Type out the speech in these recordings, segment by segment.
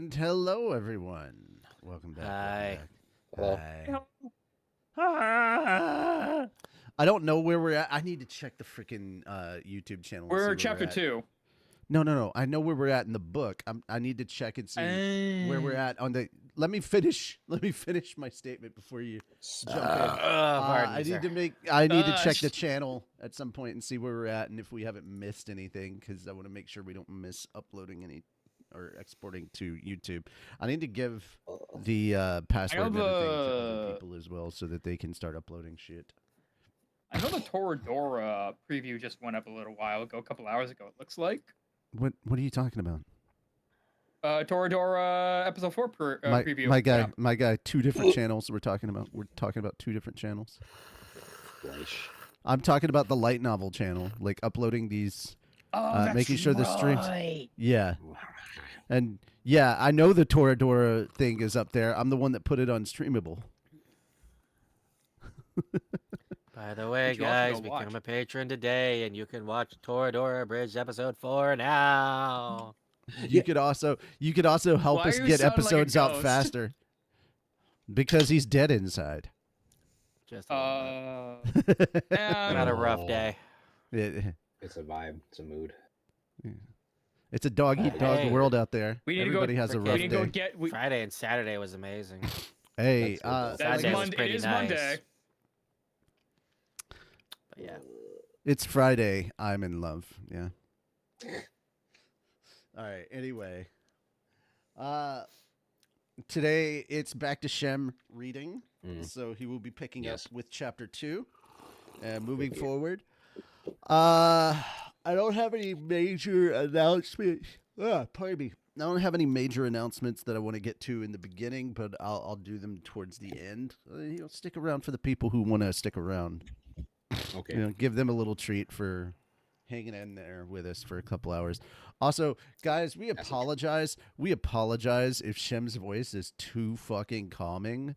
And hello, everyone. Welcome back. Hi. Hi. Hi. I don't know where we're at. I need to check the freaking YouTube channel. We're and see where chapter we're at. 2. No. I know where we're at in the book. I need to check and see where we're at on the. Let me finish my statement before you jump in. I need to check the channel at some point and see where we're at and if we haven't missed anything, because I want to make sure we don't miss uploading any or exporting to YouTube. I need to give the password and everything to other people as well so that they can start uploading shit. I know the Toradora preview just went up a couple hours ago, it looks like. What are you talking about? Toradora episode 4 preview. My guy, two different channels we're talking about. We're talking about two different channels. I'm talking about the light novel channel, like uploading these, making sure the streams. Yeah. And yeah, I know the Toradora thing is up there. I'm the one that put it on Streamable. By the way, guys, become a patron today, and you can watch Toradora Bridge episode 4 now. You could also help us get episodes out faster. Because he's dead inside. Just not a rough day. It's a vibe. It's a mood. Yeah. It's a dog-eat-dog world out there. Everybody has a rough day. Friday and Saturday was amazing. Hey, Saturday was pretty it is nice. Monday. But yeah. It's Friday. I'm in love. Yeah. All right. Anyway, today it's back to Shem reading, so he will be picking up with chapter 2, and moving forward. I don't have any major announcements. Pardon me. I don't have any major announcements that I want to get to in the beginning, but I'll do them towards the end. Stick around for the people who want to stick around. Okay. Give them a little treat for hanging in there with us for a couple hours. Also, guys, we apologize. We apologize if Shem's voice is too fucking calming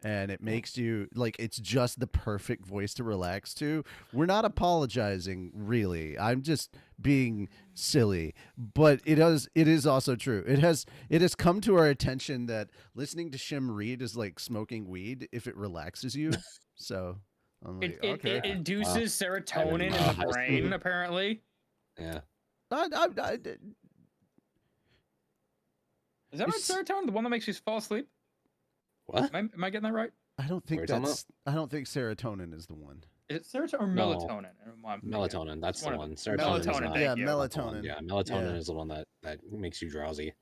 and it makes you like it's just the perfect voice to relax to. We're not apologizing, really. I'm just being silly. But it is also true. It has come to our attention that listening to Shem read is like smoking weed if it relaxes you. So I'm like, it induces serotonin in the brain, apparently. Yeah. Is that right, serotonin? The one that makes you fall asleep? What? Am I getting that right? I don't think serotonin is the one. Is it serotonin or melatonin? Melatonin. That's the one. Melatonin. Melatonin. Yeah, melatonin is the one that makes you drowsy.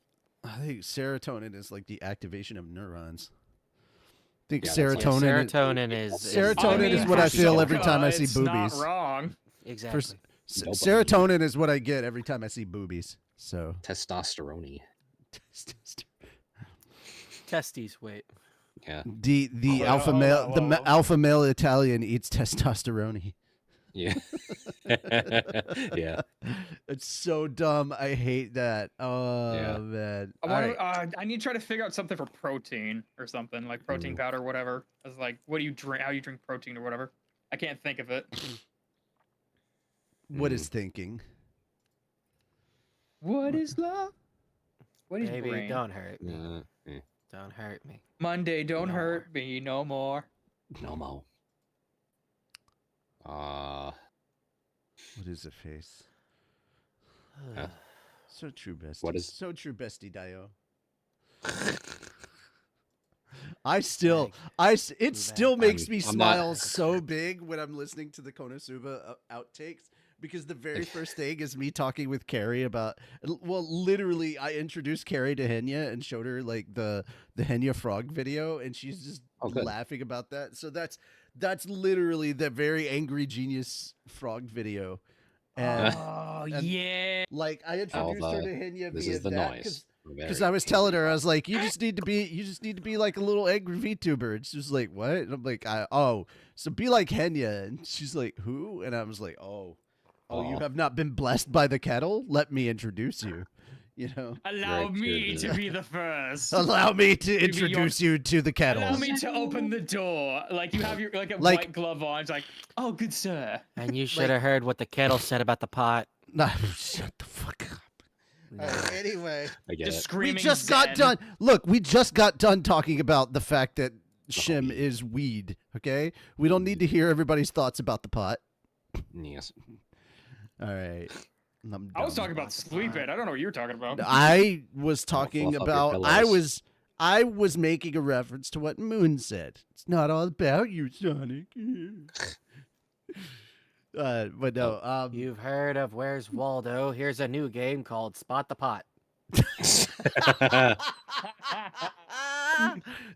I think serotonin is like the activation of neurons. I think serotonin is what I feel every time I see boobies. Not wrong. Exactly. Serotonin is what I get every time I see boobies. So testosterone. Testes. Wait. Yeah. The alpha male Italian eats testosterone. Yeah. Yeah. It's so dumb. I hate that. Oh man. I need to try to figure out something for protein or something like protein powder or whatever. It's like, what do you drink? How you drink protein or whatever? I can't think of it. What is thinking? What is love? What is Baby, brain? don't hurt me. Don't hurt me. Monday, don't hurt me no more. No more. What is the face? So true, bestie. What is so true, bestie Dio? It still makes me smile so big when I'm listening to the Konosuba outtakes, because the very first thing is me talking with Carrie about, well, literally I introduced Carrie to Henya and showed her like the Henya frog video, and she's just laughing about that. So that's literally the very angry genius frog video. And, yeah. Like I introduced her to Henya via that noise. Because I was telling her, I was like, you just need to be like a little angry VTuber. And she's like, what? And I'm like, so be like Henya. And she's like, who? And I was like, oh, you have not been blessed by the kettle? Let me introduce you. Allow me to be the first. Allow me to introduce you to the kettle. Allow me to open the door. Like you have your white glove on. It's like, oh, good sir. And you should have heard what the kettle said about the pot. Nah, shut the fuck up. All right, anyway, I get Just it. screaming. we just got done. Look, we just got done talking about the fact that shim weed. is weed. Okay, we don't need to hear everybody's thoughts about the pot. Yes. All right. I'm I was dumb. talking about sleeping. I don't know what you're talking about. I was talking fluff up your about. pillows. I was making a reference to what Moon said. It's not all about you, Sonic. But no. You've heard of Where's Waldo? Here's a new game called Spot the Pot.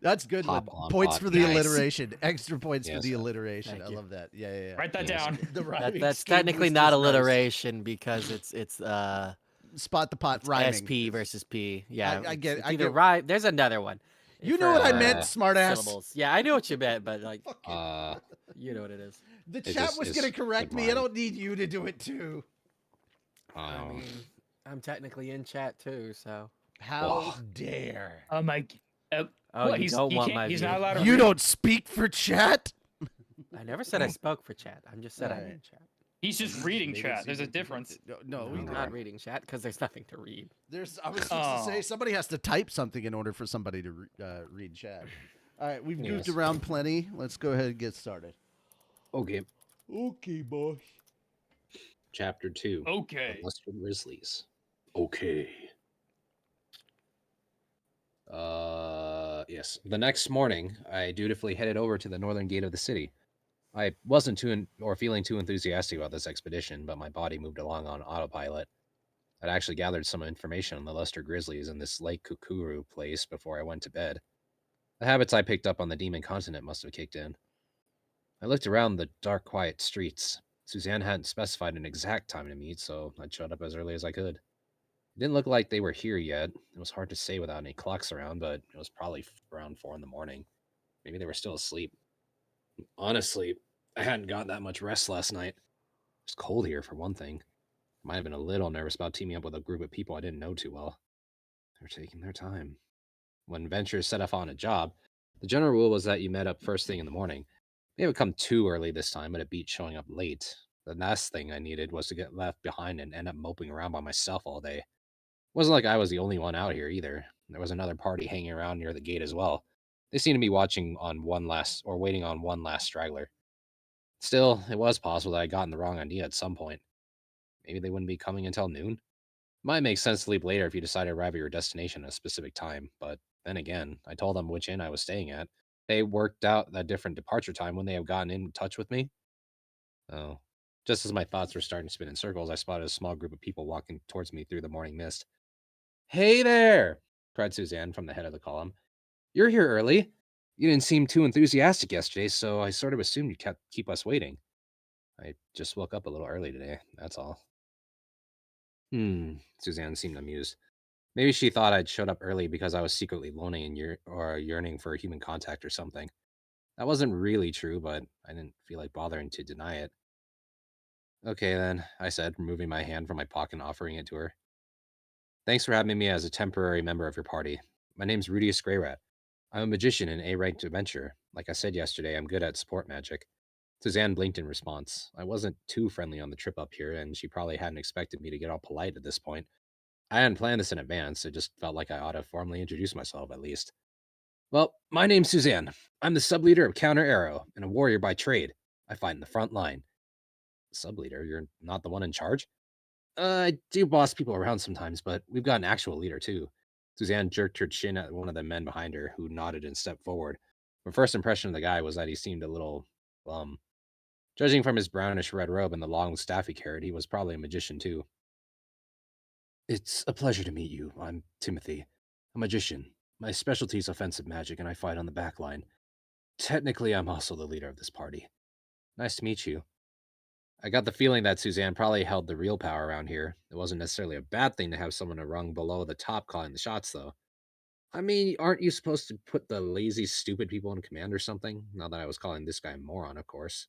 That's good. Pop One. on Points pot. for the Nice. alliteration. Extra points for Yes. the alliteration. Thank I you. love that. Yeah. Write that Yes. down. The rhyming That's scheme technically was not just nice. alliteration because it's Spot the pot rhyming. SP versus P. Yeah, I get- It's I either get- rhyme. There's another one. You for, know what I meant, smartass. syllables. Yeah, I knew what you meant, but like Uh, you know what it is. The It chat just was is gonna correct good me. I rhyme. don't need you to do it too. I mean, I'm technically in chat too, so. How dare Oh my. Oh, what, you he's, don't he want can't- my He's view. not allowed to you read. don't speak for chat? I never said I spoke for chat. I'm just said I'm Alright. in chat. He's just reading Maybe chat. it's There's a even- difference. No, I'm not reading chat because there's nothing to read. There's. I was just to say Oh. somebody has to type something in order for somebody to read chat. All right, we've goofed Yes. around plenty. Let's go ahead and get started. Okay. Okay, boss. Chapter 2. Okay. The Luster Grizzlies. Okay. Yes. The next morning, I dutifully headed over to the northern gate of the city. I wasn't feeling too enthusiastic about this expedition, but my body moved along on autopilot. I'd actually gathered some information on the Luster Grizzlies and this Lake Kukuru place before I went to bed. The habits I picked up on the Demon Continent must have kicked in. I looked around the dark, quiet streets. Suzanne hadn't specified an exact time to meet, so I showed up as early as I could. It didn't look like they were here yet. It was hard to say without any clocks around, but it was probably around 4 in the morning. Maybe they were still asleep. Honestly, I hadn't got that much rest last night. It was cold here, for one thing. I might have been a little nervous about teaming up with a group of people I didn't know too well. They were taking their time. When ventures set off on a job, the general rule was that you met up first thing in the morning. They would come too early this time, but it beat showing up late. The last thing I needed was to get left behind and end up moping around by myself all day. It wasn't like I was the only one out here either. There was another party hanging around near the gate as well. They seemed to be waiting on one last straggler. Still, it was possible that I'd gotten the wrong idea at some point. Maybe they wouldn't be coming until noon. Might make sense to leave later if you decide to arrive at your destination at a specific time, but then again, I told them which inn I was staying at. They worked out a different departure time when they have gotten in touch with me. Oh. Just as my thoughts were starting to spin in circles, I spotted a small group of people walking towards me through the morning mist. "Hey there!" cried Suzanne from the head of the column. "You're here early. You didn't seem too enthusiastic yesterday, so I sort of assumed you'd keep us waiting. I just woke up a little early today, that's all." Suzanne seemed amused. Maybe she thought I'd showed up early because I was secretly lonely and yearning for human contact or something. That wasn't really true, but I didn't feel like bothering to deny it. "Okay, then," I said, removing my hand from my pocket and offering it to her. "Thanks for having me as a temporary member of your party. My name's Rudius Greyrat. I'm a magician and A-ranked adventurer. Like I said yesterday, I'm good at support magic." Suzanne blinked in response. I wasn't too friendly on the trip up here, and she probably hadn't expected me to get all polite at this point. I hadn't planned this in advance. It just felt like I ought to formally introduce myself, at least. "Well, my name's Suzanne. I'm the sub-leader of Counter Arrow and a warrior by trade. I fight in the front line." "Sub-leader? You're not the one in charge?" I do boss people around sometimes, but we've got an actual leader, too." Suzanne jerked her chin at one of the men behind her, who nodded and stepped forward. My first impression of the guy was that he seemed a little bum. Judging from his brownish-red robe and the long staff he carried, he was probably a magician, too. "It's a pleasure to meet you. I'm Timothy, a magician. My specialty is offensive magic, and I fight on the back line. Technically, I'm also the leader of this party." "Nice to meet you." I got the feeling that Suzanne probably held the real power around here. It wasn't necessarily a bad thing to have someone a rung below the top calling the shots, though. I mean, aren't you supposed to put the lazy, stupid people in command or something? Not that I was calling this guy a moron, of course.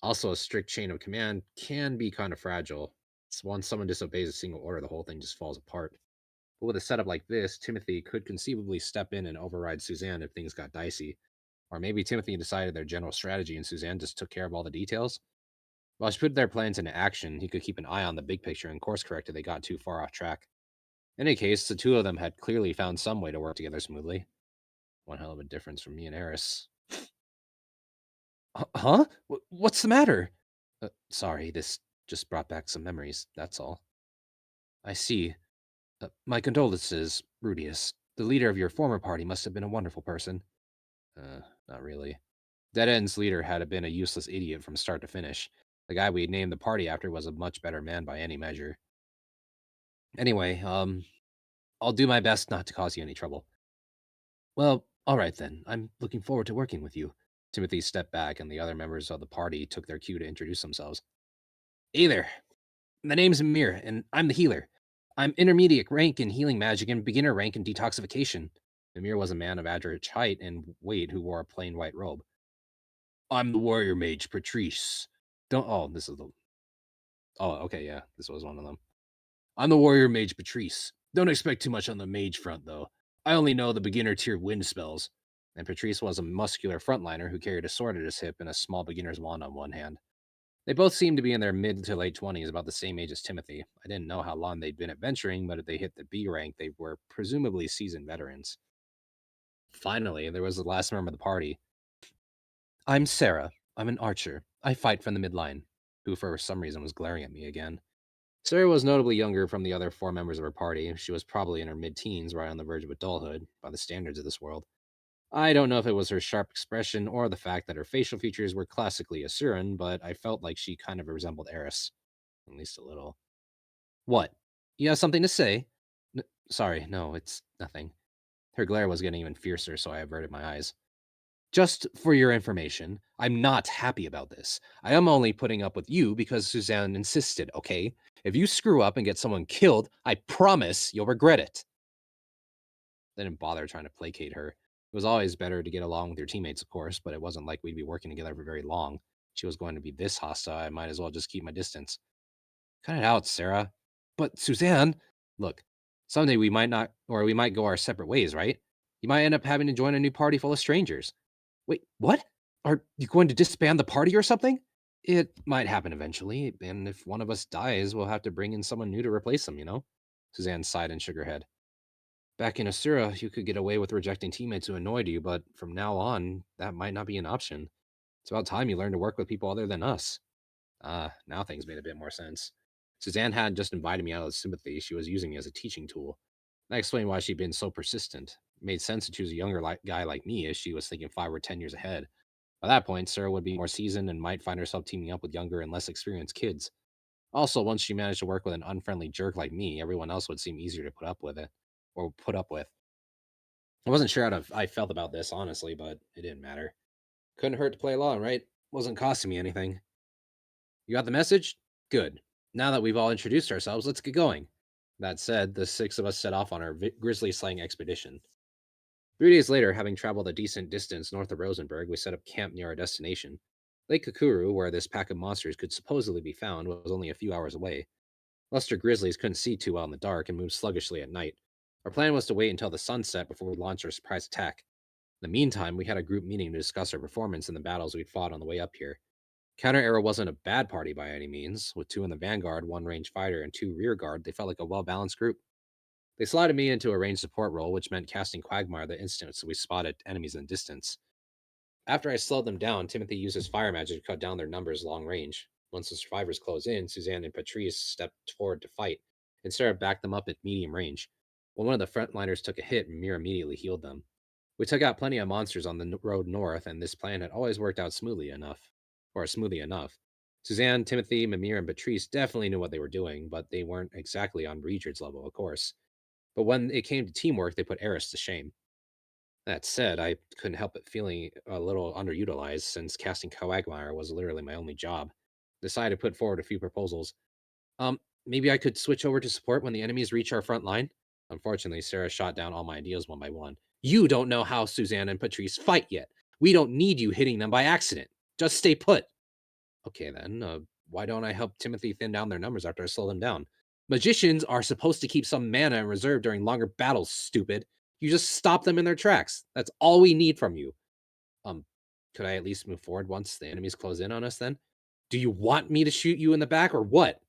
Also, a strict chain of command can be kind of fragile. It's once someone disobeys a single order, the whole thing just falls apart. But with a setup like this, Timothy could conceivably step in and override Suzanne if things got dicey. Or maybe Timothy decided their general strategy and Suzanne just took care of all the details. While she put their plans into action, he could keep an eye on the big picture and course correct if they got too far off track. In any case, the two of them had clearly found some way to work together smoothly. One hell of a difference from me and Eris. Huh? What's the matter? Sorry, this just brought back some memories, that's all. I see. My condolences, Rudius. The leader of your former party must have been a wonderful person. Not really. Dead End's leader had been a useless idiot from start to finish. The guy we named the party after was a much better man by any measure. Anyway, I'll do my best not to cause you any trouble. Well, all right then. I'm looking forward to working with you. Timothy stepped back, and the other members of the party took their cue to introduce themselves. Hey there. The name's Amir, and I'm the healer. I'm intermediate rank in healing magic and beginner rank in detoxification. Amir was a man of average height and weight who wore a plain white robe. I'm the warrior mage, Patrice. Don't. Oh, this is the. Oh, okay, yeah, this was one of them. I'm the warrior mage, Patrice. Don't expect too much on the mage front, though. I only know the beginner tier wind spells. And Patrice was a muscular frontliner who carried a sword at his hip and a small beginner's wand on one hand. They both seemed to be in their mid to late 20s, about the same age as Timothy. I didn't know how long they'd been adventuring, but if they hit the B rank, they were presumably seasoned veterans. Finally, there was the last member of the party. I'm Sarah. I'm an archer. I fight from the midline, who for some reason was glaring at me again. Sarah was notably younger from the other four members of her party. She was probably in her mid-teens, right on the verge of adulthood, by the standards of this world. I don't know if it was her sharp expression or the fact that her facial features were classically Asuran, but I felt like she kind of resembled Eris. At least a little. What? You have something to say? Sorry, no, it's nothing. Her glare was getting even fiercer, so I averted my eyes. Just for your information, I'm not happy about this. I am only putting up with you because Suzanne insisted, okay? If you screw up and get someone killed, I promise you'll regret it. They didn't bother trying to placate her. It was always better to get along with your teammates, of course, but it wasn't like we'd be working together for very long. She was going to be this hostile, I might as well just keep my distance. Cut it out, Sarah. But Suzanne, look, someday we might not, or we might go our separate ways, right? You might end up having to join a new party full of strangers. Wait, what? Are you going to disband the party or something? It might happen eventually, and if one of us dies, we'll have to bring in someone new to replace them, you know? Suzanne sighed and shook her head. Back in Asura, you could get away with rejecting teammates who annoyed you, but from now on, that might not be an option. It's about time you learn to work with people other than us. Now things made a bit more sense. Suzanne hadn't just invited me out of sympathy, she was using me as a teaching tool. That explained why she'd been so persistent. It made sense to choose a younger guy like me, as she was thinking 5 or 10 years ahead. By that point, Sarah would be more seasoned and might find herself teaming up with younger and less experienced kids. Also, once she managed to work with an unfriendly jerk like me, everyone else would seem easier to put up with. I wasn't sure how I felt about this, honestly, but it didn't matter. Couldn't hurt to play along, right? Wasn't costing me anything. You got the message? Good. Now that we've all introduced ourselves, let's get going. That said, the 6 of us set off on our grizzly slaying expedition. 3 days later, having traveled a decent distance north of Rosenberg, we set up camp near our destination. Lake Kakuru, where this pack of monsters could supposedly be found, was only a few hours away. Luster grizzlies couldn't see too well in the dark and moved sluggishly at night. Our plan was to wait until the sunset before we launched our surprise attack. In the meantime, we had a group meeting to discuss our performance in the battles we'd fought on the way up here. Counter Arrow wasn't a bad party by any means. With 2 in the vanguard, 1 range fighter, and 2 rear guard, they felt like a well-balanced group. They slotted me into a ranged support role, which meant casting Quagmire the instant so we spotted enemies in the distance. After I slowed them down, Timothy used his fire magic to cut down their numbers long range. Once the survivors closed in, Suzanne and Patrice stepped forward to fight, and Sarah backed them up at medium range. When one of the frontliners took a hit, Mir immediately healed them. We took out plenty of monsters on the road north, and this plan had always worked out smoothly enough. Suzanne, Timothy, Mimir, and Patrice definitely knew what they were doing, but they weren't exactly on Breedred's level, of course. But when it came to teamwork, they put Eris to shame. That said, I couldn't help but feeling a little underutilized since casting Quagmire was literally my only job. Decided to put forward a few proposals. Maybe I could switch over to support when the enemies reach our front line? Unfortunately, Sarah shot down all my ideas one by one. You don't know how Suzanne and Patrice fight yet. We don't need you hitting them by accident. Just stay put. Okay, then. Why don't I help Timothy thin down their numbers after I slow them down? Magicians are supposed to keep some mana in reserve during longer battles, stupid. You just stop them in their tracks. That's all we need from you. Could I at least move forward once the enemies close in on us then? Do you want me to shoot you in the back or what?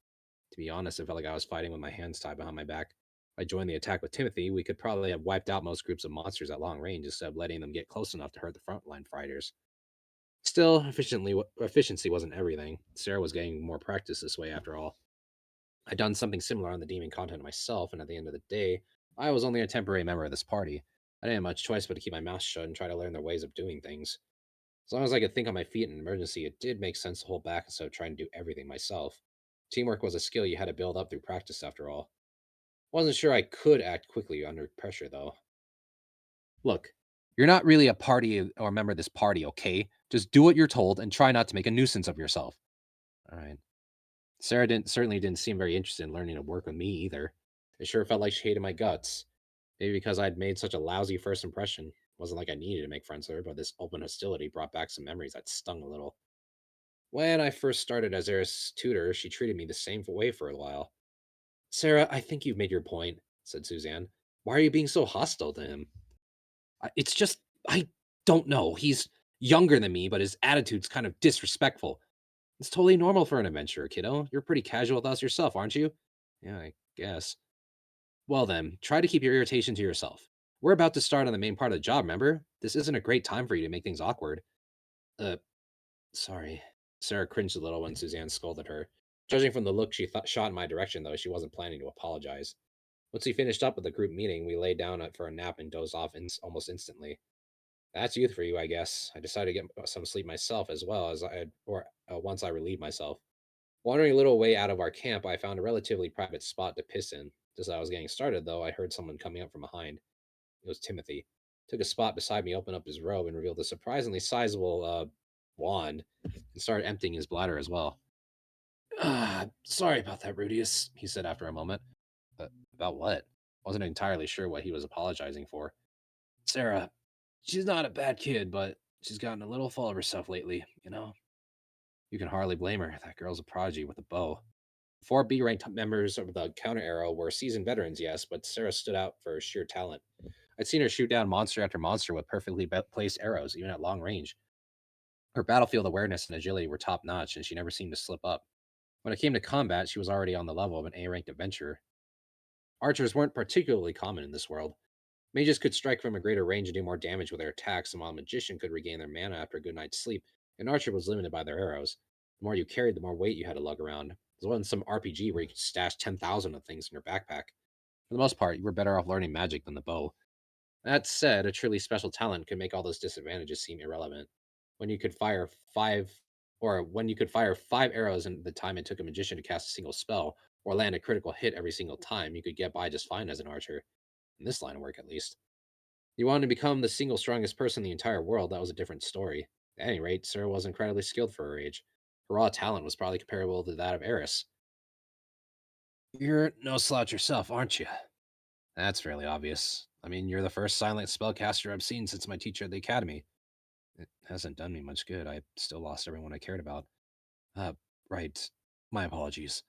To be honest, I felt like I was fighting with my hands tied behind my back. I joined the attack with Timothy, we could probably have wiped out most groups of monsters at long range instead of letting them get close enough to hurt the frontline fighters. Still, efficiency wasn't everything. Sarah was getting more practice this way after all. I'd done something similar on the demon content myself, and at the end of the day, I was only a temporary member of this party. I didn't have much choice but to keep my mouth shut and try to learn their ways of doing things. As long as I could think on my feet in an emergency, it did make sense to hold back instead of trying to do everything myself. Teamwork was a skill you had to build up through practice, after all. Wasn't sure I could act quickly under pressure, though. Look, you're not really a party or a member of this party, okay? Just do what you're told and try not to make a nuisance of yourself. All right. Sarah certainly didn't seem very interested in learning to work with me either. It sure felt like she hated my guts. Maybe because I'd made such a lousy first impression. Wasn't like I needed to make friends with her, but this open hostility brought back some memories that stung a little. When I first started as Eris' tutor, she treated me the same way for a while. Sarah, I think you've made your point, said Suzanne. Why are you being so hostile to him? It's just, I don't know. He's younger than me, but his attitude's kind of disrespectful. It's totally normal for an adventurer, kiddo. You're pretty casual with us yourself, aren't you? Yeah, I guess. Well then, try to keep your irritation to yourself. We're about to start on the main part of the job, remember? This isn't a great time for you to make things awkward. Uh, sorry. Sarah cringed a little when Suzanne scolded her. Judging from the look she shot in my direction, though, she wasn't planning to apologize. Once we finished up with the group meeting, we lay down for a nap and dozed off almost instantly. That's youth for you, I guess. I decided to get some sleep myself as well as once I relieved myself. Wandering a little way out of our camp, I found a relatively private spot to piss in. Just as I was getting started, though, I heard someone coming up from behind. It was Timothy. Took a spot beside me, opened up his robe, and revealed a surprisingly sizable wand, and started emptying his bladder as well. Sorry about that, Rudius, he said after a moment. About what? Wasn't entirely sure what he was apologizing for. Sarah, she's not a bad kid, but she's gotten a little full of herself lately, you know? You can hardly blame her. That girl's a prodigy with a bow. 4 B-ranked members of the Counter Arrow were seasoned veterans, yes, but Sarah stood out for sheer talent. I'd seen her shoot down monster after monster with perfectly placed arrows, even at long range. Her battlefield awareness and agility were top-notch, and she never seemed to slip up. When it came to combat, she was already on the level of an A-ranked adventurer. Archers weren't particularly common in this world. Mages could strike from a greater range and do more damage with their attacks, and while a magician could regain their mana after a good night's sleep, an archer was limited by their arrows. The more you carried, the more weight you had to lug around. There wasn't some RPG where you could stash 10,000 of things in your backpack. For the most part, you were better off learning magic than the bow. That said, a truly special talent could make all those disadvantages seem irrelevant. When you could fire five arrows in the time it took a magician to cast a single spell, or land a critical hit every single time, you could get by just fine as an archer. In this line of work, at least. You wanted to become the single strongest person in the entire world, that was a different story. At any rate, Sarah was incredibly skilled for her age. Her raw talent was probably comparable to that of Eris. You're no slouch yourself, aren't you? That's fairly obvious. I mean, you're the first silent spellcaster I've seen since my teacher at the academy. It hasn't done me much good. I still lost everyone I cared about. Right. My apologies.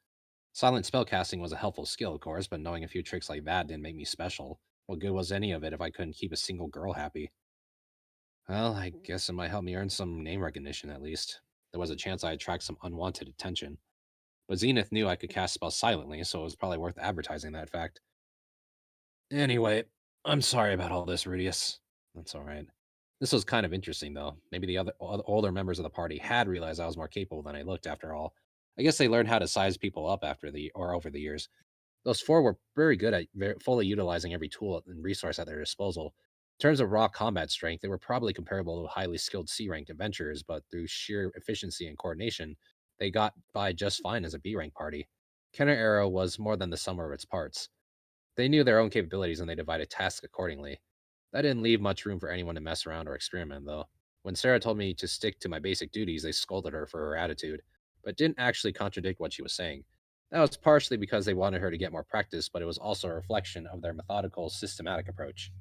Silent spellcasting was a helpful skill, of course, but knowing a few tricks like that didn't make me special. What good was any of it if I couldn't keep a single girl happy? Well, I guess it might help me earn some name recognition at least. There was a chance I'd attract some unwanted attention. But Zenith knew I could cast spells silently, so it was probably worth advertising that fact. Anyway, I'm sorry about all this, Rudius. That's all right. This was kind of interesting, though. Maybe the other older members of the party had realized I was more capable than I looked after all. I guess they learned how to size people up over the years. Those 4 were very good at fully utilizing every tool and resource at their disposal. In terms of raw combat strength, they were probably comparable to highly skilled C-ranked adventurers, but through sheer efficiency and coordination, they got by just fine as a B-rank party. Counter Arrow was more than the sum of its parts. They knew their own capabilities and they divided tasks accordingly. That didn't leave much room for anyone to mess around or experiment, though. When Sarah told me to stick to my basic duties, they scolded her for her attitude, but didn't actually contradict what she was saying. That was partially because they wanted her to get more practice, but it was also a reflection of their methodical, systematic approach.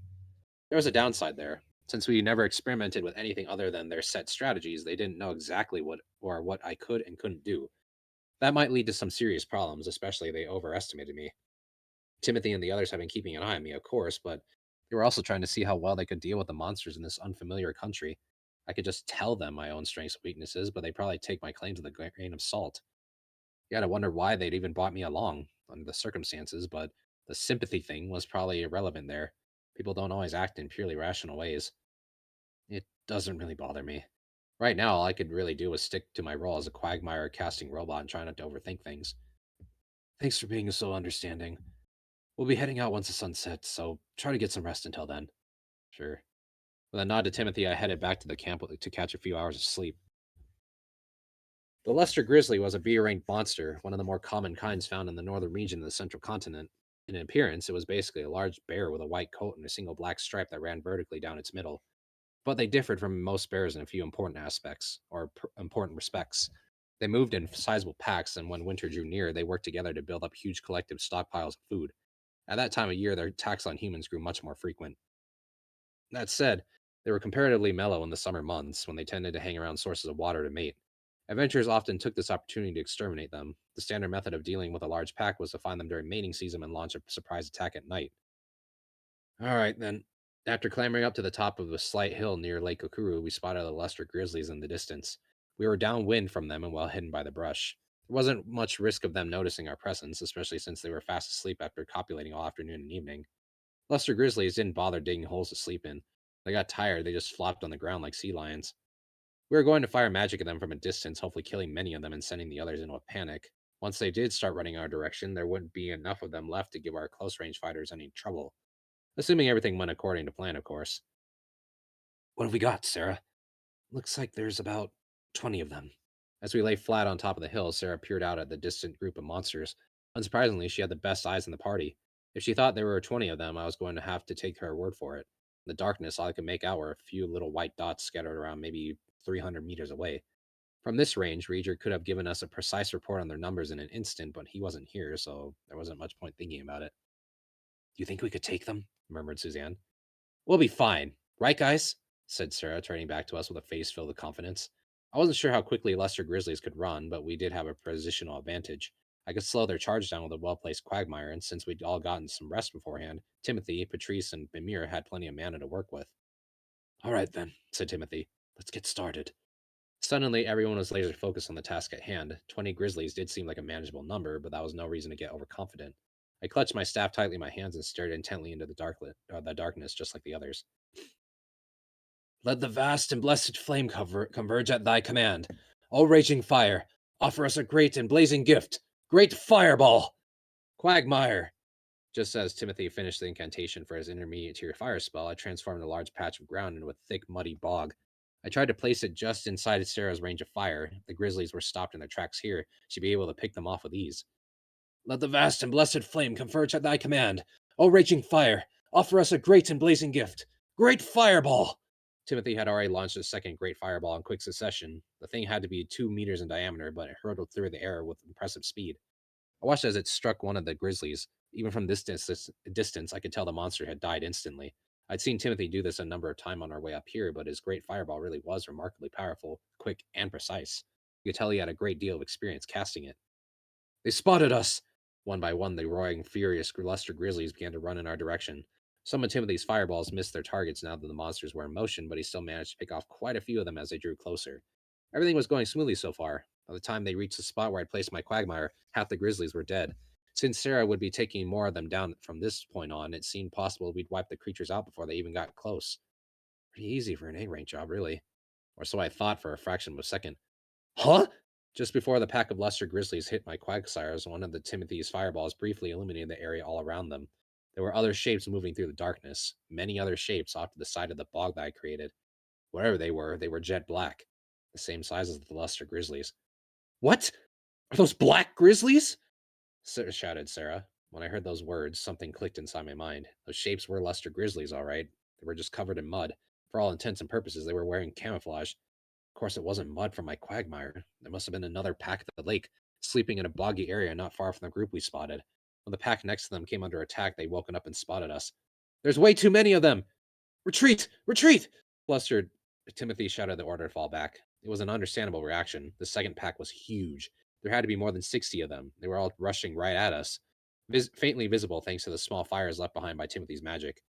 There was a downside there. Since we never experimented with anything other than their set strategies, they didn't know exactly what I could and couldn't do. That might lead to some serious problems, especially if they overestimated me. Timothy and the others have been keeping an eye on me, of course, but they were also trying to see how well they could deal with the monsters in this unfamiliar country. I could just tell them my own strengths and weaknesses, but they'd probably take my claims with a grain of salt. You gotta wonder why they'd even brought me along under the circumstances, but The sympathy thing was probably irrelevant there. People don't always act in purely rational ways. It doesn't really bother me. Right now, all I could really do was stick to my role as a quagmire casting robot and try not to overthink things. Thanks for being so understanding. We'll be heading out once the sun sets, so try to get some rest until then. Sure. With a nod to Timothy, I headed back to the camp to catch a few hours of sleep. The Leicester grizzly was a bee-ringed monster, one of the more common kinds found in the northern region of the central continent. In appearance, it was basically a large bear with a white coat and a single black stripe that ran vertically down its middle. But they differed from most bears in a few important aspects, or important respects. They moved in sizable packs, and when winter drew near, they worked together to build up huge collective stockpiles of food. At that time of year, their attacks on humans grew much more frequent. That said, they were comparatively mellow in the summer months, when they tended to hang around sources of water to mate. Adventurers often took this opportunity to exterminate them. The standard method of dealing with a large pack was to find them during mating season and launch a surprise attack at night. All right, then. After clambering up to the top of a slight hill near Lake Okuru, we spotted the Leicester grizzlies in the distance. We were downwind from them and well hidden by the brush. There wasn't much risk of them noticing our presence, especially since they were fast asleep after copulating all afternoon and evening. Leicester grizzlies didn't bother digging holes to sleep in. They got tired, they just flopped on the ground like sea lions. We were going to fire magic at them from a distance, hopefully killing many of them and sending the others into a panic. Once they did start running our direction, there wouldn't be enough of them left to give our close range fighters any trouble. Assuming everything went according to plan, of course. What have we got, Sarah? Looks like there's about 20 of them. As we lay flat on top of the hill, Sarah peered out at the distant group of monsters. Unsurprisingly, she had the best eyes in the party. If she thought there were 20 of them, I was going to have to take her word for it. In the darkness, all I could make out were a few little white dots scattered around maybe 300 meters away. From this range, Rager could have given us a precise report on their numbers in an instant, but he wasn't here, so there wasn't much point thinking about it. Do you think we could take them? Murmured Suzanne. We'll be fine. Right, guys? Said Sarah, turning back to us with a face filled with confidence. I wasn't sure how quickly Leicester Grizzlies could run, but we did have a positional advantage. I could slow their charge down with a well-placed quagmire, and since we'd all gotten some rest beforehand, Timothy, Patrice, and Mimir had plenty of mana to work with. All right, then, said Timothy. Let's get started. Suddenly, everyone was laser focused on the task at hand. 20 grizzlies did seem like a manageable number, but that was no reason to get overconfident. I clutched my staff tightly in my hands and stared intently into the darkness, just like the others. Let the vast and blessed flame converge at thy command. O raging fire, offer us a great and blazing gift. Great fireball! Quagmire! Just as Timothy finished the incantation for his intermediate tier fire spell, I transformed a large patch of ground into a thick, muddy bog. I tried to place it just inside Sarah's range of fire. If the grizzlies were stopped in their tracks here, she'd be able to pick them off with ease. Let the vast and blessed flame converge at thy command. O raging fire, offer us a great and blazing gift. Great fireball! Timothy had already launched a second great fireball in quick succession. The thing had to be 2 meters in diameter, but it hurtled through the air with impressive speed. I watched as it struck one of the grizzlies. Even from this distance, I could tell the monster had died instantly. I'd seen Timothy do this a number of times on our way up here, but his great fireball really was remarkably powerful, quick, and precise. You could tell he had a great deal of experience casting it. They spotted us! One by one, the roaring, furious Leicester grizzlies began to run in our direction. Some of Timothy's fireballs missed their targets now that the monsters were in motion, but he still managed to pick off quite a few of them as they drew closer. Everything was going smoothly so far. By the time they reached the spot where I placed my quagmire, half the grizzlies were dead. Since Sarah would be taking more of them down from this point on, it seemed possible we'd wipe the creatures out before they even got close. Pretty easy for an A-rank job, really. Or so I thought for a fraction of a second. Huh? Just before the pack of Leicester grizzlies hit my quagsires, one of the Timothy's fireballs briefly illuminated the area all around them. There were other shapes moving through the darkness, many other shapes off to the side of the bog that I created. Whatever they were jet black, the same size as the Leicester grizzlies. What? Are those black grizzlies? Shouted Sarah. When I heard those words, something clicked inside my mind. Those shapes were Leicester grizzlies, all right. They were just covered in mud. For all intents and purposes, they were wearing camouflage. Of course, it wasn't mud from my quagmire. There must have been another pack at the lake, sleeping in a boggy area not far from the group we spotted. When the pack next to them came under attack, they woken up and spotted us. There's way too many of them! Retreat! Retreat! Flustered, Timothy shouted the order to fall back. It was an understandable reaction. The second pack was huge. There had to be more than 60 of them. They were all rushing right at us, faintly visible thanks to the small fires left behind by Timothy's magic.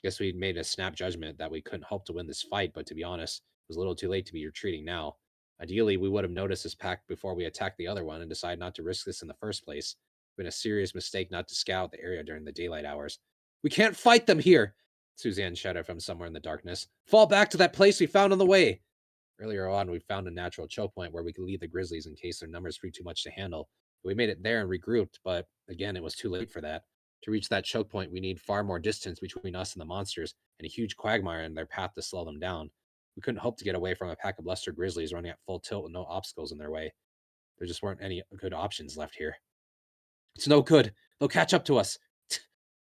Guess we'd made a snap judgment that we couldn't hope to win this fight, but to be honest, it was a little too late to be retreating now. Ideally, we would have noticed this pack before we attacked the other one and decided not to risk this in the first place. been a serious mistake not to scout the area during the daylight hours. We can't fight them here, Suzanne shouted from somewhere in the darkness. Fall back to that place we found on the way. Earlier on, we found a natural choke point where we could leave the grizzlies in case their numbers proved too much to handle. We made it there and regrouped, but again, it was too late for that. To reach that choke point, we need far more distance between us and the monsters, and a huge quagmire in their path to slow them down. We couldn't hope to get away from a pack of luster grizzlies running at full tilt with no obstacles in their way. There just weren't any good options left here. It's no good. They'll catch up to us.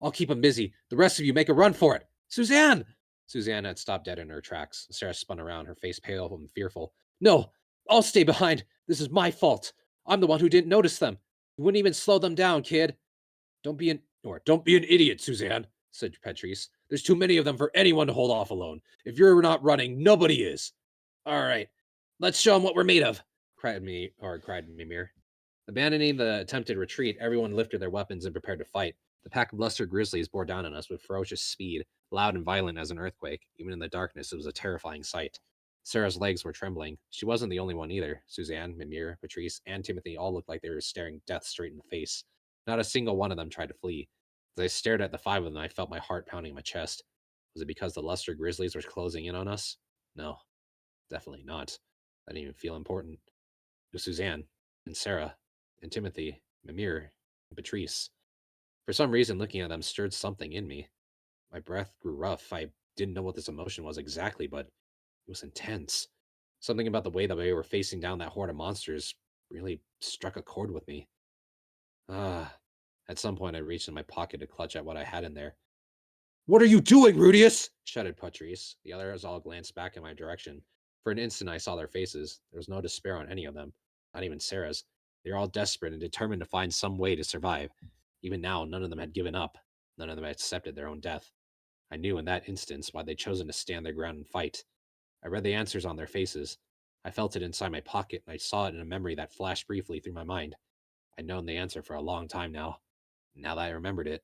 I'll keep them busy. The rest of you make a run for it. Suzanne! Suzanne had stopped dead in her tracks. Sarah spun around, her face pale and fearful. No, I'll stay behind. This is my fault. I'm the one who didn't notice them. You wouldn't even slow them down, kid. Don't be an idiot, Suzanne, said Patrice. There's too many of them for anyone to hold off alone. If you're not running, nobody is. All right, let's show them what we're made of, cried Mimir. Abandoning the attempted retreat, everyone lifted their weapons and prepared to fight. The pack of luster grizzlies bore down on us with ferocious speed, loud and violent as an earthquake. Even in the darkness, it was a terrifying sight. Sarah's legs were trembling. She wasn't the only one either. Suzanne, Mimir, Patrice, and Timothy all looked like they were staring death straight in the face. Not a single one of them tried to flee. As I stared at the five of them, I felt my heart pounding in my chest. Was it because the luster grizzlies were closing in on us? No, definitely not. I didn't even feel important. It was Suzanne and Sarah and Timothy, Mimir, and Patrice. For some reason, looking at them stirred something in me. My breath grew rough. I didn't know what this emotion was exactly, but it was intense. Something about the way that we were facing down that horde of monsters really struck a chord with me. At some point, I reached in my pocket to clutch at what I had in there. What are you doing, Rudius? Shouted Patrice. The others all glanced back in my direction. For an instant, I saw their faces. There was no despair on any of them, not even Sarah's. They were all desperate and determined to find some way to survive. Even now, none of them had given up. None of them had accepted their own death. I knew in that instance why they'd chosen to stand their ground and fight. I read the answers on their faces. I felt it inside my pocket, and I saw it in a memory that flashed briefly through my mind. I'd known the answer for a long time now. Now that I remembered it.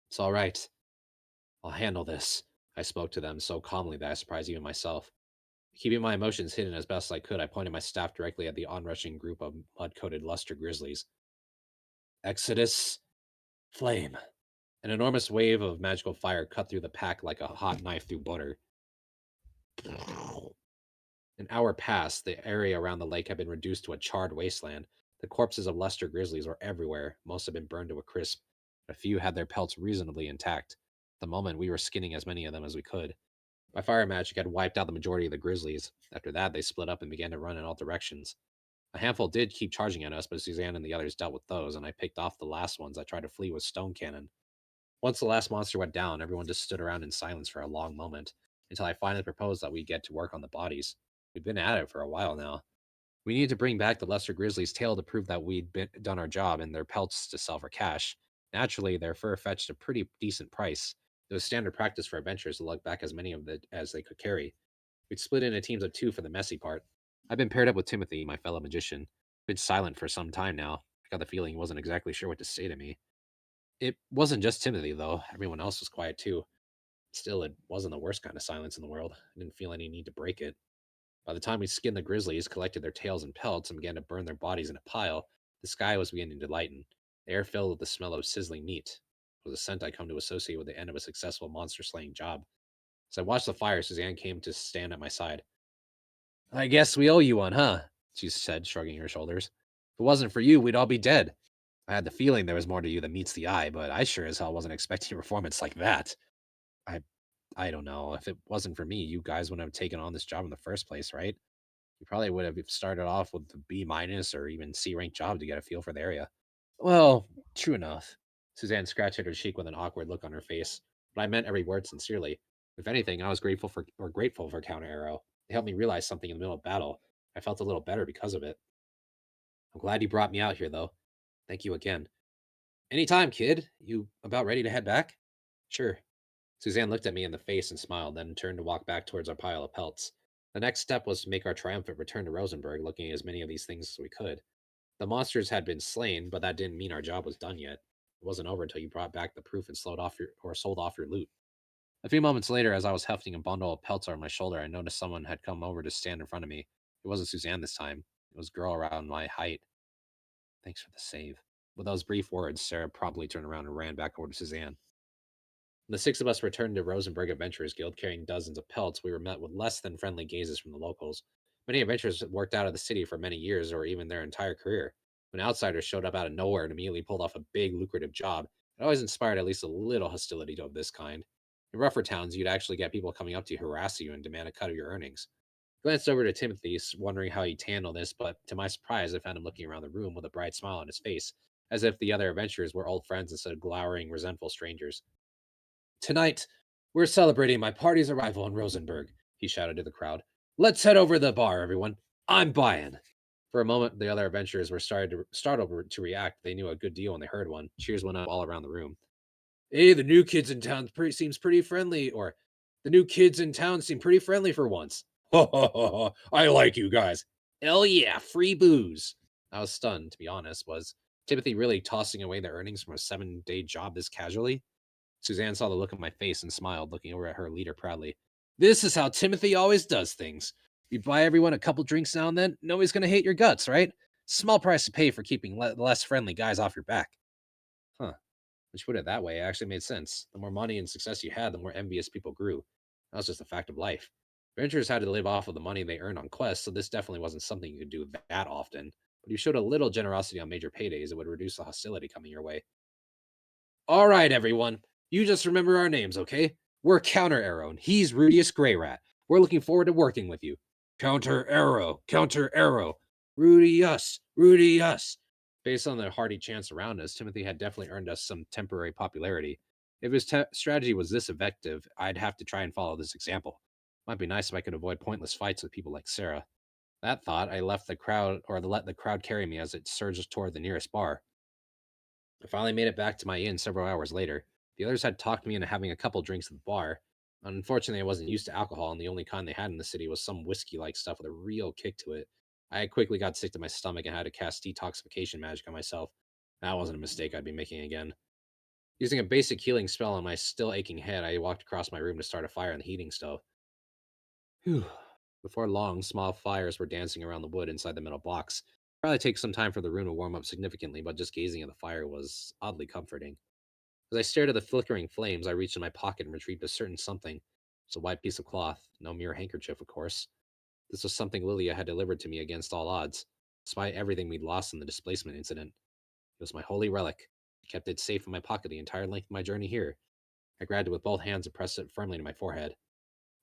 It's all right. I'll handle this. I spoke to them so calmly that I surprised even myself. Keeping my emotions hidden as best I could, I pointed my staff directly at the onrushing group of mud-coated luster grizzlies. Exodus, flame. An enormous wave of magical fire cut through the pack like a hot knife through butter. An hour passed. The area around the lake had been reduced to a charred wasteland. The corpses of luster grizzlies were everywhere. Most had been burned to a crisp. A few had their pelts reasonably intact. At the moment, we were skinning as many of them as we could. My fire magic had wiped out the majority of the grizzlies. After that, they split up and began to run in all directions. A handful did keep charging at us, but Suzanne and the others dealt with those, and I picked off the last ones that tried to flee with stone cannon. Once the last monster went down, everyone just stood around in silence for a long moment, until I finally proposed that we get to work on the bodies. We'd been at it for a while now. We needed to bring back the Luster Grizzly's tail to prove that we'd done our job, and their pelts to sell for cash. Naturally, their fur fetched a pretty decent price. It was standard practice for adventurers to lug back as many of it as they could carry. We'd split into teams of 2 for the messy part. I've been paired up with Timothy, my fellow magician. Been silent for some time now. I got the feeling he wasn't exactly sure what to say to me. It wasn't just Timothy, though. Everyone else was quiet, too. Still, it wasn't the worst kind of silence in the world. I didn't feel any need to break it. By the time we skinned the grizzlies, collected their tails and pelts, and began to burn their bodies in a pile, the sky was beginning to lighten. The air filled with the smell of sizzling meat. It was a scent I come to associate with the end of a successful monster-slaying job. As I watched the fire, Suzanne came to stand at my side. I guess we owe you one, huh? She said, shrugging her shoulders. If it wasn't for you, we'd all be dead. I had the feeling there was more to you than meets the eye, but I sure as hell wasn't expecting a performance like that. I don't know. If it wasn't for me, you guys wouldn't have taken on this job in the first place, right? You probably would have started off with the B minus or even C rank job to get a feel for the area. Well, true enough. Suzanne scratched at her cheek with an awkward look on her face, but I meant every word sincerely. If anything, I was grateful for Counter Arrow. They helped me realize something in the middle of battle. I felt a little better because of it. I'm glad you brought me out here, though. Thank you again. Anytime, kid. You about ready to head back? Sure. Suzanne looked at me in the face and smiled, then turned to walk back towards our pile of pelts. The next step was to make our triumphant return to Rosenberg, looking at as many of these things as we could. The monsters had been slain, but that didn't mean our job was done yet. It wasn't over until you brought back the proof and sold off your loot. A few moments later, as I was hefting a bundle of pelts on my shoulder, I noticed someone had come over to stand in front of me. It wasn't Suzanne this time. It was a girl around my height. Thanks for the save. With those brief words, Sarah promptly turned around and ran back over to Suzanne. When the 6 of us returned to Rosenberg Adventurers Guild carrying dozens of pelts, we were met with less than friendly gazes from the locals. Many adventurers had worked out of the city for many years or even their entire career. When outsiders showed up out of nowhere and immediately pulled off a big, lucrative job, it always inspired at least a little hostility of this kind. In rougher towns, you'd actually get people coming up to you, harass you, and demand a cut of your earnings. I glanced over to Timothy, wondering how he'd handle this, but to my surprise, I found him looking around the room with a bright smile on his face, as if the other adventurers were old friends instead of glowering, resentful strangers. Tonight, we're celebrating my party's arrival in Rosenberg, he shouted to the crowd. Let's head over to the bar, everyone. I'm buying. For a moment, the other adventurers were startled to react. They knew a good deal when they heard one. Cheers went up all around the room. Hey, the new kids in town seems pretty friendly, or the new kids in town seem pretty friendly for once. I like you guys. Hell yeah, free booze. I was stunned, to be honest. Was Timothy really tossing away their earnings from a 7-day job this casually? Suzanne saw the look on my face and smiled, looking over at her leader proudly. This is how Timothy always does things. You buy everyone a couple drinks now and then, nobody's going to hate your guts, right? Small price to pay for keeping less friendly guys off your back. Huh. When you put it that way, it actually made sense. The more money and success you had, the more envious people grew. That was just a fact of life. Adventurers had to live off of the money they earned on quests, so this definitely wasn't something you could do that often. But if you showed a little generosity on major paydays, it would reduce the hostility coming your way. All right, everyone. You just remember our names, okay? We're Counter Arrow, and he's Rudius Grey Rat. We're looking forward to working with you. Counter Arrow, Counter Arrow. Rudy us, Rudy us. Based on the hearty chants around us, Timothy had definitely earned us some temporary popularity. If his strategy was this effective, I'd have to try and follow this example. Might be nice if I could avoid pointless fights with people like Sarah. That thought, I let the crowd carry me as it surged toward the nearest bar. I finally made it back to my inn several hours later. The others had talked me into having a couple drinks at the bar. Unfortunately, I wasn't used to alcohol, and the only kind they had in the city was some whiskey-like stuff with a real kick to it. I quickly got sick to my stomach and had to cast detoxification magic on myself. That wasn't a mistake I'd be making again. Using a basic healing spell on my still aching head, I walked across my room to start a fire on the heating stove. Whew. Before long, small fires were dancing around the wood inside the metal box. Probably take some time for the room to warm up significantly, but just gazing at the fire was oddly comforting. As I stared at the flickering flames, I reached in my pocket and retrieved a certain something. It was a white piece of cloth, no mere handkerchief, of course. This was something Lilia had delivered to me against all odds, despite everything we'd lost in the displacement incident. It was my holy relic. I kept it safe in my pocket the entire length of my journey here. I grabbed it with both hands and pressed it firmly to my forehead.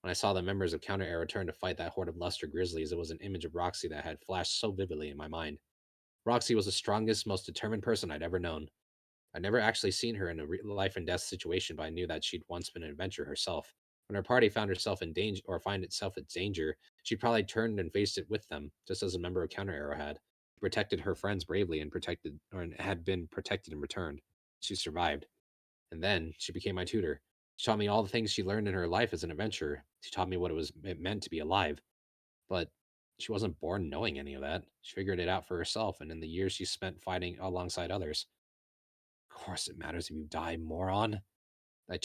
When I saw the members of Counter Air return to fight that horde of Luster Grizzlies, it was an image of Roxy that had flashed so vividly in my mind. Roxy was the strongest, most determined person I'd ever known. I'd never actually seen her in a life and death situation, but I knew that she'd once been an adventurer herself. When her party found herself in danger or find itself in danger, she probably turned and faced it with them, just as a member of Counter Arrow had. She protected her friends bravely and had been protected in return. She survived. And then she became my tutor. She taught me all the things she learned in her life as an adventurer. She taught me what it meant to be alive. But she wasn't born knowing any of that. She figured it out for herself, and in the years she spent fighting alongside others. Of course it matters if you die, moron. I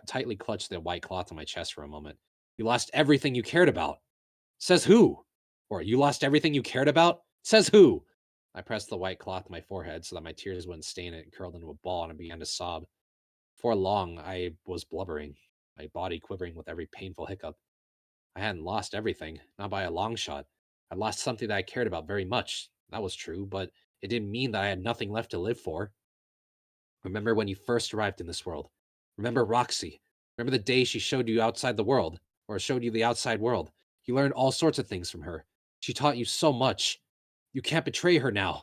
tightly clutched the white cloth on my chest for a moment. You lost everything you cared about. Says who? Or you lost everything you cared about? Says who? I pressed the white cloth to my forehead so that my tears wouldn't stain it and curled into a ball, and I began to sob. For long, I was blubbering, my body quivering with every painful hiccup. I hadn't lost everything, not by a long shot. I lost something that I cared about very much. That was true, but it didn't mean that I had nothing left to live for. Remember when you first arrived in this world. Remember Roxy. Remember the day she showed you outside the world, or showed you the outside world. You learned all sorts of things from her. She taught you so much. You can't betray her now.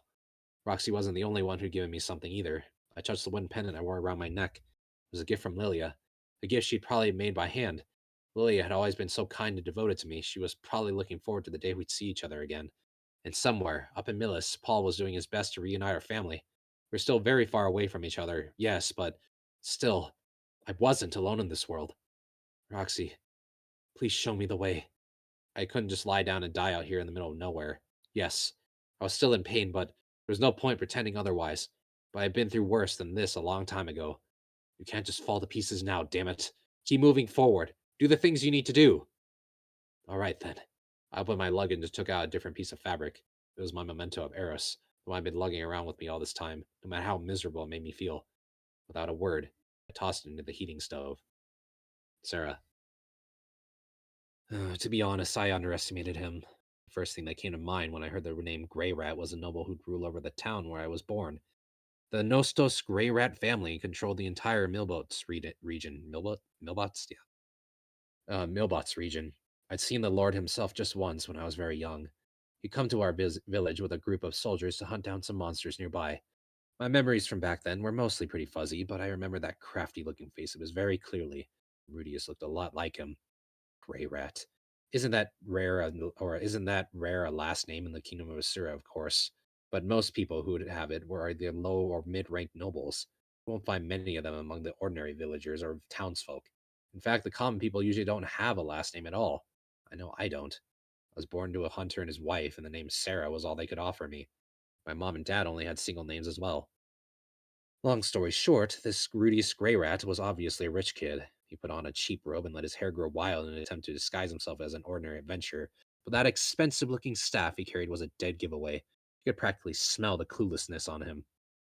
Roxy wasn't the only one who'd given me something either. I touched the wooden pendant I wore around my neck. It was a gift from Lilia, a gift she'd probably made by hand. Lilia had always been so kind and devoted to me. She was probably looking forward to the day we'd see each other again. And somewhere, up in Millis, Paul was doing his best to reunite our family. We're still very far away from each other, yes, but still, I wasn't alone in this world. Roxy, please show me the way. I couldn't just lie down and die out here in the middle of nowhere. Yes, I was still in pain, but there was no point pretending otherwise. But I've been through worse than this a long time ago. You can't just fall to pieces now, damn it. Keep moving forward. Do the things you need to do. All right, then. I opened my luggage and took out a different piece of fabric. It was my memento of Eros, the one I've been lugging around with me all this time, no matter how miserable it made me feel. Without a word, I tossed it into the heating stove. Sarah. To be honest, I underestimated him. The first thing that came to mind when I heard the name Grey Rat was a noble who'd rule over the town where I was born. The Nostos Grey Rat family controlled the entire region. Milbots? Yeah. Milbots region. I'd seen the Lord himself just once when I was very young. He'd come to our village with a group of soldiers to hunt down some monsters nearby. My memories from back then were mostly pretty fuzzy, but I remember that crafty looking face of his very clearly. Rudius looked a lot like him. Grey Rat. Isn't that rare a last name in the Kingdom of Asura, of course? But most people who would have it were either low or mid-ranked nobles. You won't find many of them among the ordinary villagers or townsfolk. In fact, the common people usually don't have a last name at all. I know I don't. I was born to a hunter and his wife, and the name Sarah was all they could offer me. My mom and dad only had single names as well. Long story short, this Rudius Grey Rat was obviously a rich kid. He put on a cheap robe and let his hair grow wild in an attempt to disguise himself as an ordinary adventurer. But that expensive looking staff he carried was a dead giveaway. You could practically smell the cluelessness on him.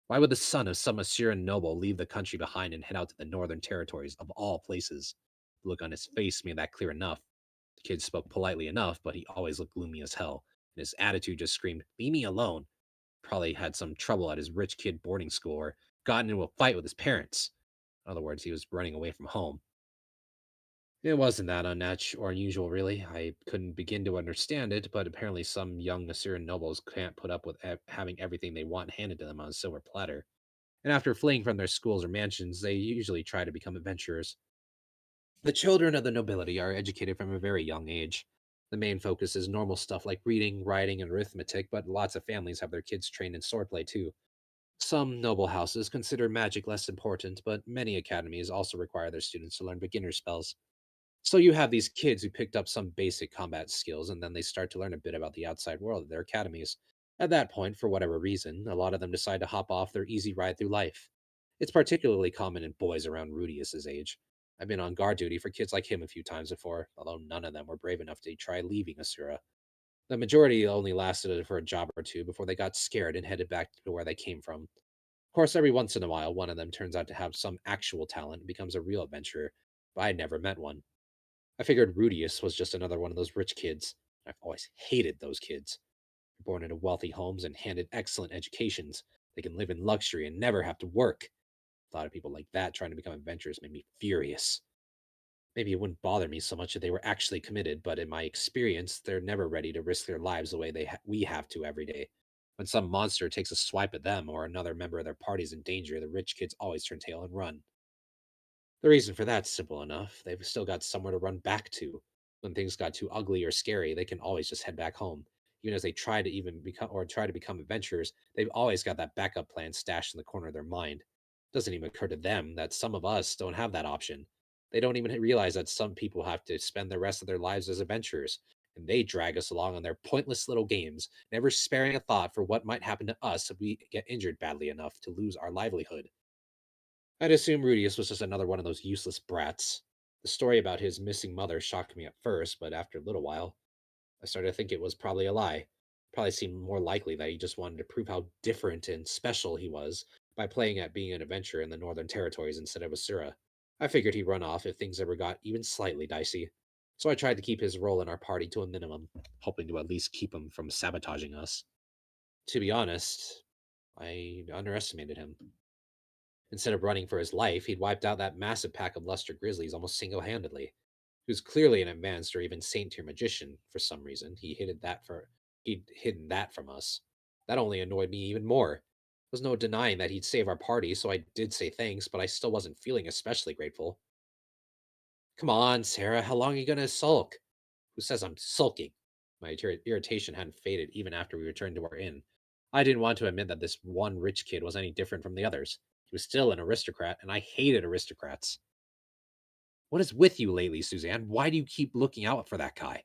Why would the son of some Assyrian noble leave the country behind and head out to the northern territories, of all places? The look on his face made that clear enough. The kid spoke politely enough, but he always looked gloomy as hell, and his attitude just screamed, "Leave me alone." Probably had some trouble at his rich kid boarding school or gotten into a fight with his parents. In other words, he was running away from home. It wasn't that unnatural or unusual, really. I couldn't begin to understand it, but apparently some young Assyrian nobles can't put up with having everything they want handed to them on a silver platter. And after fleeing from their schools or mansions, they usually try to become adventurers. The children of the nobility are educated from a very young age. The main focus is normal stuff like reading, writing, and arithmetic, but lots of families have their kids trained in swordplay too. Some noble houses consider magic less important, but many academies also require their students to learn beginner spells. So you have these kids who picked up some basic combat skills and then they start to learn a bit about the outside world at their academies. At that point, for whatever reason, a lot of them decide to hop off their easy ride through life. It's particularly common in boys around Rudius's age. I've been on guard duty for kids like him a few times before, although none of them were brave enough to try leaving Asura. The majority only lasted for a job or two before they got scared and headed back to where they came from. Of course, every once in a while, one of them turns out to have some actual talent and becomes a real adventurer, but I never met one. I figured Rudius was just another one of those rich kids. I've always hated those kids. They're born into wealthy homes and handed excellent educations. They can live in luxury and never have to work. A lot of people like that trying to become adventurers made me furious. Maybe it wouldn't bother me so much if they were actually committed, but in my experience, they're never ready to risk their lives the way we have to every day. When some monster takes a swipe at them or another member of their party's in danger, the rich kids always turn tail and run. The reason for that's simple enough. They've still got somewhere to run back to. When things got too ugly or scary, they can always just head back home. Even as they try to become adventurers, they've always got that backup plan stashed in the corner of their mind. It doesn't even occur to them that some of us don't have that option. They don't even realize that some people have to spend the rest of their lives as adventurers, and they drag us along on their pointless little games, never sparing a thought for what might happen to us if we get injured badly enough to lose our livelihood. I'd assume Rudius was just another one of those useless brats. The story about his missing mother shocked me at first, but after a little while, I started to think it was probably a lie. Probably seemed more likely that he just wanted to prove how different and special he was by playing at being an adventurer in the Northern Territories instead of Asura. I figured he'd run off if things ever got even slightly dicey. So I tried to keep his role in our party to a minimum, hoping to at least keep him from sabotaging us. To be honest, I underestimated him. Instead of running for his life, he'd wiped out that massive pack of Luster Grizzlies almost single handedly. He was clearly an advanced or even saint tier magician for some reason. He'd hidden that from us. That only annoyed me even more. There was no denying that he'd save our party, so I did say thanks, but I still wasn't feeling especially grateful. Come on, Sarah, how long are you gonna sulk? Who says I'm sulking? My irritation hadn't faded even after we returned to our inn. I didn't want to admit that this one rich kid was any different from the others. He was still an aristocrat, and I hated aristocrats. What is with you lately, Suzanne? Why do you keep looking out for that guy?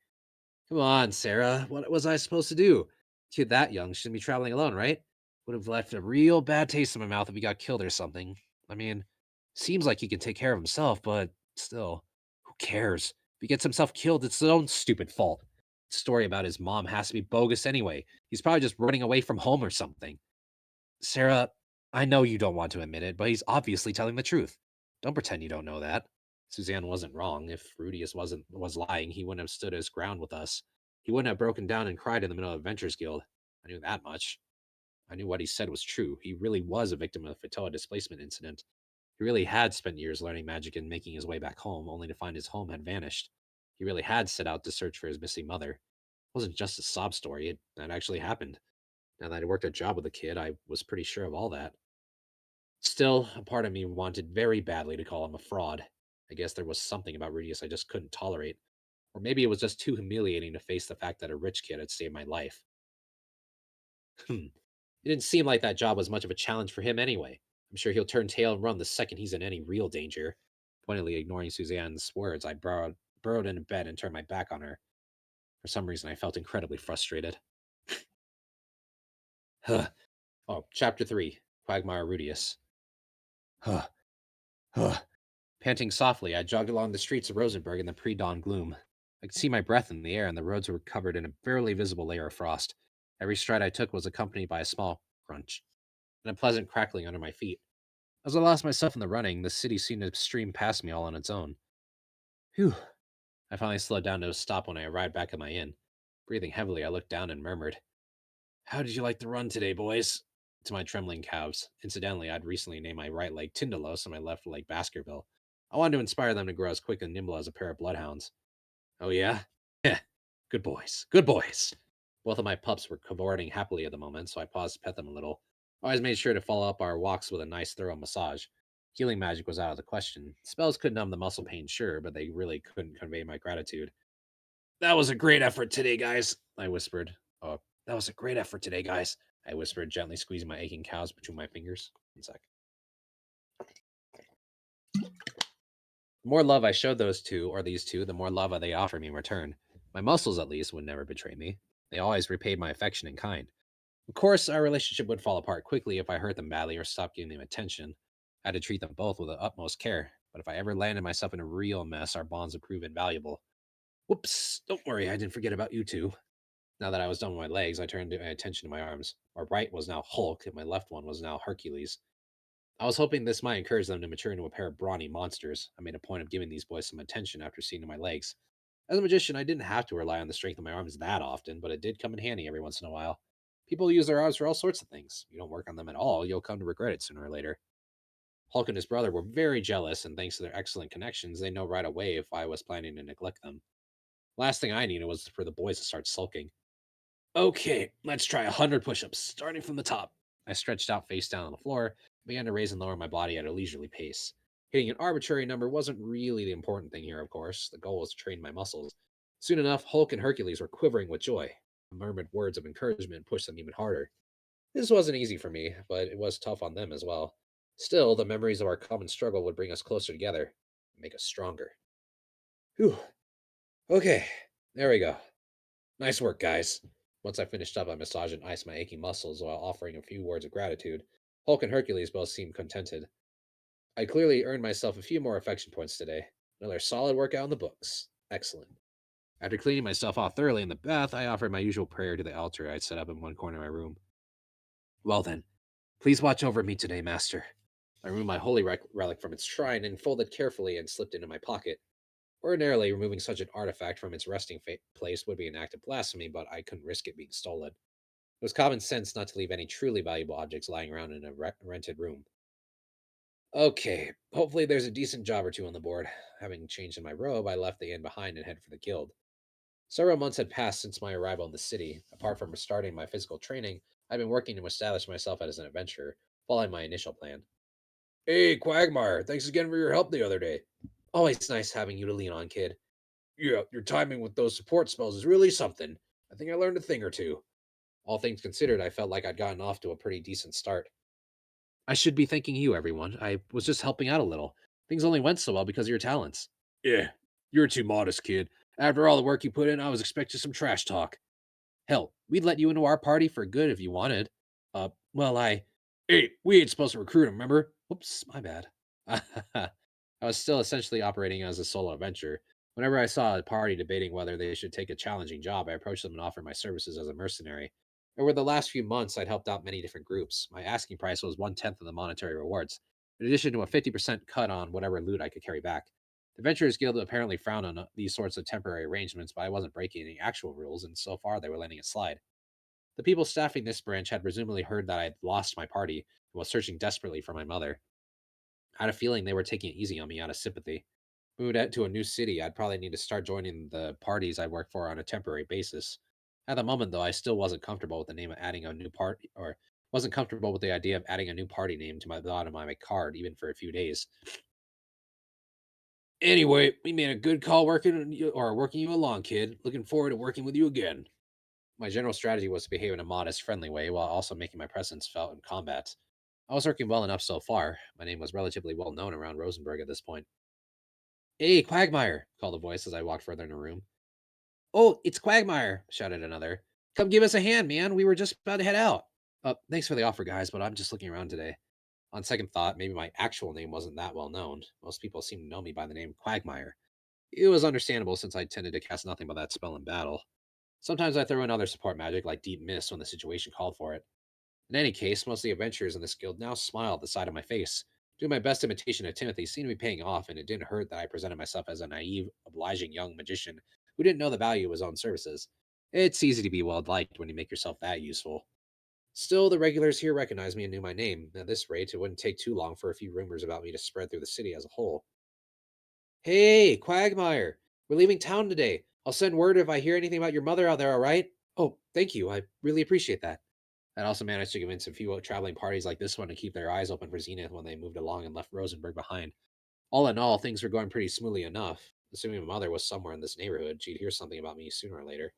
Come on, Sarah. What was I supposed to do? Kid that young shouldn't be traveling alone, right? Would have left a real bad taste in my mouth if he got killed or something. I mean, seems like he can take care of himself, but still, who cares? If he gets himself killed, it's his own stupid fault. story about his mom has to be bogus anyway. He's probably just running away from home or something. Sarah, I know you don't want to admit it, but he's obviously telling the truth. Don't pretend you don't know that. Suzanne wasn't wrong. If Rudius was lying, he wouldn't have stood his ground with us. He wouldn't have broken down and cried in the middle of Adventures Guild. I knew that much. I knew what he said was true. He really was a victim of the Fatoa displacement incident. He really had spent years learning magic and making his way back home, only to find his home had vanished. He really had set out to search for his missing mother. It wasn't just a sob story, it had actually happened. Now that I worked a job with a kid, I was pretty sure of all that. Still, a part of me wanted very badly to call him a fraud. I guess there was something about Rudius I just couldn't tolerate. Or maybe it was just too humiliating to face the fact that a rich kid had saved my life. It didn't seem like that job was much of a challenge for him anyway. I'm sure he'll turn tail and run the second he's in any real danger. Pointedly ignoring Suzanne's words, I burrowed into bed and turned my back on her. For some reason, I felt incredibly frustrated. Huh. Oh, Chapter 3, Quagmire Rudius. Huh. Huh. Panting softly, I jogged along the streets of Rosenberg in the pre-dawn gloom. I could see my breath in the air, and the roads were covered in a barely visible layer of frost. Every stride I took was accompanied by a small crunch and a pleasant crackling under my feet. As I lost myself in the running, the city seemed to stream past me all on its own. Phew. I finally slowed down to a stop when I arrived back at my inn. Breathing heavily, I looked down and murmured, "How did you like the run today, boys?" To my trembling calves. Incidentally, I'd recently named my right leg Tyndalos and my left leg Baskerville. I wanted to inspire them to grow as quick and nimble as a pair of bloodhounds. Oh, yeah? Yeah. Good boys. Good boys. Both of my pups were cavorting happily at the moment, so I paused to pet them a little. I always made sure to follow up our walks with a nice, thorough massage. Healing magic was out of the question. Spells could numb the muscle pain, sure, but they really couldn't convey my gratitude. That was a great effort today, guys, I whispered. Oh, that was a great effort today, guys, I whispered, gently squeezing my aching calves between my fingers. 1 sec. The more love I showed these two, the more love they offered me in return. My muscles, at least, would never betray me. They always repaid my affection in kind. Of course, our relationship would fall apart quickly if I hurt them badly or stopped giving them attention. I had to treat them both with the utmost care, but if I ever landed myself in a real mess, our bonds would prove invaluable. Whoops, don't worry, I didn't forget about you two. Now that I was done with my legs, I turned my attention to my arms. My right was now Hulk, and my left one was now Hercules. I was hoping this might encourage them to mature into a pair of brawny monsters. I made a point of giving these boys some attention after seeing my legs. As a magician, I didn't have to rely on the strength of my arms that often, but it did come in handy every once in a while. People use their arms for all sorts of things. You don't work on them at all, you'll come to regret it sooner or later. Hulk and his brother were very jealous, and thanks to their excellent connections, they know right away if I was planning to neglect them. Last thing I needed was for the boys to start sulking. Okay, let's try 100 push-ups, starting from the top. I stretched out face down on the floor, and began to raise and lower my body at a leisurely pace. Hitting an arbitrary number wasn't really the important thing here, of course. The goal was to train my muscles. Soon enough, Hulk and Hercules were quivering with joy. I murmured words of encouragement and pushed them even harder. This wasn't easy for me, but it was tough on them as well. Still, the memories of our common struggle would bring us closer together and make us stronger. Whew. Okay, there we go. Nice work, guys. Once I finished up, I massaged and iced my aching muscles while offering a few words of gratitude. Hulk and Hercules both seemed contented. I clearly earned myself a few more affection points today. Another solid workout in the books. Excellent. After cleaning myself off thoroughly in the bath, I offered my usual prayer to the altar I'd set up in one corner of my room. Well then, please watch over me today, Master. I removed my holy relic from its shrine and folded carefully and slipped it into my pocket. Ordinarily, removing such an artifact from its resting place would be an act of blasphemy, but I couldn't risk it being stolen. It was common sense not to leave any truly valuable objects lying around in a rented room. Okay, hopefully there's a decent job or two on the board. Having changed in my robe, I left the inn behind and headed for the guild. Several months had passed since my arrival in the city. Apart from restarting my physical training, I'd been working to establish myself as an adventurer, following my initial plan. Hey, Quagmire, thanks again for your help the other day. Always nice having you to lean on, kid. Yeah, your timing with those support spells is really something. I think I learned a thing or two. All things considered, I felt like I'd gotten off to a pretty decent start. I should be thanking you, everyone. I was just helping out a little. Things only went so well because of your talents. Yeah, you're too modest, kid. After all the work you put in, I was expecting some trash talk. Hell, we'd let you into our party for good if you wanted. Well, Hey, we ain't supposed to recruit him, remember? Whoops, my bad. I was still essentially operating as a solo adventurer. Whenever I saw a party debating whether they should take a challenging job, I approached them and offered my services as a mercenary. Over the last few months, I'd helped out many different groups. My asking price was 1/10 of the monetary rewards, in addition to a 50% cut on whatever loot I could carry back. The Adventurers Guild apparently frowned on these sorts of temporary arrangements, but I wasn't breaking any actual rules, and so far they were letting it slide. The people staffing this branch had presumably heard that I had lost my party and was searching desperately for my mother. I had a feeling they were taking it easy on me out of sympathy. Moved out to a new city, I'd probably need to start joining the parties I work for on a temporary basis. At the moment, though, I still wasn't comfortable with the name of adding a new party, or wasn't comfortable with the idea of adding a new party name to my bottom of my card, even for a few days. Anyway, we made a good call working you along, kid. Looking forward to working with you again. My general strategy was to behave in a modest, friendly way while also making my presence felt in combat. I was working well enough so far. My name was relatively well known around Rosenberg at this point. Hey, Quagmire, called a voice as I walked further in the room. Oh, it's Quagmire, shouted another. Come give us a hand, man. We were just about to head out. Thanks for the offer, guys, but I'm just looking around today. On second thought, maybe my actual name wasn't that well known. Most people seem to know me by the name Quagmire. It was understandable since I tended to cast nothing but that spell in battle. Sometimes I throw in other support magic like Deep Mist when the situation called for it. In any case, most of the adventurers in this guild now smile at the side of my face. Doing my best imitation of Timothy seemed to be paying off, and it didn't hurt that I presented myself as a naive, obliging young magician who didn't know the value of his own services. It's easy to be well liked when you make yourself that useful. Still, the regulars here recognized me and knew my name. At this rate, it wouldn't take too long for a few rumors about me to spread through the city as a whole. Hey, Quagmire! We're leaving town today. I'll send word if I hear anything about your mother out there, all right? Oh, thank you. I really appreciate that. I'd also managed to convince a few traveling parties like this one to keep their eyes open for Zenith when they moved along and left Rosenberg behind. All in all, things were going pretty smoothly enough. Assuming my mother was somewhere in this neighborhood, she'd hear something about me sooner or later.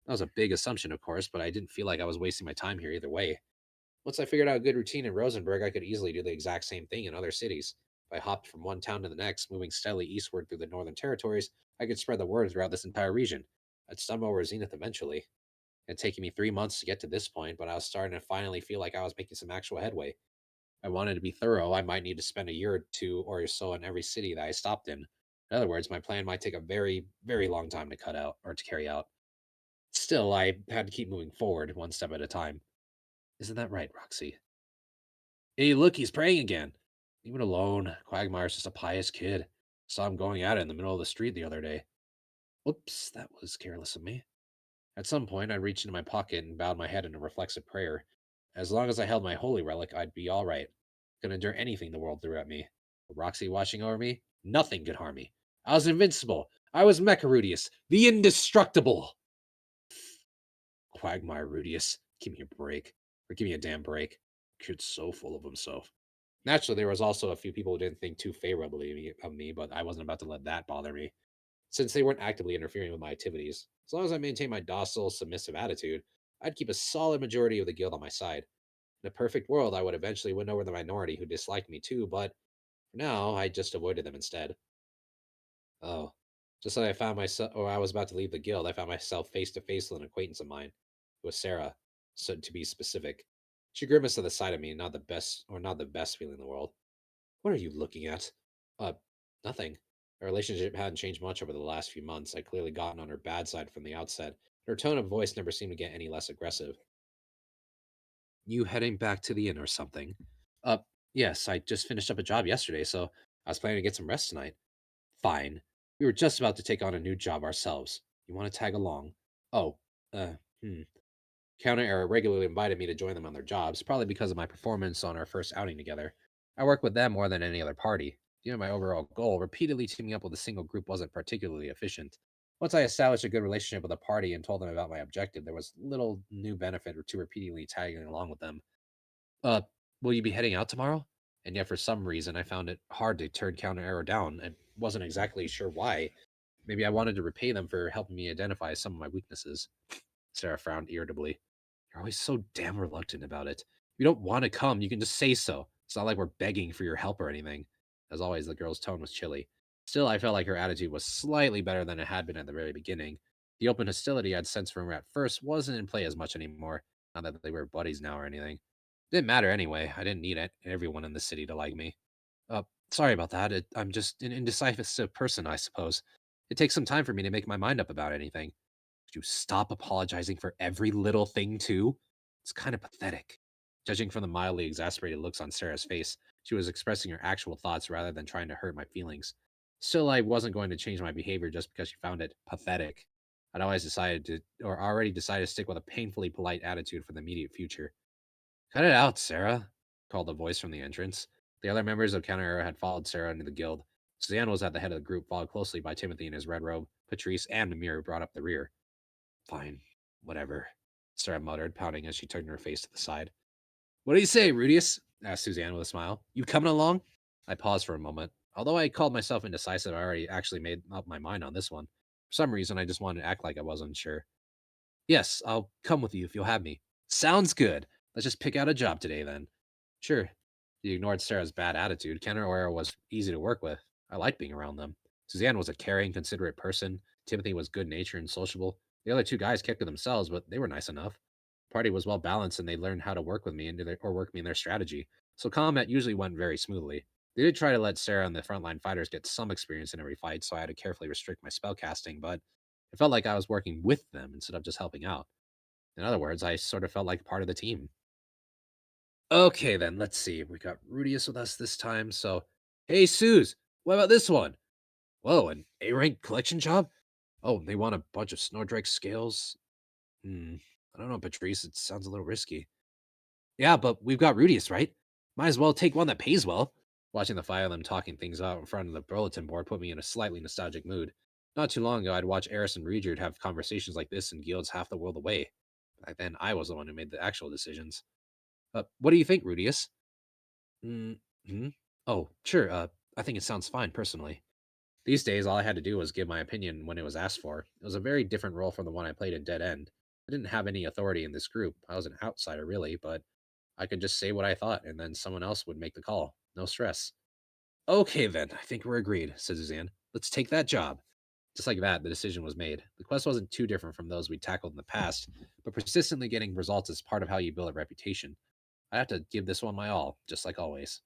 That was a big assumption, of course, but I didn't feel like I was wasting my time here either way. Once I figured out a good routine in Rosenberg, I could easily do the exact same thing in other cities. If I hopped from one town to the next, moving steadily eastward through the northern territories, I could spread the word throughout this entire region. I'd stumble over Zenith eventually. It had taken me 3 months to get to this point, but I was starting to finally feel like I was making some actual headway. If I wanted to be thorough, I might need to spend a year or two or so in every city that I stopped in. In other words, my plan might take a very, very long time to cut out or to carry out. Still, I had to keep moving forward, one step at a time. Isn't that right, Roxy? Hey, look, he's praying again. Leave it alone. Quagmire's just a pious kid. Saw him going at it in the middle of the street the other day. Whoops, that was careless of me. At some point, I reached into my pocket and bowed my head in a reflexive prayer. As long as I held my holy relic, I'd be all right. Could endure anything the world threw at me. With Roxy watching over me, nothing could harm me. I was invincible. I was Mecha the indestructible. Quagmire Rudius, give me a break. Or give me a damn break. Kid's so full of himself. Naturally, there was also a few people who didn't think too favorably of me, but I wasn't about to let that bother me, since they weren't actively interfering with my activities. As long as I maintained my docile, submissive attitude, I'd keep a solid majority of the guild on my side. In a perfect world, I would eventually win over the minority who disliked me too, but for now, I just avoided them instead. Oh, just as I found myself, or I was about to leave the guild, I found myself face to face with an acquaintance of mine. It was Sarah, so to be specific. She grimaced at the sight of me, not the best feeling in the world. What are you looking at? Uh, nothing. Our relationship hadn't changed much over the last few months. I'd clearly gotten on her bad side from the outset. Her tone of voice never seemed to get any less aggressive. You heading back to the inn or something? Uh, yes, I just finished up a job yesterday, so I was planning to get some rest tonight. Fine. We were just about to take on a new job ourselves. You want to tag along? Oh, uh, hmm. Counter Era regularly invited me to join them on their jobs, probably because of my performance on our first outing together. I work with them more than any other party. Due to my overall goal, repeatedly teaming up with a single group wasn't particularly efficient. Once I established a good relationship with a party and told them about my objective, there was little new benefit to repeatedly tagging along with them. Uh, will you be heading out tomorrow? And yet, for some reason, I found it hard to turn Counter Arrow down. I wasn't exactly sure why. Maybe I wanted to repay them for helping me identify some of my weaknesses. Sarah frowned irritably. You're always so damn reluctant about it. If you don't want to come, you can just say so. It's not like we're begging for your help or anything. As always, the girl's tone was chilly. Still, I felt like her attitude was slightly better than it had been at the very beginning. The open hostility I'd sensed from her at first wasn't in play as much anymore, not that they were buddies now or anything. Didn't matter anyway. I didn't need everyone in the city to like me. Sorry about that. I'm just an indecisive person, I suppose. It takes some time for me to make my mind up about anything. Could you stop apologizing for every little thing, too? It's kind of pathetic. Judging from the mildly exasperated looks on Sarah's face, she was expressing her actual thoughts rather than trying to hurt my feelings. Still, I wasn't going to change my behavior just because she found it pathetic. Already decided to stick with a painfully polite attitude for the immediate future. Cut it out, Sarah, called a voice from the entrance. The other members of Counter Arrow had followed Sarah into the guild. Suzanne was at the head of the group, followed closely by Timothy in his red robe. Patrice and Mimir who brought up the rear. Fine, whatever, Sarah muttered, pouting as she turned her face to the side. What do you say, Rudius? Asked Suzanne with a smile. You coming along? I paused for a moment. Although I called myself indecisive, I already actually made up my mind on this one. For some reason, I just wanted to act like I wasn't sure. Yes, I'll come with you if you'll have me. Sounds good. Let's just pick out a job today, then. Sure. He ignored Sarah's bad attitude. Ken and Aura was easy to work with. I liked being around them. Suzanne was a caring, considerate person. Timothy was good-natured and sociable. The other two guys kept to themselves, but they were nice enough. The party was well balanced, and they learned how to work with me or work me in their strategy. So combat usually went very smoothly. They did try to let Sarah and the frontline fighters get some experience in every fight, so I had to carefully restrict my spell casting, but it felt like I was working with them instead of just helping out. In other words, I sort of felt like part of the team. Okay, then, let's see. We got Rudius with us this time, so... Hey, Suze, what about this one? Whoa, an A-rank collection job? Oh, they want a bunch of Snowdrake scales? I don't know, Patrice, it sounds a little risky. Yeah, but we've got Rudius, right? Might as well take one that pays well. Watching the five of them talking things out in front of the bulletin board put me in a slightly nostalgic mood. Not too long ago, I'd watch Eris and Regard have conversations like this in guilds half the world away. Back then, I was the one who made the actual decisions. What do you think, Rudius? Hmm? Oh, sure, I think it sounds fine, personally. These days, all I had to do was give my opinion when it was asked for. It was a very different role from the one I played in Dead End. I didn't have any authority in this group. I was an outsider, really, but I could just say what I thought, and then someone else would make the call. No stress. Okay, then, I think we're agreed, said Suzanne. Let's take that job. Just like that, the decision was made. The quest wasn't too different from those we'd tackled in the past, but persistently getting results is part of how you build a reputation. I have to give this one my all, just like always.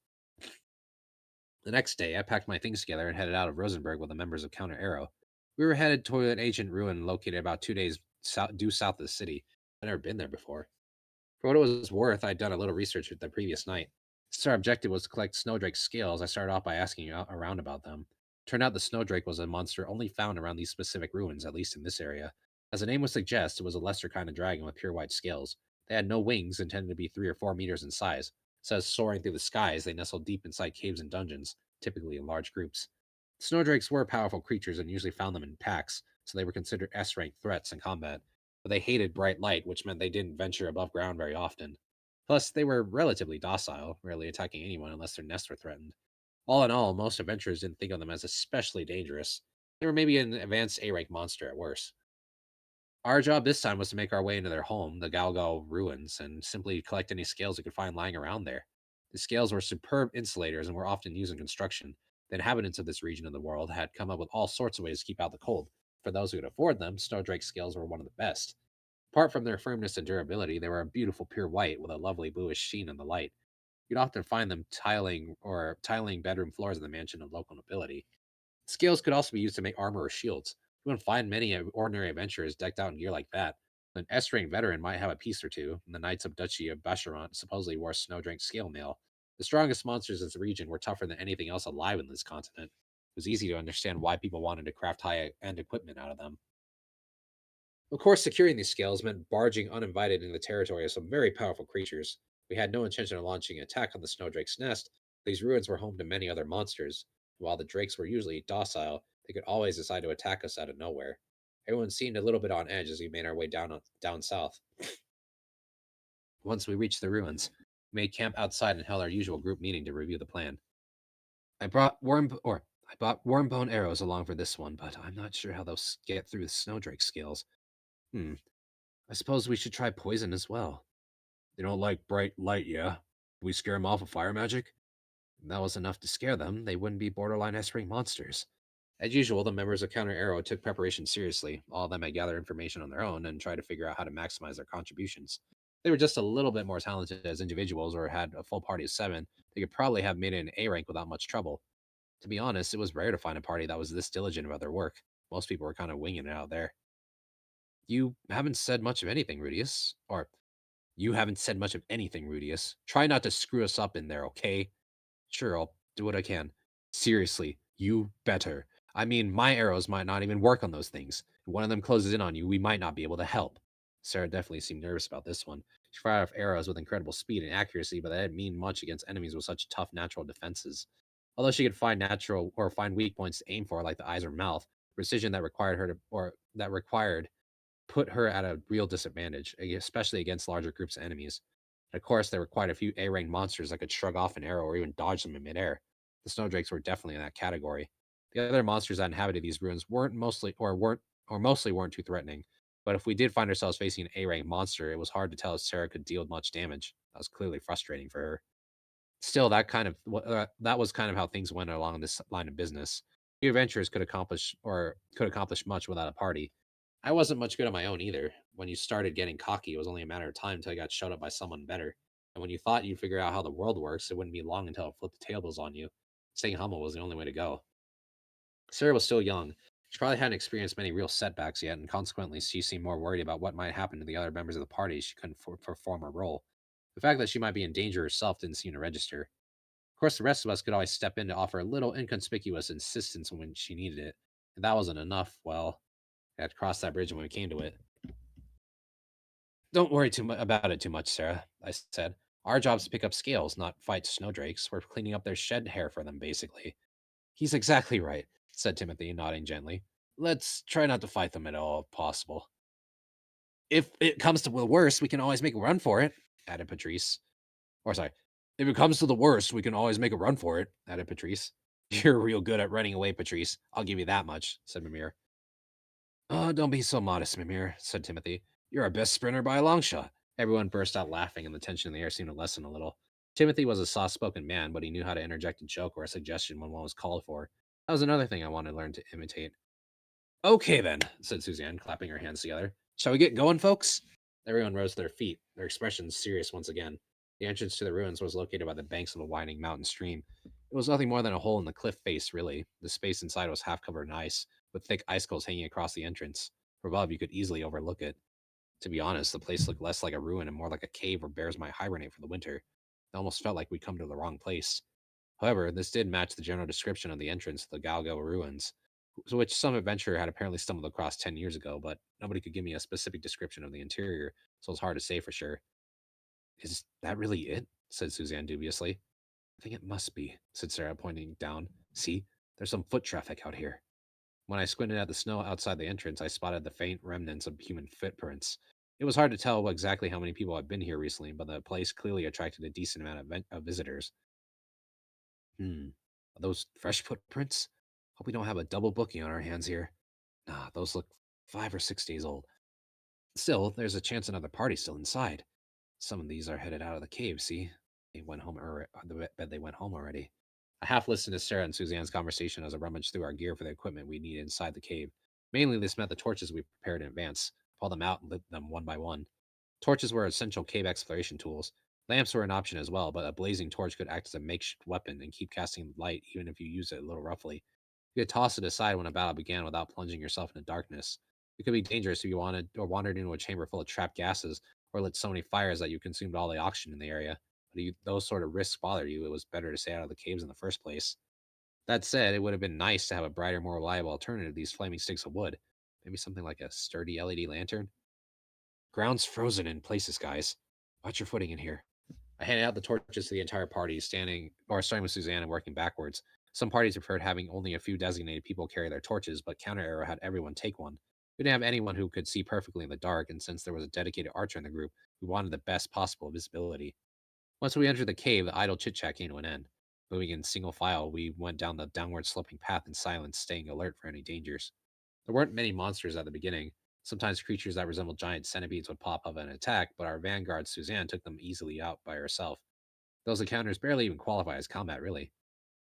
The next day, I packed my things together and headed out of Rosenberg with the members of Counter Arrow. We were headed toward an ancient ruin located about 2 days due south of the city. I'd never been there before. For what it was worth, I'd done a little research the previous night. Since our objective was to collect Snowdrake's scales, I started off by asking around about them. Turned out the Snowdrake was a monster only found around these specific ruins, at least in this area. As the name would suggest, it was a lesser kind of dragon with pure white scales. They had no wings, intended to be 3 or 4 meters in size. So as soaring through the skies, they nestled deep inside caves and dungeons, typically in large groups. Snowdrakes were powerful creatures and usually found them in packs, so they were considered S-rank threats in combat. But they hated bright light, which meant they didn't venture above ground very often. Plus, they were relatively docile, rarely attacking anyone unless their nests were threatened. All in all, most adventurers didn't think of them as especially dangerous. They were maybe an advanced A-rank monster at worst. Our job this time was to make our way into their home, the Galgal ruins, and simply collect any scales we could find lying around there. The scales were superb insulators and were often used in construction. The inhabitants of this region of the world had come up with all sorts of ways to keep out the cold. For those who could afford them, Snowdrake scales were one of the best. Apart from their firmness and durability, they were a beautiful pure white with a lovely bluish sheen in the light. You'd often find them tiling bedroom floors in the mansion of local nobility. Scales could also be used to make armor or shields. You wouldn't find many ordinary adventurers decked out in gear like that. An S-rank veteran might have a piece or two, and the Knights of Duchy of Basharant supposedly wore Snowdrake scale mail. The strongest monsters in this region were tougher than anything else alive in this continent. It was easy to understand why people wanted to craft high-end equipment out of them. Of course, securing these scales meant barging uninvited into the territory of some very powerful creatures. We had no intention of launching an attack on the Snowdrake's nest. These ruins were home to many other monsters. While the drakes were usually docile, they could always decide to attack us out of nowhere. Everyone seemed a little bit on edge as we made our way down south. Once we reached the ruins, we made camp outside and held our usual group meeting to review the plan. I brought worm bone arrows along for this one, but I'm not sure how they'll get through the Snowdrake scales. I suppose we should try poison as well. They don't like bright light, yeah? We scare them off with fire magic? If that was enough to scare them, they wouldn't be borderline S-rank monsters. As usual, the members of Counter Arrow took preparation seriously. All of them had gathered information on their own and tried to figure out how to maximize their contributions. They were just a little bit more talented as individuals or had a full party of 7. They could probably have made it an A rank without much trouble. To be honest, it was rare to find a party that was this diligent about their work. Most people were kind of winging it out there. You haven't said much of anything, Rudius. Or, you haven't said much of anything, Rudius. Try not to screw us up in there, okay? Sure, I'll do what I can. Seriously, you better. I mean, my arrows might not even work on those things. If one of them closes in on you, we might not be able to help. Sarah definitely seemed nervous about this one. She fired off arrows with incredible speed and accuracy, but that didn't mean much against enemies with such tough natural defenses. Although she could find weak points to aim for, like the eyes or mouth, precision that required put her at a real disadvantage, especially against larger groups of enemies. And of course, there were quite a few A-rank monsters that could shrug off an arrow or even dodge them in midair. The snowdrakes were definitely in that category. The other monsters that inhabited these ruins mostly weren't too threatening. But if we did find ourselves facing an A-rank monster, it was hard to tell if Sarah could deal much damage. That was clearly frustrating for her. Still, that was kind of how things went along this line of business. Few adventurers could accomplish much without a party. I wasn't much good on my own either. When you started getting cocky, it was only a matter of time until I got shut up by someone better. And when you thought you'd figure out how the world works, it wouldn't be long until it flipped the tables on you. Staying humble was the only way to go. Sarah was still young. She probably hadn't experienced many real setbacks yet, and consequently, she seemed more worried about what might happen to the other members of the party if she couldn't perform her role. The fact that she might be in danger herself didn't seem to register. Of course, the rest of us could always step in to offer a little inconspicuous assistance when she needed it. If that wasn't enough, well, I had to cross that bridge when we came to it. Don't worry about it too much, Sarah, I said. Our job's to pick up scales, not fight snowdrakes. We're cleaning up their shed hair for them, basically. He's exactly right, said Timothy, nodding gently. Let's try not to fight them at all, if possible. If it comes to the worst, we can always make a run for it, added Patrice. Or sorry, if it comes to the worst, we can always make a run for it, added Patrice. You're real good at running away, Patrice. I'll give you that much, said Mimir. Oh, don't be so modest, Mimir, said Timothy. You're our best sprinter by a long shot. Everyone burst out laughing, and the tension in the air seemed to lessen a little. Timothy was a soft-spoken man, but he knew how to interject a joke or a suggestion when one was called for. That was another thing I wanted to learn to imitate. Okay, then, said Suzanne, clapping her hands together. Shall we get going, folks? Everyone rose to their feet, their expressions serious once again. The entrance to the ruins was located by the banks of a winding mountain stream. It was nothing more than a hole in the cliff face, really. The space inside was half covered in ice, with thick icicles hanging across the entrance. From above, you could easily overlook it. To be honest, the place looked less like a ruin and more like a cave where bears might hibernate for the winter. It almost felt like we'd come to the wrong place. However, this did match the general description of the entrance to the Galgo ruins, which some adventurer had apparently stumbled across 10 years ago, but nobody could give me a specific description of the interior, so it's hard to say for sure. Is that really it? Said Suzanne dubiously. I think it must be, said Sarah, pointing down. See, there's some foot traffic out here. When I squinted at the snow outside the entrance, I spotted the faint remnants of human footprints. It was hard to tell exactly how many people had been here recently, but the place clearly attracted a decent amount of visitors. Are those fresh footprints? Hope we don't have a double booking on our hands here. Nah, those look 5 or 6 days old. Still, there's a chance another party's still inside. Some of these are headed out of the cave, see? They went home, bet they went home already. I half listened to Sarah and Suzanne's conversation as I rummaged through our gear for the equipment we needed inside the cave. Mainly, this meant the torches we prepared in advance. Pull them out and lit them one by one. Torches were essential cave exploration tools. Lamps were an option as well, but a blazing torch could act as a makeshift weapon and keep casting light even if you use it a little roughly. You could toss it aside when a battle began without plunging yourself into darkness. It could be dangerous if you wandered into a chamber full of trapped gases or lit so many fires that you consumed all the oxygen in the area. But if those sort of risks bothered you, it was better to stay out of the caves in the first place. That said, it would have been nice to have a brighter, more reliable alternative to these flaming sticks of wood. Maybe something like a sturdy LED lantern? Ground's frozen in places, guys. Watch your footing in here. I handed out the torches to the entire party, starting with Suzanne and working backwards. Some parties preferred having only a few designated people carry their torches, but Counter Arrow had everyone take one. We didn't have anyone who could see perfectly in the dark, and since there was a dedicated archer in the group, we wanted the best possible visibility. Once we entered the cave, the idle chit-chat came to an end. Moving in single file, we went down the downward sloping path in silence, staying alert for any dangers. There weren't many monsters at the beginning. Sometimes creatures that resembled giant centipedes would pop up and attack, but our vanguard Suzanne took them easily out by herself. Those encounters barely even qualify as combat, really.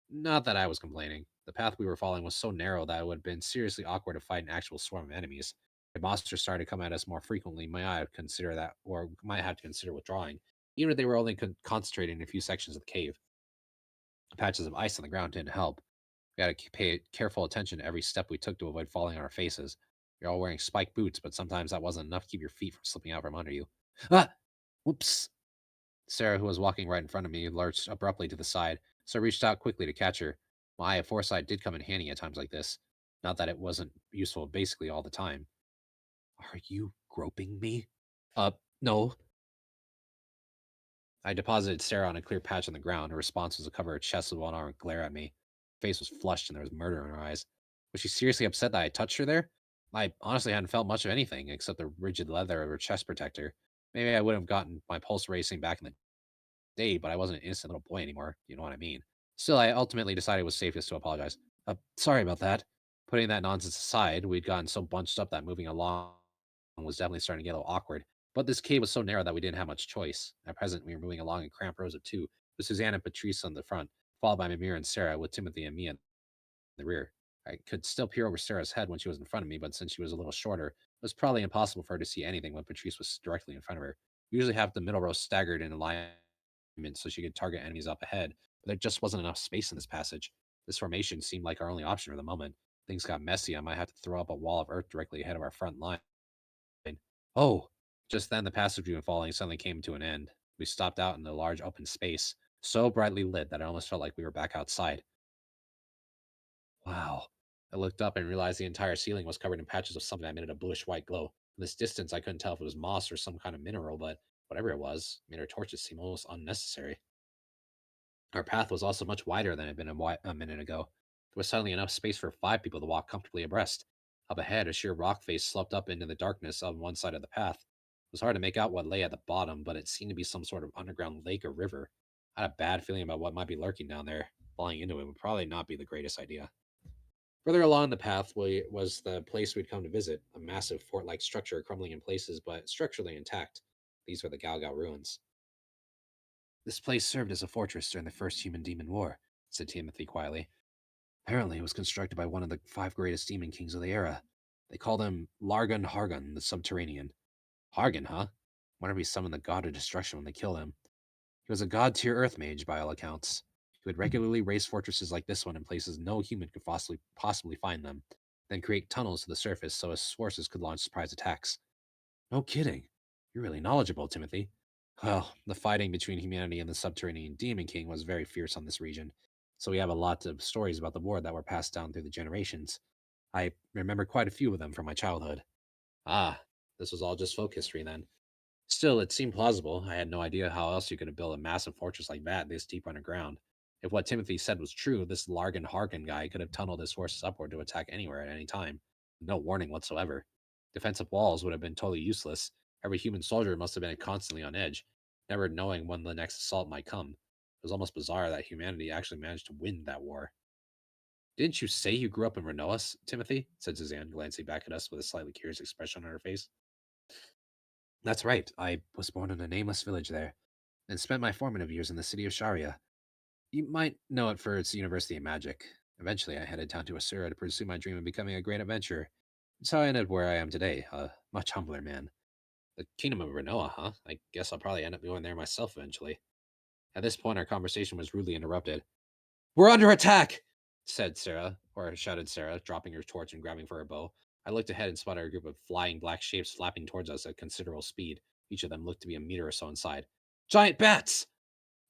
Not that I was complaining. The path we were following was so narrow that it would have been seriously awkward to fight an actual swarm of enemies. If monsters started to come at us more frequently, might have to consider withdrawing, even if they were only concentrating in a few sections of the cave. Patches of ice on the ground didn't help. We had to pay careful attention to every step we took to avoid falling on our faces. We were all wearing spiked boots, but sometimes that wasn't enough to keep your feet from slipping out from under you. Ah! Whoops! Sarah, who was walking right in front of me, lurched abruptly to the side, so I reached out quickly to catch her. My eye of foresight did come in handy at times like this. Not that it wasn't useful basically all the time. Are you groping me? No. I deposited Sarah on a clear patch on the ground. Her response was to cover her chest with one arm and glare at me. Her face was flushed and there was murder in her eyes. Was she seriously upset that I touched her there? I honestly hadn't felt much of anything except the rigid leather of her chest protector. Maybe I would have gotten my pulse racing back in the day, but I wasn't an innocent little boy anymore. You know what I mean? Still, I ultimately decided it was safest to apologize. Sorry about that. Putting that nonsense aside, we'd gotten so bunched up that moving along was definitely starting to get a little awkward. But this cave was so narrow that we didn't have much choice. At present, we were moving along in cramped rows of two, with Suzanne and Patrice on the front, followed by Mimir and Sarah, with Timothy and me in the rear. I could still peer over Sarah's head when she was in front of me, but since she was a little shorter, it was probably impossible for her to see anything when Patrice was directly in front of her. We usually have the middle row staggered in alignment so she could target enemies up ahead, but there just wasn't enough space in this passage. This formation seemed like our only option for the moment. Things got messy. I might have to throw up a wall of earth directly ahead of our front line. Oh! Just then, the passage we were following suddenly came to an end. We stopped out in a large open space, so brightly lit that it almost felt like we were back outside. Wow. I looked up and realized the entire ceiling was covered in patches of something that emitted a bluish white glow. From this distance, I couldn't tell if it was moss or some kind of mineral, but whatever it was, made our torches seem almost unnecessary. Our path was also much wider than it had been a minute ago. There was suddenly enough space for 5 people to walk comfortably abreast. Up ahead, a sheer rock face sloped up into the darkness on one side of the path. It was hard to make out what lay at the bottom, but it seemed to be some sort of underground lake or river. I had a bad feeling about what might be lurking down there. Falling into it would probably not be the greatest idea. Further along the path was the place we'd come to visit, a massive fort-like structure crumbling in places, but structurally intact. These were the Galgal ruins. This place served as a fortress during the First Human-Demon War, said Timothy quietly. Apparently, it was constructed by one of the 5 greatest demon kings of the era. They called him Largan Hargan, the Subterranean. Hargan, huh? Wonder if he summoned the god of destruction when they killed him. He was a god-tier earth mage, by all accounts. He would regularly raise fortresses like this one in places no human could possibly find them, then create tunnels to the surface so his forces could launch surprise attacks. No kidding. You're really knowledgeable, Timothy. Well, the fighting between humanity and the subterranean demon king was very fierce on this region, so we have a lot of stories about the war that were passed down through the generations. I remember quite a few of them from my childhood. Ah, this was all just folk history then. Still, it seemed plausible. I had no idea how else you could build a massive fortress like that this deep underground. If what Timothy said was true, this Largan Hargan guy could have tunneled his forces upward to attack anywhere at any time. No warning whatsoever. Defensive walls would have been totally useless. Every human soldier must have been constantly on edge, never knowing when the next assault might come. It was almost bizarre that humanity actually managed to win that war. Didn't you say you grew up in Renoa, Timothy? Said Suzanne, glancing back at us with a slightly curious expression on her face. That's right. I was born in a nameless village there, and spent my formative years in the city of Sharia. You might know it for its University of Magic. Eventually, I headed down to Asura to pursue my dream of becoming a great adventurer. It's how I ended where I am today, a much humbler man. The Kingdom of Renoa, huh? I guess I'll probably end up going there myself eventually. At this point, our conversation was rudely interrupted. We're under attack! Shouted Sarah, dropping her torch and grabbing for her bow. I looked ahead and spotted a group of flying black shapes flapping towards us at considerable speed. Each of them looked to be a meter or so inside. Giant bats!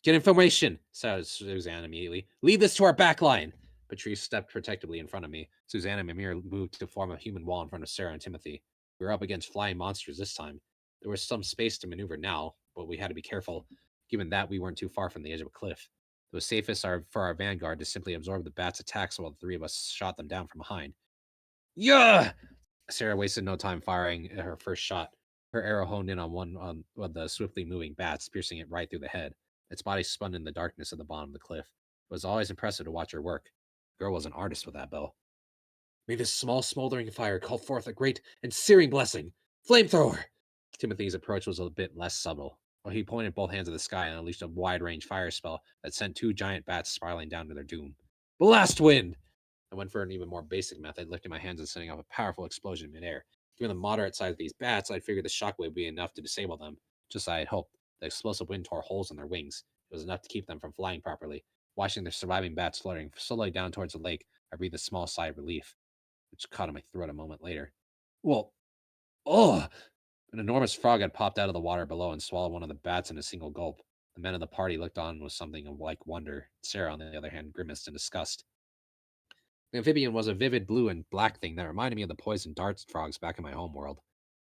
Get information, shouted Suzanne immediately. Lead this to our back line. Patrice stepped protectively in front of me. Suzanne and Mimir moved to form a human wall in front of Sarah and Timothy. We were up against flying monsters this time. There was some space to maneuver now, but we had to be careful, given that we weren't too far from the edge of a cliff. It was safest for our vanguard to simply absorb the bats' attacks while the 3 of us shot them down from behind. Yeah! Sarah wasted no time firing her first shot. Her arrow honed in on one of the swiftly moving bats, piercing it right through the head. Its body spun in the darkness at the bottom of the cliff. It was always impressive to watch her work. The girl was an artist with that bow. May this small smoldering fire call forth a great and searing blessing. Flamethrower! Timothy's approach was a bit less subtle. Well, he pointed both hands at the sky and unleashed a wide-range fire spell that sent 2 giant bats spiraling down to their doom. Blast wind! I went for an even more basic method, lifting my hands and setting off a powerful explosion in midair. Given the moderate size of these bats, I figured the shockwave would be enough to disable them. Just as I had hoped, the explosive wind tore holes in their wings. It was enough to keep them from flying properly. Watching the surviving bats floating slowly down towards the lake, I breathed a small sigh of relief, which caught in my throat a moment later. Well, oh! An enormous frog had popped out of the water below and swallowed one of the bats in a single gulp. The men of the party looked on with something of like wonder. Sarah, on the other hand, grimaced in disgust. The amphibian was a vivid blue and black thing that reminded me of the poison dart frogs back in my home world.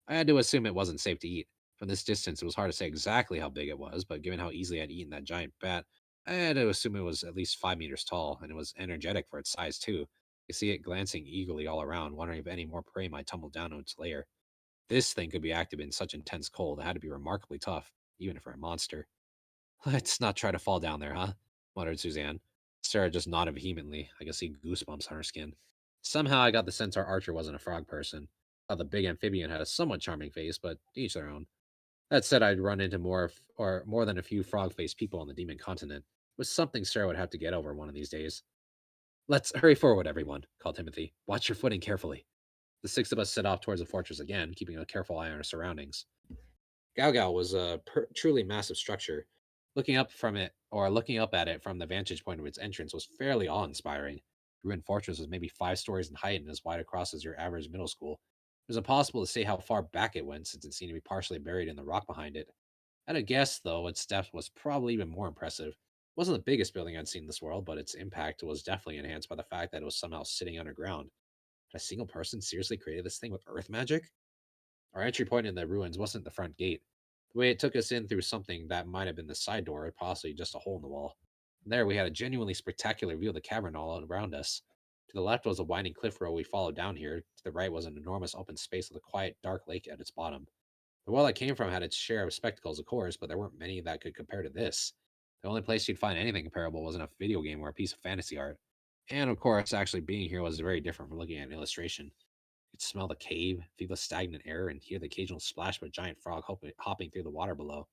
I had to assume it wasn't safe to eat. From this distance, it was hard to say exactly how big it was, but given how easily I'd eaten that giant bat, I had to assume it was at least 5 meters tall, and it was energetic for its size, too. You see it glancing eagerly all around, wondering if any more prey might tumble down to its lair. This thing could be active in such intense cold, it had to be remarkably tough, even for a monster. Let's not try to fall down there, huh? Muttered Suzanne. Sarah just nodded vehemently. I could see goosebumps on her skin. Somehow I got the sense our archer wasn't a frog person. Thought the big amphibian had a somewhat charming face, but each their own. That said, I'd run into more than a few frog-faced people on the demon continent. It was something Sarah would have to get over one of these days. Let's hurry forward, everyone, called Timothy. Watch your footing carefully. The six of us set off towards the fortress again, keeping a careful eye on our surroundings. Galgal was a truly massive structure. Looking up at it from the vantage point of its entrance was fairly awe-inspiring. The ruined fortress was maybe 5 stories in height and as wide across as your average middle school. It was impossible to say how far back it went since it seemed to be partially buried in the rock behind it. I'd have guessed, though, its depth was probably even more impressive. It wasn't the biggest building I'd seen in this world, but its impact was definitely enhanced by the fact that it was somehow sitting underground. Had a single person seriously created this thing with earth magic? Our entry point in the ruins wasn't the front gate. The way it took us in through something that might have been the side door, or possibly just a hole in the wall. From there, we had a genuinely spectacular view of the cavern all around us. To the left was a winding cliff road we followed down here. To the right was an enormous open space with a quiet, dark lake at its bottom. The well I came from had its share of spectacles, of course, but there weren't many that could compare to this. The only place you'd find anything comparable was in a video game or a piece of fantasy art. And of course, actually being here was very different from looking at an illustration. You could smell the cave, feel the stagnant air, and hear the occasional splash of a giant frog hopping through the water below.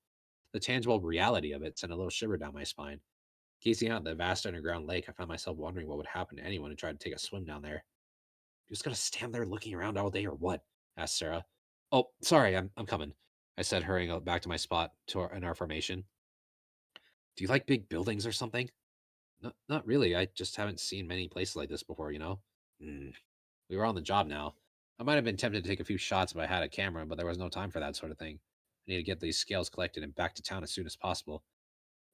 The tangible reality of it sent a little shiver down my spine. Gazing out at the vast underground lake, I found myself wondering what would happen to anyone who tried to take a swim down there. You just gonna stand there looking around all day or what? Asked Sarah. Oh, sorry, I'm coming, I said, hurrying back to my spot in our formation. Do you like big buildings or something? Not really. I just haven't seen many places like this before, you know? Hmm. We were on the job now. I might have been tempted to take a few shots if I had a camera, but there was no time for that sort of thing. I need to get these scales collected and back to town as soon as possible.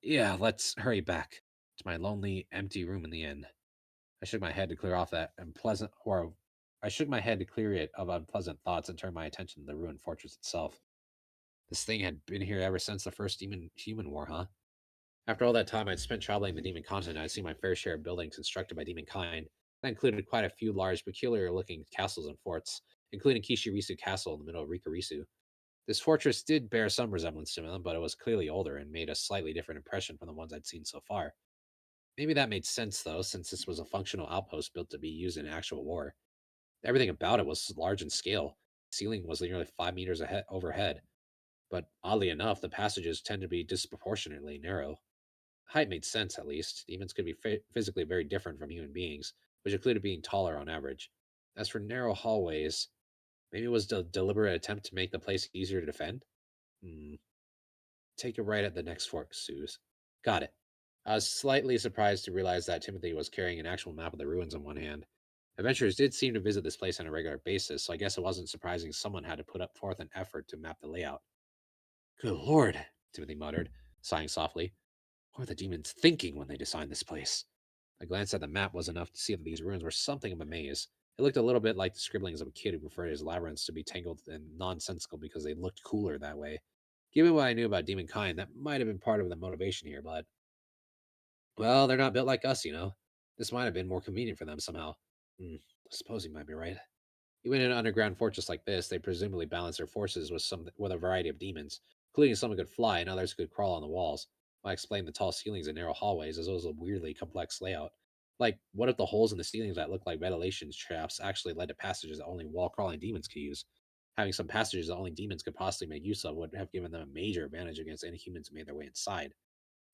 Yeah, let's hurry back to my lonely, empty room in the inn. I shook my head to clear off that unpleasant, or I shook my head to clear it of unpleasant thoughts and turned my attention to the ruined fortress itself. This thing had been here ever since the first human war, huh? After all that time I'd spent traveling the demon continent, I'd seen my fair share of buildings constructed by demon kind. That included quite a few large, peculiar-looking castles and forts, including Kishirisu Castle in the middle of Rikarisu. This fortress did bear some resemblance to them, but it was clearly older and made a slightly different impression from the ones I'd seen so far. Maybe that made sense, though, since this was a functional outpost built to be used in actual war. Everything about it was large in scale. The ceiling was nearly 5 meters overhead, but oddly enough, the passages tend to be disproportionately narrow. Height made sense, at least. Demons could be physically very different from human beings, which included being taller on average. As for narrow hallways, maybe it was a deliberate attempt to make the place easier to defend? Hmm. Take a right at the next fork, Suze. Got it. I was slightly surprised to realize that Timothy was carrying an actual map of the ruins in one hand. Adventurers did seem to visit this place on a regular basis, so I guess it wasn't surprising someone had to put up forth an effort to map the layout. Good lord, Timothy muttered, sighing softly. What were the demons thinking when they designed this place? A glance at the map was enough to see that these ruins were something of a maze. It looked a little bit like the scribblings of a kid who preferred his labyrinths to be tangled and nonsensical because they looked cooler that way. Given what I knew about demon kind, that might have been part of the motivation here, but well, they're not built like us, you know. This might have been more convenient for them somehow. I suppose you might be right. Even in an underground fortress like this, they presumably balance their forces with a variety of demons, including some who could fly and others who could crawl on the walls. I explained the tall ceilings and narrow hallways as well as a weirdly complex layout. Like, what if the holes in the ceilings that looked like ventilation shafts actually led to passages that only wall-crawling demons could use? Having some passages that only demons could possibly make use of would have given them a major advantage against any humans who made their way inside.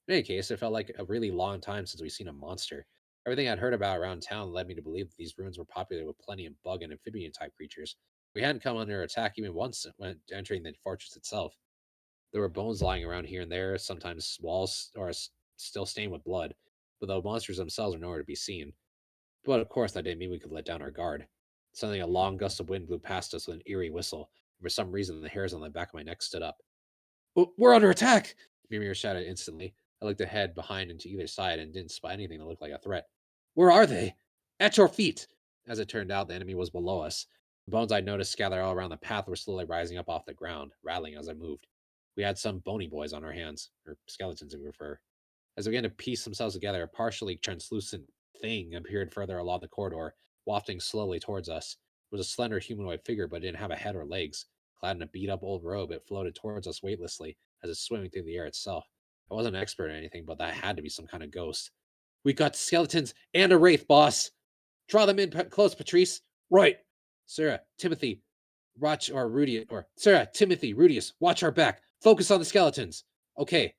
In any case, it felt like a really long time since we'd seen a monster. Everything I'd heard about around town led me to believe that these ruins were populated with plenty of bug and amphibian type creatures. We hadn't come under attack even once when entering the fortress itself. There were bones lying around here and there, sometimes walls still stained with blood. but the monsters themselves were nowhere to be seen. But of course, that didn't mean we could let down our guard. Suddenly, a long gust of wind blew past us with an eerie whistle. For some reason, the hairs on the back of my neck stood up. We're under attack! Mimir shouted instantly. I looked ahead, behind, and to either side and didn't spot anything that looked like a threat. Where are they? At your feet! As it turned out, the enemy was below us. The bones I noticed scattered all around the path were slowly rising up off the ground, rattling as I moved. We had some bony boys on our hands, or skeletons if we prefer. As they began to piece themselves together, a partially translucent thing appeared further along the corridor, wafting slowly towards us. It was a slender humanoid figure, but it didn't have a head or legs. Clad in a beat-up old robe, it floated towards us weightlessly, as if swimming through the air itself. I wasn't an expert in anything, but that had to be some kind of ghost. We got skeletons and a wraith, boss! Draw them in close, Patrice. Right. Sarah, Timothy, Rudius, watch our back. Focus on the skeletons. Okay.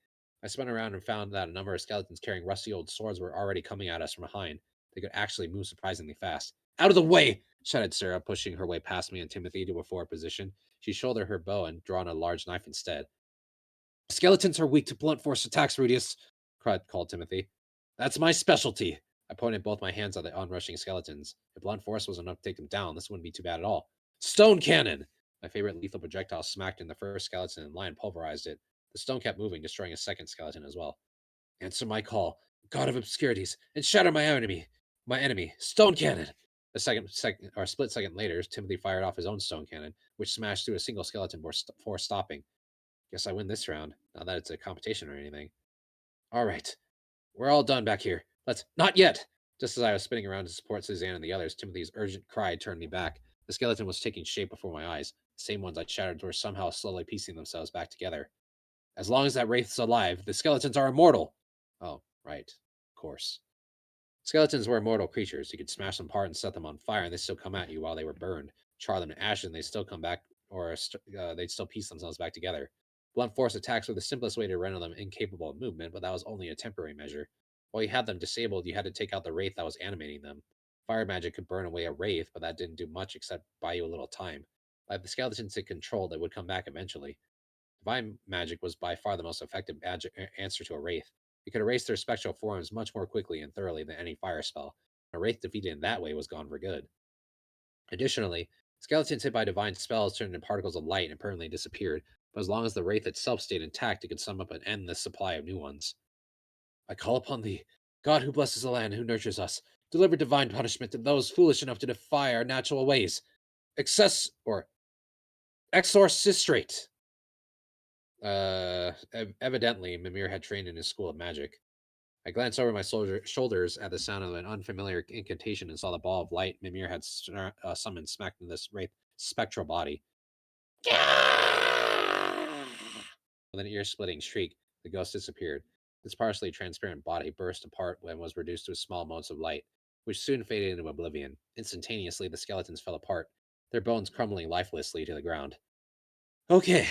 I spun around and found that a number of skeletons carrying rusty old swords were already coming at us from behind. They could actually move surprisingly fast. Out of the way! Shouted Sarah, pushing her way past me and Timothy to a forward position. She shouldered her bow and drawn a large knife instead. Skeletons are weak to blunt force attacks, Rudius, called Timothy. That's my specialty. I pointed both my hands at the onrushing skeletons. If blunt force was enough to take them down, this wouldn't be too bad at all. Stone cannon! My favorite lethal projectile smacked in the first skeleton and line pulverized it. The stone kept moving, destroying a second skeleton as well. Answer my call, God of Obscurities, and shatter my enemy. Stone cannon! A split second later, Timothy fired off his own stone cannon, which smashed through a single skeleton before stopping. Guess I win this round, not that it's a competition or anything. All right, we're all done back here. Let's— Not yet! Just as I was spinning around to support Suzanne and the others, Timothy's urgent cry turned me back. The skeleton was taking shape before my eyes. The same ones I'd shattered were somehow slowly piecing themselves back together. As long as that wraith's alive, the skeletons are immortal! Oh, right. Of course. Skeletons were immortal creatures. You could smash them apart and set them on fire, and they still come at you while they were burned. Char them to ashes, and they still come back, or they'd still piece themselves back together. Blunt force attacks were the simplest way to render them incapable of movement, but that was only a temporary measure. While you had them disabled, you had to take out the wraith that was animating them. Fire magic could burn away a wraith, but that didn't do much except buy you a little time. Like the skeletons it controlled, they would come back eventually. Divine magic was by far the most effective answer to a wraith. It could erase their spectral forms much more quickly and thoroughly than any fire spell. A wraith defeated in that way was gone for good. Additionally, skeletons hit by divine spells turned into particles of light and permanently disappeared, but as long as the wraith itself stayed intact, it could sum up an endless supply of new ones. I call upon thee, God who blesses the land, who nurtures us. Deliver divine punishment to those foolish enough to defy our natural ways. Exorcistrate. Evidently, Mimir had trained in his school of magic. I glanced over my shoulders at the sound of an unfamiliar incantation and saw the ball of light Mimir had summoned smacked in this wraith spectral body. With an ear-splitting shriek, the ghost disappeared. Its partially transparent body burst apart and was reduced to small motes of light, which soon faded into oblivion. Instantaneously, the skeletons fell apart, their bones crumbling lifelessly to the ground. Okay,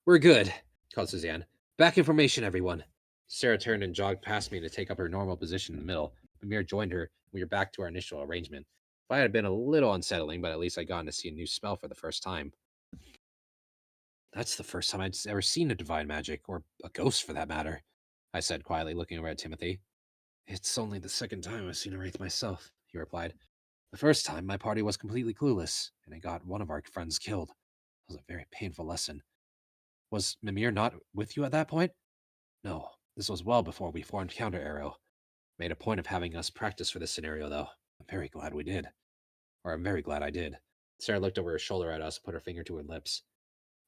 we're good, called Suzanne. Back in formation, everyone. Sarah turned and jogged past me to take up her normal position in the middle. Mimir joined her, and we were back to our initial arrangement. It had been a little unsettling, but at least I'd gotten to see a new spell for the first time. That's the first time I'd ever seen a divine magic, or a ghost for that matter, I said quietly, looking over at Timothy. It's only the second time I've seen a wraith myself, he replied. The first time, my party was completely clueless, and I got one of our friends killed. It was a very painful lesson. Was Mimir not with you at that point? No, this was well before we formed Counter Arrow. Made a point of having us practice for this scenario, though. I'm very glad we did. Or I'm very glad I did. Sarah looked over her shoulder at us and put her finger to her lips.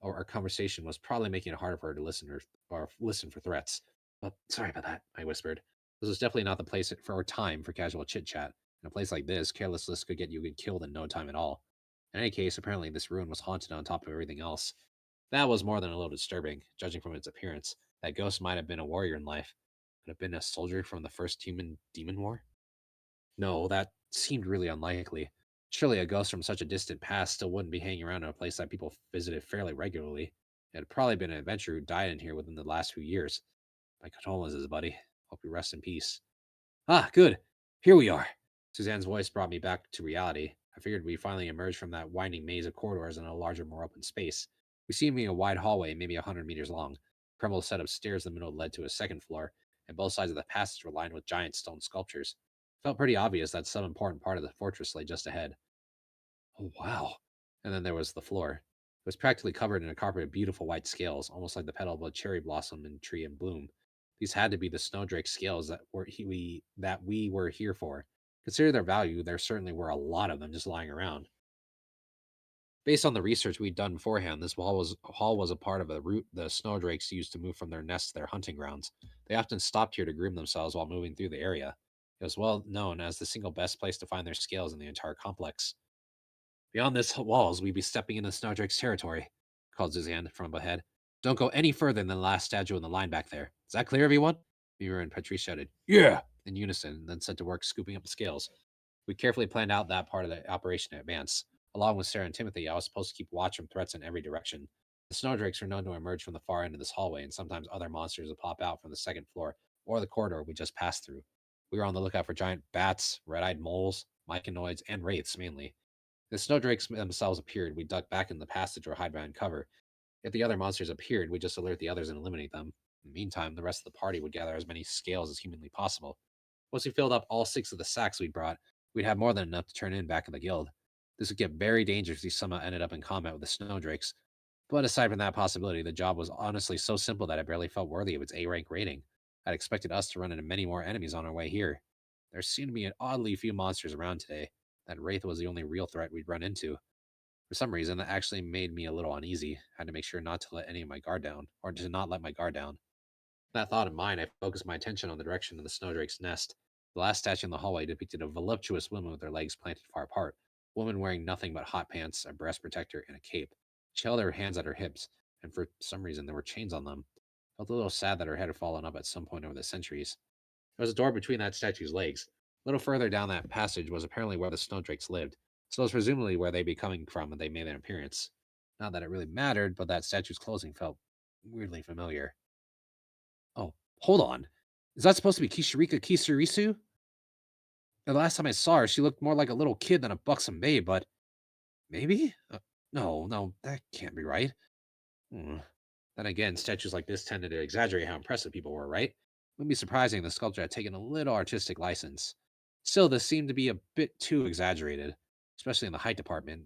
Our conversation was probably making it harder for her to listen for threats. But sorry about that, I whispered. This was definitely not the place or time for casual chit-chat. In a place like this, carelessness could get you killed in no time at all. In any case, apparently this ruin was haunted on top of everything else. That was more than a little disturbing, judging from its appearance. That ghost might have been a warrior in life. Could have been a soldier from the first human-demon war? No, that seemed really unlikely. Surely a ghost from such a distant past still wouldn't be hanging around in a place that people visited fairly regularly. It had probably been an adventurer who died in here within the last few years. My condolences, buddy. Hope you rest in peace. Ah, good. Here we are. Suzanne's voice brought me back to reality. I figured we finally emerged from that winding maze of corridors in a larger, more open space. We seemed to be in a wide hallway, maybe 100 meters long. A crumbled set of stairs in the middle led to a second floor, and both sides of the passage were lined with giant stone sculptures. It felt pretty obvious that some important part of the fortress lay just ahead. Oh, wow. And then there was the floor. It was practically covered in a carpet of beautiful white scales, almost like the petal of a cherry blossom in tree in bloom. These had to be the snowdrake scales that we were here for. Consider their value, there certainly were a lot of them just lying around. Based on the research we'd done beforehand, this hall was a part of a route the snowdrakes used to move from their nests to their hunting grounds. They often stopped here to groom themselves while moving through the area. It was well known as the single best place to find their scales in the entire complex. Beyond this walls, we'd be stepping into Snowdrake's territory, called Suzanne from ahead. Don't go any further than the last statue in the line back there. Is that clear, everyone? Mira and Patrice shouted, "Yeah!" in unison, and then set to work scooping up the scales. We carefully planned out that part of the operation in advance. Along with Sarah and Timothy, I was supposed to keep watch from threats in every direction. The snowdrakes were known to emerge from the far end of this hallway, and sometimes other monsters would pop out from the second floor or the corridor we just passed through. We were on the lookout for giant bats, red-eyed moles, myconoids, and wraiths mainly. If the snowdrakes themselves appeared, we'd duck back in the passage or hide behind cover. If the other monsters appeared, we'd just alert the others and eliminate them. In the meantime, the rest of the party would gather as many scales as humanly possible. Once we filled up all 6 of the sacks we'd brought, we'd have more than enough to turn in back in the guild. This would get very dangerous if we somehow ended up in combat with the snowdrakes. But aside from that possibility, the job was honestly so simple that I barely felt worthy of its A rank rating. I'd expected us to run into many more enemies on our way here. There seemed to be an oddly few monsters around today. That wraith was the only real threat we'd run into. For some reason, that actually made me a little uneasy. I had to make sure not to let any of my guard down, or to not let my guard down. With that thought in mind, I focused my attention on the direction of the snowdrake's nest. The last statue in the hallway depicted a voluptuous woman with her legs planted far apart, a woman wearing nothing but hot pants, a breast protector, and a cape. She held her hands at her hips, and for some reason there were chains on them. I felt a little sad that her head had fallen up at some point over the centuries. There was a door between that statue's legs. A little further down that passage was apparently where the snowdrakes lived, so it was presumably where they'd be coming from when they made their appearance. Not that it really mattered, but that statue's closing felt weirdly familiar. Oh, hold on. Is that supposed to be Kishirika Kisurisu? The last time I saw her, she looked more like a little kid than a buxom babe, but maybe? No, that can't be right. Hmm. Then again, statues like this tended to exaggerate how impressive people were, right? It wouldn't be surprising the sculptor had taken a little artistic license. Still, this seemed to be a bit too exaggerated, especially in the height department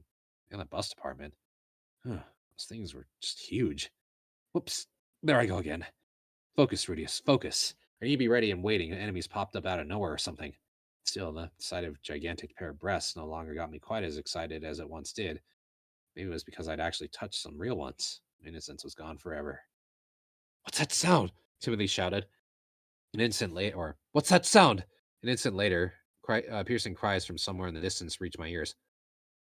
and the bust department. Those things were just huge. Whoops. There I go again. Focus, Rudius, focus. I need to be ready and waiting. Enemies popped up out of nowhere or something. Still, the sight of a gigantic pair of breasts no longer got me quite as excited as it once did. Maybe it was because I'd actually touched some real ones. Innocence was gone forever. What's that sound? Timothy shouted. An instant later, or what's that sound? An instant later, piercing cries from somewhere in the distance reached my ears.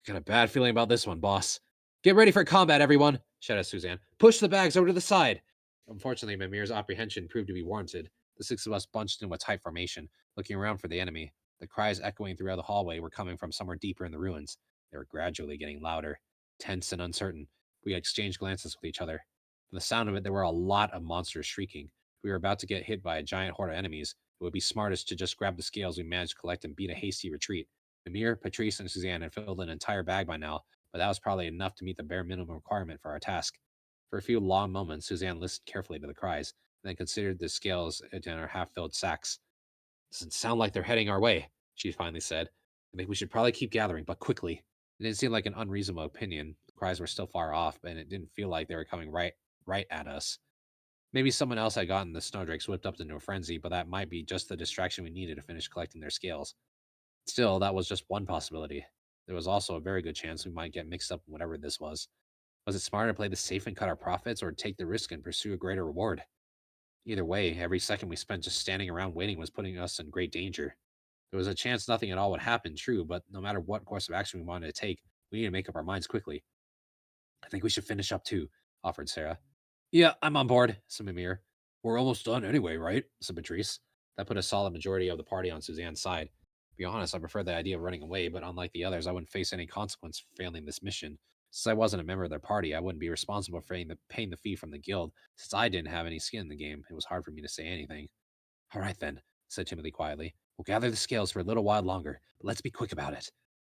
Got a bad feeling about this one, boss. Get ready for combat, everyone, shouted Suzanne. Push the bags over to the side. Unfortunately, Mimir's apprehension proved to be warranted. The 6 of us bunched into a tight formation, looking around for the enemy. The cries echoing throughout the hallway were coming from somewhere deeper in the ruins. They were gradually getting louder, tense and uncertain. We exchanged glances with each other. From the sound of it, there were a lot of monsters shrieking. If we were about to get hit by a giant horde of enemies, it would be smartest to just grab the scales we managed to collect and beat a hasty retreat. Mimir, Patrice, and Suzanne had filled an entire bag by now, but that was probably enough to meet the bare minimum requirement for our task. For a few long moments, Suzanne listened carefully to the cries, and then considered the scales in our half-filled sacks. Doesn't sound like they're heading our way, she finally said. I think we should probably keep gathering, but quickly. It didn't seem like an unreasonable opinion. The cries were still far off, and it didn't feel like they were coming right at us. Maybe someone else had gotten the snowdrakes whipped up into a frenzy, but that might be just the distraction we needed to finish collecting their scales. Still, that was just one possibility. There was also a very good chance we might get mixed up in whatever this was. Was it smarter to play this safe and cut our profits, or take the risk and pursue a greater reward? Either way, every second we spent just standing around waiting was putting us in great danger. There was a chance nothing at all would happen, true, but no matter what course of action we wanted to take, we needed to make up our minds quickly. I think we should finish up too, offered Sarah. Yeah, I'm on board, said Mimir. We're almost done anyway, right? Said Patrice. That put a solid majority of the party on Suzanne's side. To be honest, I prefer the idea of running away, but unlike the others, I wouldn't face any consequence for failing this mission. Since I wasn't a member of their party, I wouldn't be responsible for paying the fee from the guild. Since I didn't have any skin in the game, it was hard for me to say anything. All right then, said Timothy quietly. We'll gather the scales for a little while longer, but let's be quick about it.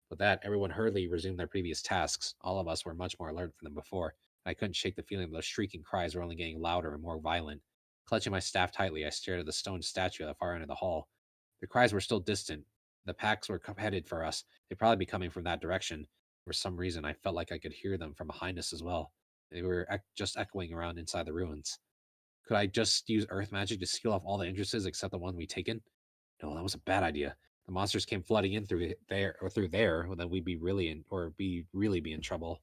With that, everyone hurriedly resumed their previous tasks. All of us were much more alert than before. I couldn't shake the feeling that those shrieking cries were only getting louder and more violent. Clutching my staff tightly, I stared at the stone statue at the far end of the hall. The cries were still distant. The packs were headed for us. They'd probably be coming from that direction. For some reason, I felt like I could hear them from behind us as well. They were just echoing around inside the ruins. Could I just use earth magic to seal off all the entrances except the one we'd taken? No, that was a bad idea. The monsters came flooding in through there, then we'd be really be in trouble.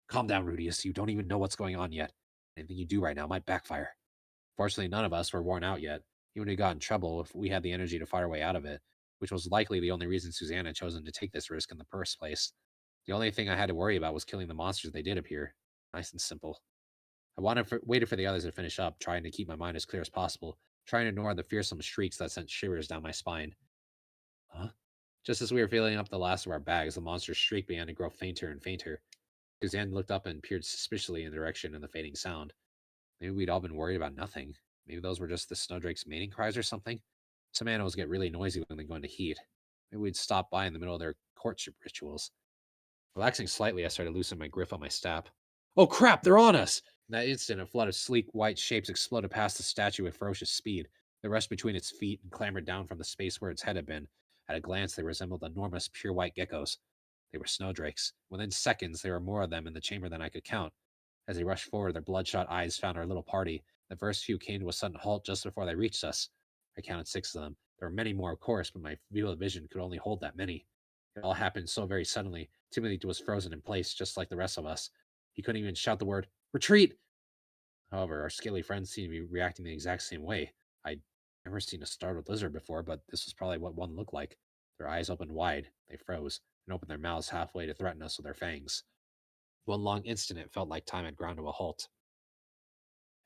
Calm down, Rudius. You don't even know what's going on yet. Anything you do right now might backfire. Fortunately, none of us were worn out yet. Even if we got in trouble, if we had the energy to fight our way out of it, which was likely the only reason Suzanne had chosen to take this risk in the first place. The only thing I had to worry about was killing the monsters they did appear. Nice and simple. I waited for the others to finish up, trying to keep my mind as clear as possible, trying to ignore the fearsome shrieks that sent shivers down my spine. Huh? Just as we were filling up the last of our bags, the monster's shriek began to grow fainter and fainter. Suzanne looked up and peered suspiciously in the direction of the fading sound. Maybe we'd all been worried about nothing. Maybe those were just the snowdrake's mating cries or something. Some animals get really noisy when they go into heat. Maybe we'd stop by in the middle of their courtship rituals. Relaxing slightly, I started loosening my grip on my staff. Oh crap, they're on us! In that instant, a flood of sleek, white shapes exploded past the statue with ferocious speed. They rushed between its feet and clambered down from the space where its head had been. At a glance, they resembled enormous, pure white geckos. They were snowdrakes. Within seconds, there were more of them in the chamber than I could count. As they rushed forward, their bloodshot eyes found our little party. The first few came to a sudden halt just before they reached us. I counted 6 of them. There were many more, of course, but my field of vision could only hold that many. It all happened so very suddenly. Timothy was frozen in place, just like the rest of us. He couldn't even shout the word, "Retreat!" However, our scaly friends seemed to be reacting the exact same way. I'd never seen a startled lizard before, but this was probably what one looked like. Their eyes opened wide, they froze, and opened their mouths halfway to threaten us with their fangs. One long instant, it felt like time had ground to a halt.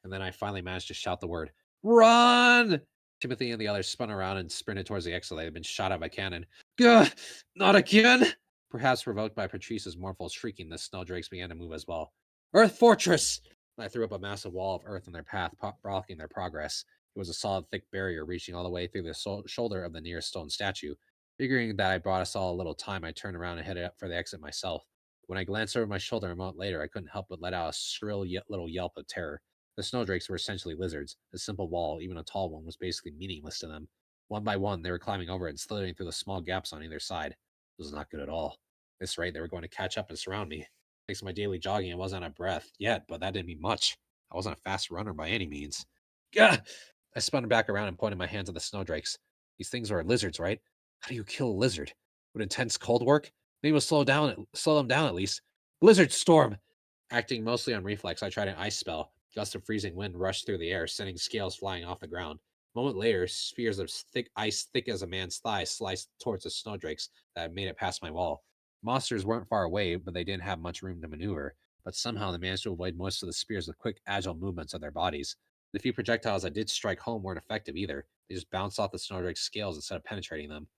And then I finally managed to shout the word, "Run!" Timothy and the others spun around and sprinted towards the exit. They had been shot at by cannon. Gah! Not again! Perhaps provoked by Patrice's mournful shrieking, the snowdrakes began to move as well. Earth Fortress! I threw up a massive wall of earth in their path, blocking their progress. It was a solid, thick barrier reaching all the way through the shoulder of the nearest stone statue. Figuring that I brought us all a little time, I turned around and headed up for the exit myself. When I glanced over my shoulder a moment later, I couldn't help but let out a shrill little yelp of terror. The snowdrakes were essentially lizards. A simple wall, even a tall one, was basically meaningless to them. One by one, they were climbing over it and slithering through the small gaps on either side. This was not good at all. At this rate, they were going to catch up and surround me. Thanks to my daily jogging, I wasn't out of breath yet, but that didn't mean much. I wasn't a fast runner by any means. Gah! I spun back around and pointed my hands at the snowdrakes. These things are lizards, right? How do you kill a lizard? Would intense cold work? Maybe we'll slow them down at least. Blizzard storm! Acting mostly on reflex, I tried an ice spell. Gusts of freezing wind rushed through the air, sending scales flying off the ground. A moment later, spheres of thick ice, thick as a man's thigh, sliced towards the snowdrakes that had made it past my wall. Monsters weren't far away, but they didn't have much room to maneuver. But somehow they managed to avoid most of the spears with quick, agile movements of their bodies. The few projectiles that did strike home weren't effective either. They just bounced off the snowdrake's scales instead of penetrating them.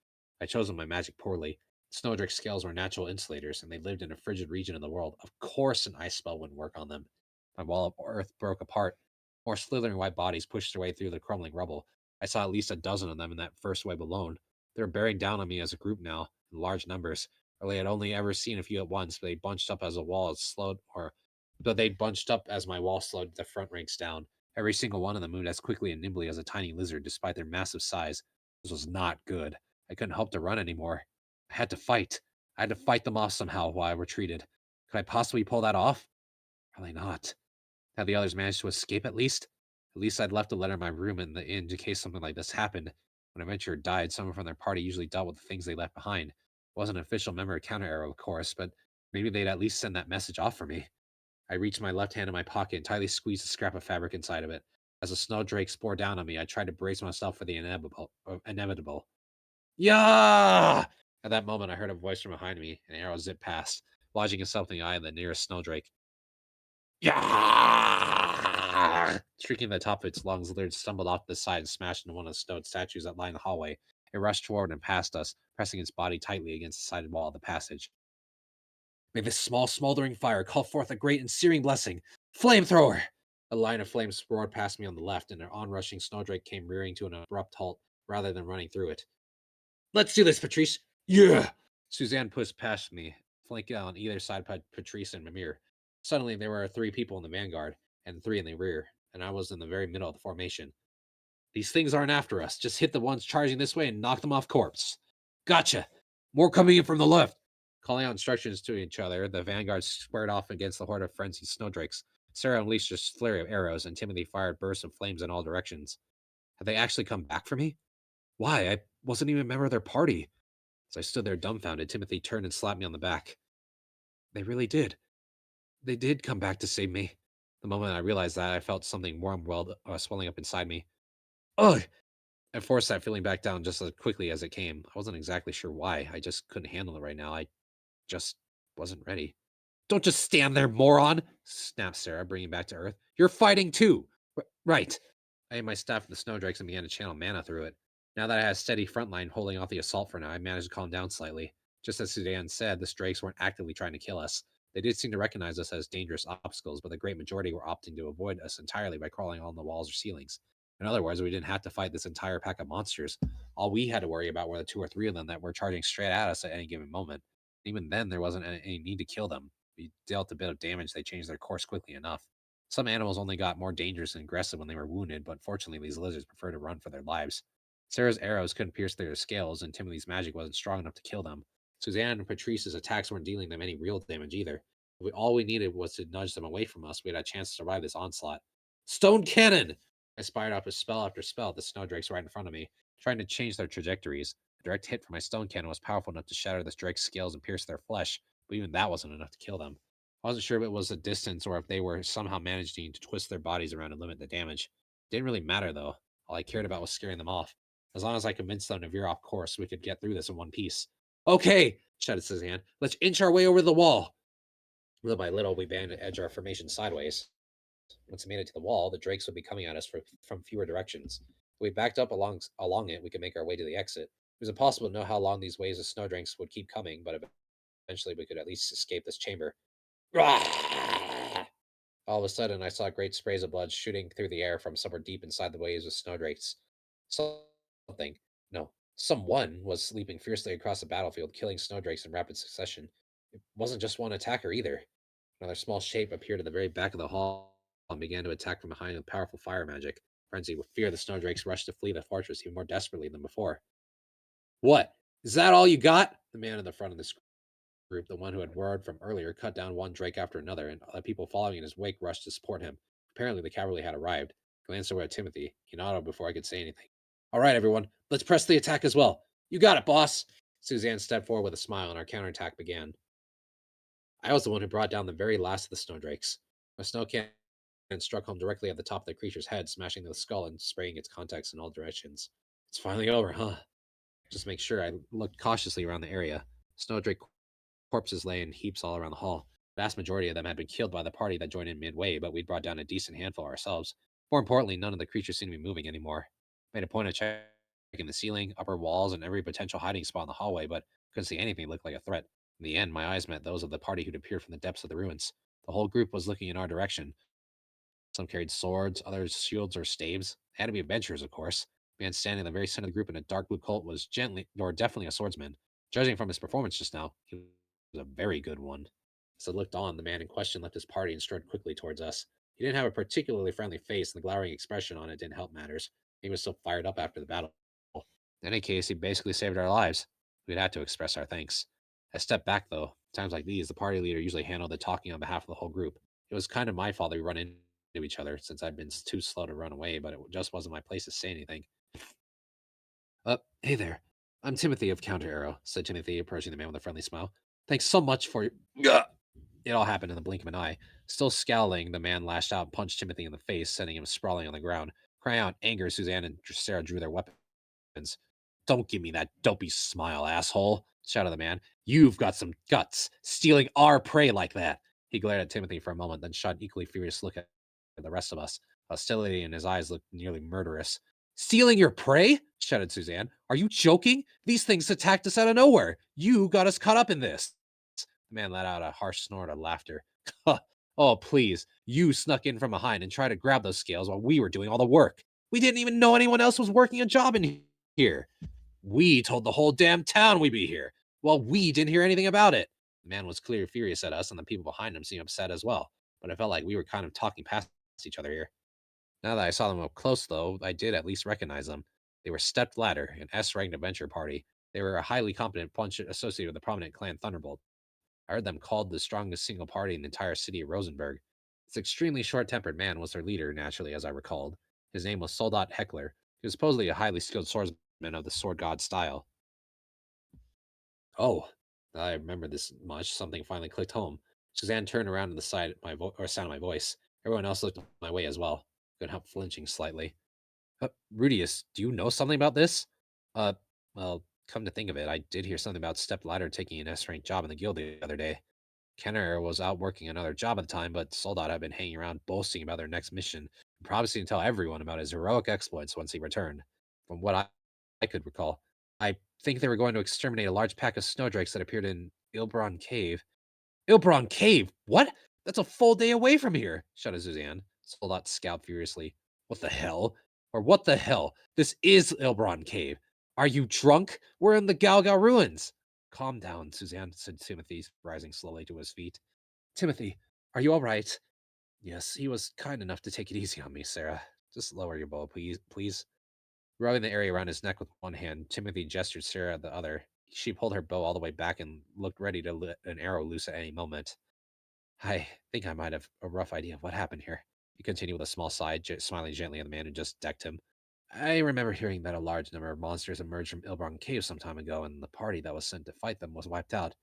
I chose my magic poorly. Snowdrake's scales were natural insulators, and they lived in a frigid region of the world. Of course, an ice spell wouldn't work on them. My wall of earth broke apart. More slithering white bodies pushed their way through the crumbling rubble. I saw at least a dozen of them in that first wave alone. They were bearing down on me as a group now, in large numbers. I had only ever seen a few at once, but they bunched up as my wall slowed the front ranks down. Every single one of them moved as quickly and nimbly as a tiny lizard, despite their massive size. This was not good. I couldn't help to run anymore. I had to fight. I had to fight them off somehow while I retreated. Could I possibly pull that off? Probably not. Had the others managed to escape at least? At least I'd left a letter in my room in the inn in case something like this happened. When a venturer died, someone from their party usually dealt with the things they left behind. It wasn't an official memory counter arrow, of course, but maybe they'd at least send that message off for me. I reached my left hand in my pocket and tightly squeezed a scrap of fabric inside of it. As the snowdrakes bore down on me, I tried to brace myself for the inevitable. Yeah! At that moment, I heard a voice from behind me. An arrow zipped past, lodging itself in the eye of the nearest snowdrake. Yeah! Shrieking at the top of its lungs, the lizard stumbled off the side and smashed into one of the stone statues that lined the hallway. It rushed forward and past us, pressing its body tightly against the sided wall of the passage. May this small, smoldering fire call forth a great and searing blessing. Flamethrower! A line of flames roared past me on the left, and an onrushing snowdrake came rearing to an abrupt halt rather than running through it. Let's do this, Patrice. Yeah! Suzanne pushed past me, flanking on either side by Patrice and Mimir. Suddenly, there were 3 people in the vanguard, and 3 in the rear. and I was in the very middle of the formation. These things aren't after us. Just hit the ones charging this way and knock them off course. Gotcha. More coming in from the left. Calling out instructions to each other, the vanguard squared off against the horde of frenzied snowdrakes. Sarah unleashed a flurry of arrows, and Timothy fired bursts of flames in all directions. Had they actually come back for me? Why? I wasn't even a member of their party. As I stood there dumbfounded, Timothy turned and slapped me on the back. They really did. They did come back to save me. The moment I realized that, I felt something warm swelling up inside me. Ugh! I forced that feeling back down just as quickly as it came. I wasn't exactly sure why. I just couldn't handle it right now. I just wasn't ready. Don't just stand there, moron! Snapped Sarah, bringing back to earth. You're fighting too! Right. I aimed my staff at the snowdrakes and began to channel mana through it. Now that I had a steady front line holding off the assault for now, I managed to calm down slightly. Just as Suzanne said, the drakes weren't actively trying to kill us. They did seem to recognize us as dangerous obstacles, but the great majority were opting to avoid us entirely by crawling on the walls or ceilings. In other words, we didn't have to fight this entire pack of monsters. All we had to worry about were the 2 or 3 of them that were charging straight at us at any given moment. Even then, there wasn't any need to kill them. We dealt a bit of damage, they changed their course quickly enough. Some animals only got more dangerous and aggressive when they were wounded, but fortunately these lizards prefer to run for their lives. Sarah's arrows couldn't pierce their scales, and Timothy's magic wasn't strong enough to kill them. Suzanne and Patrice's attacks weren't dealing them any real damage either. All we needed was to nudge them away from us. We had a chance to survive this onslaught. Stone cannon! I fired off spell after spell at the snowdrakes right in front of me, trying to change their trajectories. A direct hit from my stone cannon was powerful enough to shatter the drake's scales and pierce their flesh, but even that wasn't enough to kill them. I wasn't sure if it was the distance or if they were somehow managing to twist their bodies around and limit the damage. It didn't really matter, though. All I cared about was scaring them off. As long as I convinced them to veer off course, we could get through this in one piece. Okay, shouted Suzanne. Let's inch our way over the wall. Little by little, we began to edge our formation sideways. Once we made it to the wall, the drakes would be coming at us from fewer directions. If we backed up along it, we could make our way to the exit. It was impossible to know how long these waves of snowdrakes would keep coming, but eventually we could at least escape this chamber. All of a sudden, I saw great sprays of blood shooting through the air from somewhere deep inside the waves of snowdrakes. Someone was leaping fiercely across the battlefield, killing snowdrakes in rapid succession. It wasn't just one attacker either. Another small shape appeared at the very back of the hall and began to attack from behind with powerful fire magic. Frenzied with fear, the snowdrakes rushed to flee the fortress even more desperately than before. What? Is that all you got? The man in the front of the group, the one who had roared from earlier, cut down one drake after another, and the people following in his wake rushed to support him. Apparently, the cavalry had arrived. I glanced over at Timothy. He nodded before I could say anything. All right, everyone, let's press the attack as well. You got it, boss. Suzanne stepped forward with a smile, and our counterattack began. I was the one who brought down the very last of the snowdrakes. My snow cannon struck home directly at the top of the creature's head, smashing the skull and spraying its contacts in all directions. It's finally over, huh? Just make sure, I looked cautiously around the area. Snowdrake corpses lay in heaps all around the hall. The vast majority of them had been killed by the party that joined in midway, but we'd brought down a decent handful ourselves. More importantly, none of the creatures seemed to be moving anymore. Made a point of checking the ceiling, upper walls, and every potential hiding spot in the hallway, but couldn't see anything that looked like a threat. In the end, my eyes met those of the party who'd appeared from the depths of the ruins. The whole group was looking in our direction. Some carried swords, others shields or staves. They had to be adventurers, of course. The man standing in the very center of the group in a dark blue coat was definitely a swordsman. Judging from his performance just now, he was a very good one. As I looked on, the man in question left his party and strode quickly towards us. He didn't have a particularly friendly face, and the glowering expression on it didn't help matters. He was still fired up after the battle. In any case, he basically saved our lives. We'd had to express our thanks. I stepped back, though. Times like these, the party leader usually handled the talking on behalf of the whole group. It was kind of my fault that we run into each other, since I'd been too slow to run away, but it just wasn't my place to say anything. Hey there. I'm Timothy of Counter Arrow, said Timothy, approaching the man with a friendly smile. Thanks so much for your... It all happened in the blink of an eye. Still scowling, the man lashed out and punched Timothy in the face, sending him sprawling on the ground. Crying out in anger, Suzanne and Sarah drew their weapons. Don't give me that dopey smile, asshole, shouted the man. You've got some guts, stealing our prey like that. He glared at Timothy for a moment, then shot an equally furious look at the rest of us. Hostility in his eyes looked nearly murderous. Stealing your prey? Shouted Suzanne. Are you joking? These things attacked us out of nowhere. You got us caught up in this. The man let out a harsh snort of laughter. Oh, please. You snuck in from behind and tried to grab those scales while we were doing all the work. We didn't even know anyone else was working a job in here. We told the whole damn town we'd be here. Well, we didn't hear anything about it. The man was clearly furious at us, and the people behind him seemed upset as well. But I felt like we were kind of talking past each other here. Now that I saw them up close, though, I did at least recognize them. They were Stepped Ladder, an S-ranked adventure party. They were a highly competent bunch associated with the prominent clan Thunderbolt. I heard them called the strongest single party in the entire city of Rosenberg. This extremely short-tempered man was their leader, naturally, as I recalled. His name was Soldat Heckler. He was supposedly a highly skilled swordsman of the sword god style. Oh, I remember this much. Something finally clicked home. Suzanne turned around to the side of sound of my voice. Everyone else looked my way as well. Couldn't help flinching slightly. Rudius, do you know something about this? Uh, well, come to think of it, I did hear something about Step Ladder taking an S-ranked job in the guild the other day. Kenner was out working another job at the time, but Soldat had been hanging around boasting about their next mission, and promising to tell everyone about his heroic exploits once he returned. From what I could recall, I think they were going to exterminate a large pack of snowdrakes that appeared in Ilbron Cave. Ilbron Cave? What? That's a full day away from here, shouted Suzanne. Soldat scowled furiously. What the hell? Or what the hell? This is Ilbron Cave. Are you drunk? We're in the Galgal ruins. Calm down, Suzanne, said Timothy, rising slowly to his feet. Timothy, are you all right? Yes, he was kind enough to take it easy on me, Sarah. Just lower your bow, please. Rubbing the area around his neck with one hand, Timothy gestured Sarah at the other. She pulled her bow all the way back and looked ready to let an arrow loose at any moment. I think I might have a rough idea of what happened here. He continued with a small sigh, smiling gently at the man who just decked him. I remember hearing that a large number of monsters emerged from Ilbron Cave some time ago, and the party that was sent to fight them was wiped out.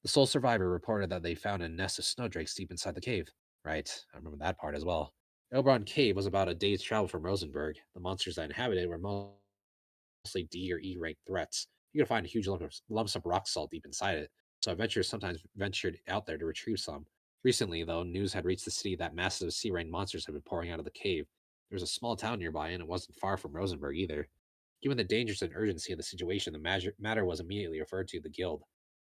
The sole survivor reported that they found a nest of snowdrakes deep inside the cave. Right, I remember that part as well. Ilbron Cave was about a day's travel from Rosenberg. The monsters that inhabited it were mostly D or E ranked threats. You could find huge lumps of rock salt deep inside it, so adventurers sometimes ventured out there to retrieve some. Recently, though, news had reached the city that massive sea rain monsters had been pouring out of the cave. There was a small town nearby, and it wasn't far from Rosenberg either. Given the dangers and urgency of the situation, the matter was immediately referred to the guild.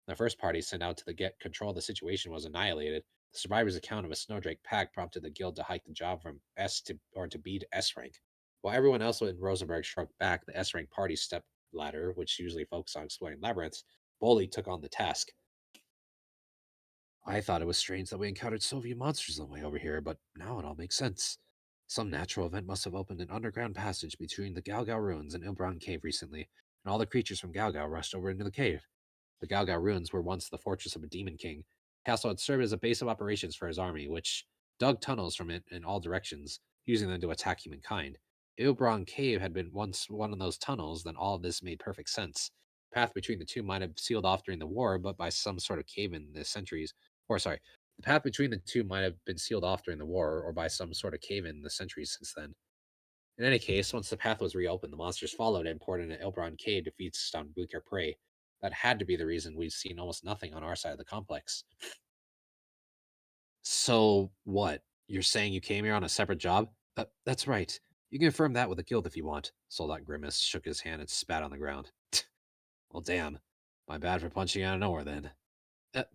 The first party sent out to get control of the situation was annihilated. The survivor's account of a snowdrake pack prompted the guild to hike the job from to B to S rank. While everyone else in Rosenberg shrunk back, the S rank party step ladder, which usually focused on exploring labyrinths, boldly took on the task. I thought it was strange that we encountered so few monsters on the way over here, but now it all makes sense. Some natural event must have opened an underground passage between the Galgal ruins and Ilbron Cave recently, and all the creatures from Galgal rushed over into the cave. The Galgal ruins were once the fortress of a demon king. The castle had served as a base of operations for his army, which dug tunnels from it in all directions, using them to attack humankind. Ilbron Cave had been once one of those tunnels, then all of this made perfect sense. The path between the two might have sealed off during the war, but by some sort of cave in the centuries, or sorry, the path between the two might have been sealed off during the war, or by some sort of cave in the centuries since then. In any case, once the path was reopened, the monsters followed and poured into Ilbron Cave to feast on weaker prey. That had to be the reason we've seen almost nothing on our side of the complex. So, what? You're saying you came here on a separate job? That's right. You can confirm that with the guild if you want. Soldat Grimace shook his hand and spat on the ground. Well, damn. My bad for punching out of nowhere then.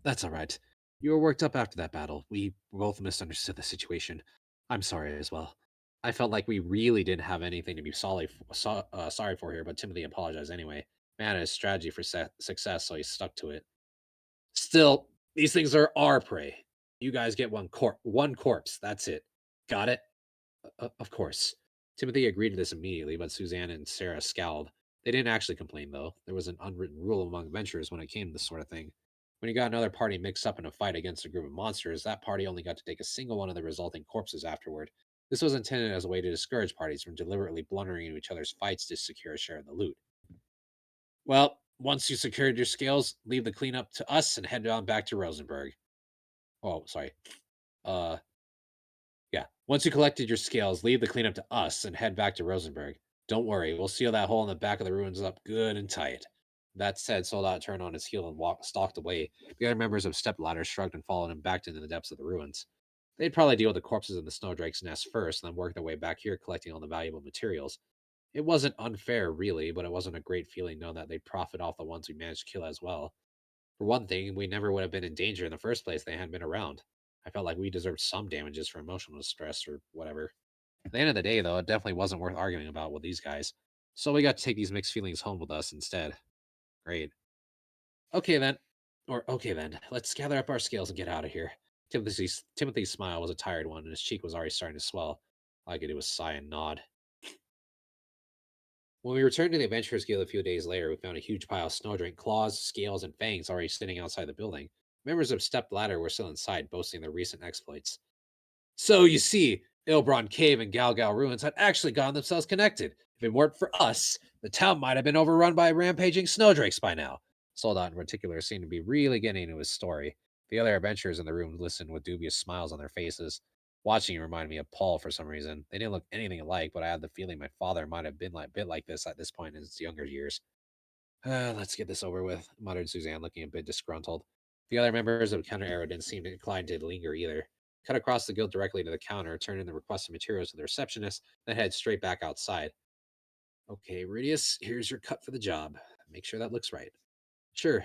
That's all right. You were worked up after that battle. We both misunderstood the situation. I'm sorry as well. I felt like we really didn't have anything to be sorry for here, but Timothy apologized anyway. Man had his strategy for success, so he stuck to it. Still, these things are our prey. You guys get one corpse. That's it. Got it? Of course. Timothy agreed to this immediately, but Suzanne and Sarah scowled. They didn't actually complain, though. There was an unwritten rule among adventurers when it came to this sort of thing. When you got another party mixed up in a fight against a group of monsters, that party only got to take a single one of the resulting corpses afterward. This was intended as a way to discourage parties from deliberately blundering into each other's fights to secure a share of the loot. Well, once you secured your scales, leave the cleanup to us and head on back to Rosenberg. Oh, sorry. Yeah. Once you collected your scales, leave the cleanup to us and head back to Rosenberg. Don't worry, we'll seal that hole in the back of the ruins up good and tight. That said, Soldat turned on his heel and stalked away. The other members of Step Ladder shrugged and followed him back into the depths of the ruins. They'd probably deal with the corpses in the snowdrake's nest first, and then work their way back here collecting all the valuable materials. It wasn't unfair, really, but it wasn't a great feeling knowing that they'd profit off the ones we managed to kill as well. For one thing, we never would have been in danger in the first place if they hadn't been around. I felt like we deserved some damages for emotional distress or whatever. At the end of the day, though, it definitely wasn't worth arguing about with these guys. So we got to take these mixed feelings home with us instead. Great. Okay then, let's gather up our scales and get out of here. Timothy's smile was a tired one, and his cheek was already starting to swell. All I could do was sigh and nod. When we returned to the Adventurers Guild a few days later, we found a huge pile of Snowdrake claws, scales, and fangs already sitting outside the building. Members of Stepped Ladder were still inside, boasting their recent exploits. So you see, Ilbron Cave and Galgal Ruins had actually gotten themselves connected. If it weren't for us, the town might have been overrun by rampaging snowdrakes by now. Soldat in particular seemed to be really getting into his story. The other adventurers in the room listened with dubious smiles on their faces. Watching it reminded me of Paul for some reason. They didn't look anything alike, but I had the feeling my father might have been like a bit like this at this point in his younger years. Let's get this over with, muttered Suzanne, looking a bit disgruntled. The other members of Counter Arrow didn't seem inclined to linger either. Cut across the guild directly to the counter, turned in the requested materials to the receptionist, then head straight back outside. Okay, Rudius, here's your cut for the job. Make sure that looks right. Sure.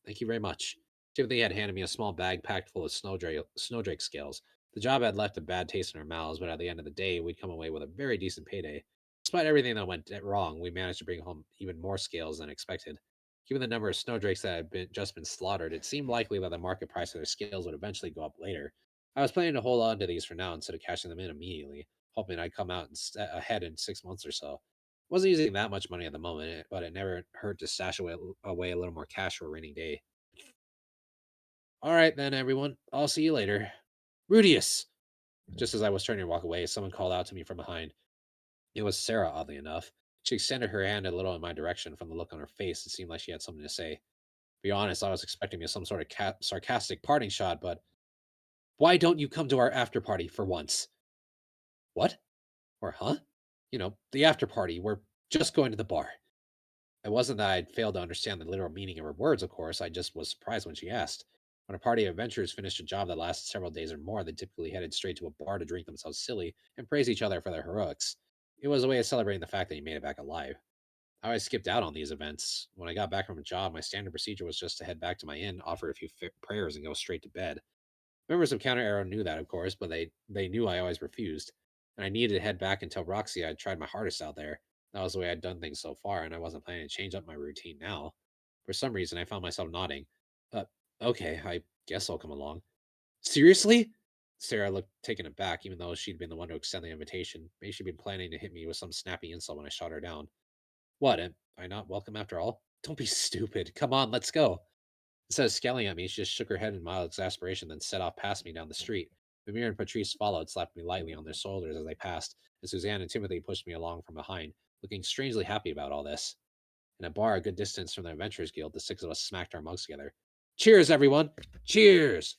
Thank you very much. Timothy had handed me a small bag packed full of snowdrake scales. The job had left a bad taste in our mouths, but at the end of the day, we'd come away with a very decent payday. Despite everything that went wrong, we managed to bring home even more scales than expected. Given the number of snowdrakes that had just been slaughtered, it seemed likely that the market price of their scales would eventually go up later. I was planning to hold on to these for now instead of cashing them in immediately, hoping I'd come out ahead in 6 months or so. Wasn't using that much money at the moment, but it never hurt to stash away a little more cash for a rainy day. All right, then, everyone. I'll see you later. Rudius! Just as I was turning to walk away, someone called out to me from behind. It was Sarah, oddly enough. She extended her hand a little in my direction. From the look on her face, it seemed like she had something to say. To be honest, I was expecting some sort of sarcastic parting shot, but why don't you come to our after party for once? What? Or huh? You know, the after party. We're just going to the bar. It wasn't that I'd failed to understand the literal meaning of her words, of course. I just was surprised when she asked. When a party of adventurers finished a job that lasted several days or more, they typically headed straight to a bar to drink themselves silly and praise each other for their heroics. It was a way of celebrating the fact that you made it back alive. I always skipped out on these events. When I got back from a job, my standard procedure was just to head back to my inn, offer a few prayers, and go straight to bed. Members of Counter Arrow knew that, of course, but they knew I always refused, and I needed to head back and tell Roxy I'd tried my hardest out there. That was the way I'd done things so far, and I wasn't planning to change up my routine now. For some reason, I found myself nodding. Uh, okay, I guess I'll come along. Seriously? Sarah looked taken aback, even though she'd been the one to extend the invitation. Maybe she'd been planning to hit me with some snappy insult when I shot her down. What, am I not welcome after all? Don't be stupid. Come on, let's go. Instead of scowling at me, she just shook her head in mild exasperation, then set off past me down the street. Mimir and Patrice followed, slapped me lightly on their shoulders as they passed, and Suzanne and Timothy pushed me along from behind, looking strangely happy about all this. In a bar a good distance from the Adventurers Guild, the six of us smacked our mugs together. Cheers, everyone! Cheers!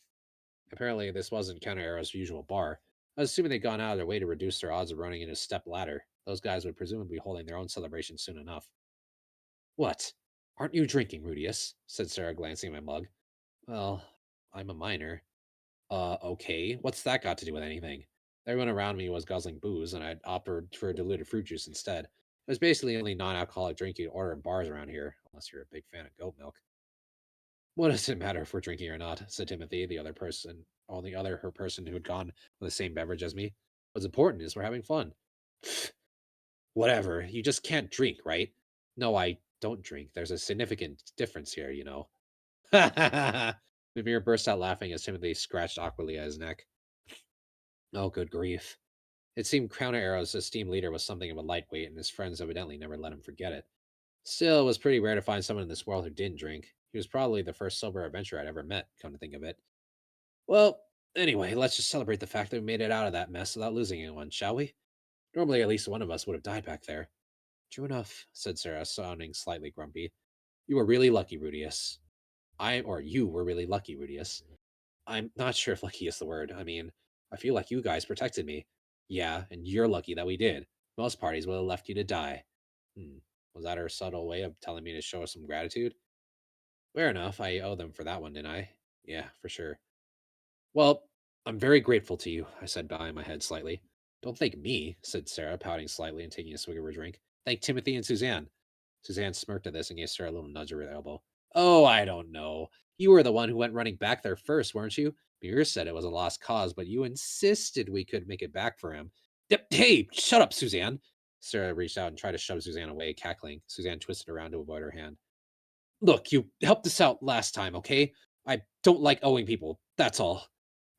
Apparently, this wasn't Counter Arrow's usual bar. I was assuming they'd gone out of their way to reduce their odds of running into Step Ladder. Those guys would presumably be holding their own celebration soon enough. What? Aren't you drinking, Rudius? Said Sarah, glancing at my mug. Well, I'm a minor. Okay. What's that got to do with anything? Everyone around me was guzzling booze, and I'd opted for diluted fruit juice instead. It was basically the only non-alcoholic drink you order in bars around here, unless you're a big fan of goat milk. What does it matter if we're drinking or not? Said Timothy, the other person who had gone with the same beverage as me. What's important is we're having fun. Whatever. You just can't drink, right? No, I don't drink. There's a significant difference here, you know. Mimir burst out laughing as Timothy scratched awkwardly at his neck. Oh, good grief. It seemed Crown Arrow's esteemed leader was something of a lightweight, and his friends evidently never let him forget it. Still, it was pretty rare to find someone in this world who didn't drink. He was probably the first sober adventurer I'd ever met, come to think of it. Well, anyway, let's just celebrate the fact that we made it out of that mess without losing anyone, shall we? Normally, at least one of us would have died back there. True enough, said Sarah, sounding slightly grumpy. You were really lucky, Rudius. You were really lucky, Rudius. I'm not sure if lucky is the word. I mean, I feel like you guys protected me. Yeah, and you're lucky that we did. Most parties would have left you to die. Was that her subtle way of telling me to show some gratitude? Fair enough, I owe them for that one, didn't I? Yeah, for sure. Well, I'm very grateful to you, I said, bowing my head slightly. Don't thank me, said Sarah, pouting slightly and taking a swig of her drink. Thank Timothy and Suzanne. Suzanne smirked at this and gave Sarah a little nudge with her elbow. Oh, I don't know. You were the one who went running back there first, weren't you? Beers said it was a lost cause, but you insisted we could make it back for him. Hey, shut up, Suzanne. Sarah reached out and tried to shove Suzanne away, cackling. Suzanne twisted around to avoid her hand. Look, you helped us out last time, okay? I don't like owing people, that's all.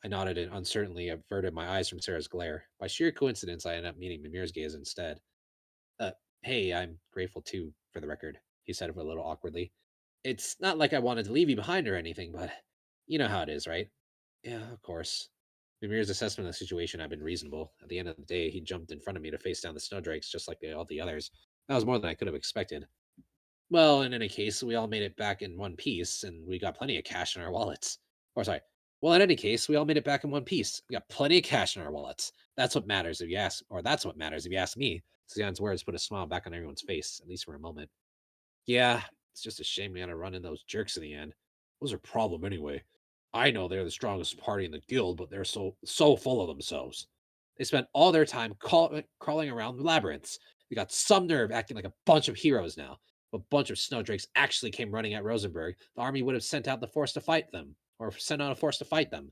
I nodded and uncertainly averted my eyes from Sarah's glare. By sheer coincidence, I ended up meeting Mimir's gaze instead. Uh, hey, I'm grateful too, for the record, he said a little awkwardly. It's not like I wanted to leave you behind or anything, but you know how it is, right? Yeah, of course. Mimir's assessment of the situation had been reasonable. At the end of the day, he jumped in front of me to face down the snowdrakes just like all the others. That was more than I could have expected. Well, in any case, we all made it back in one piece, and we got plenty of cash in our wallets. Or sorry. Well, in any case, we all made it back in one piece. We got plenty of cash in our wallets. That's what matters if you ask, or that's what matters if you ask me. Suzanne's words put a smile back on everyone's face, at least for a moment. Yeah, it's just a shame we had to run in those jerks in the end. What was their problem anyway? I know they're the strongest party in the guild, but they're so full of themselves. They spent all their time crawling around labyrinths. They got some nerve acting like a bunch of heroes now. If a bunch of snowdrakes actually came running at Rosenberg, the army would have sent out the force to fight them, or sent out a force to fight them.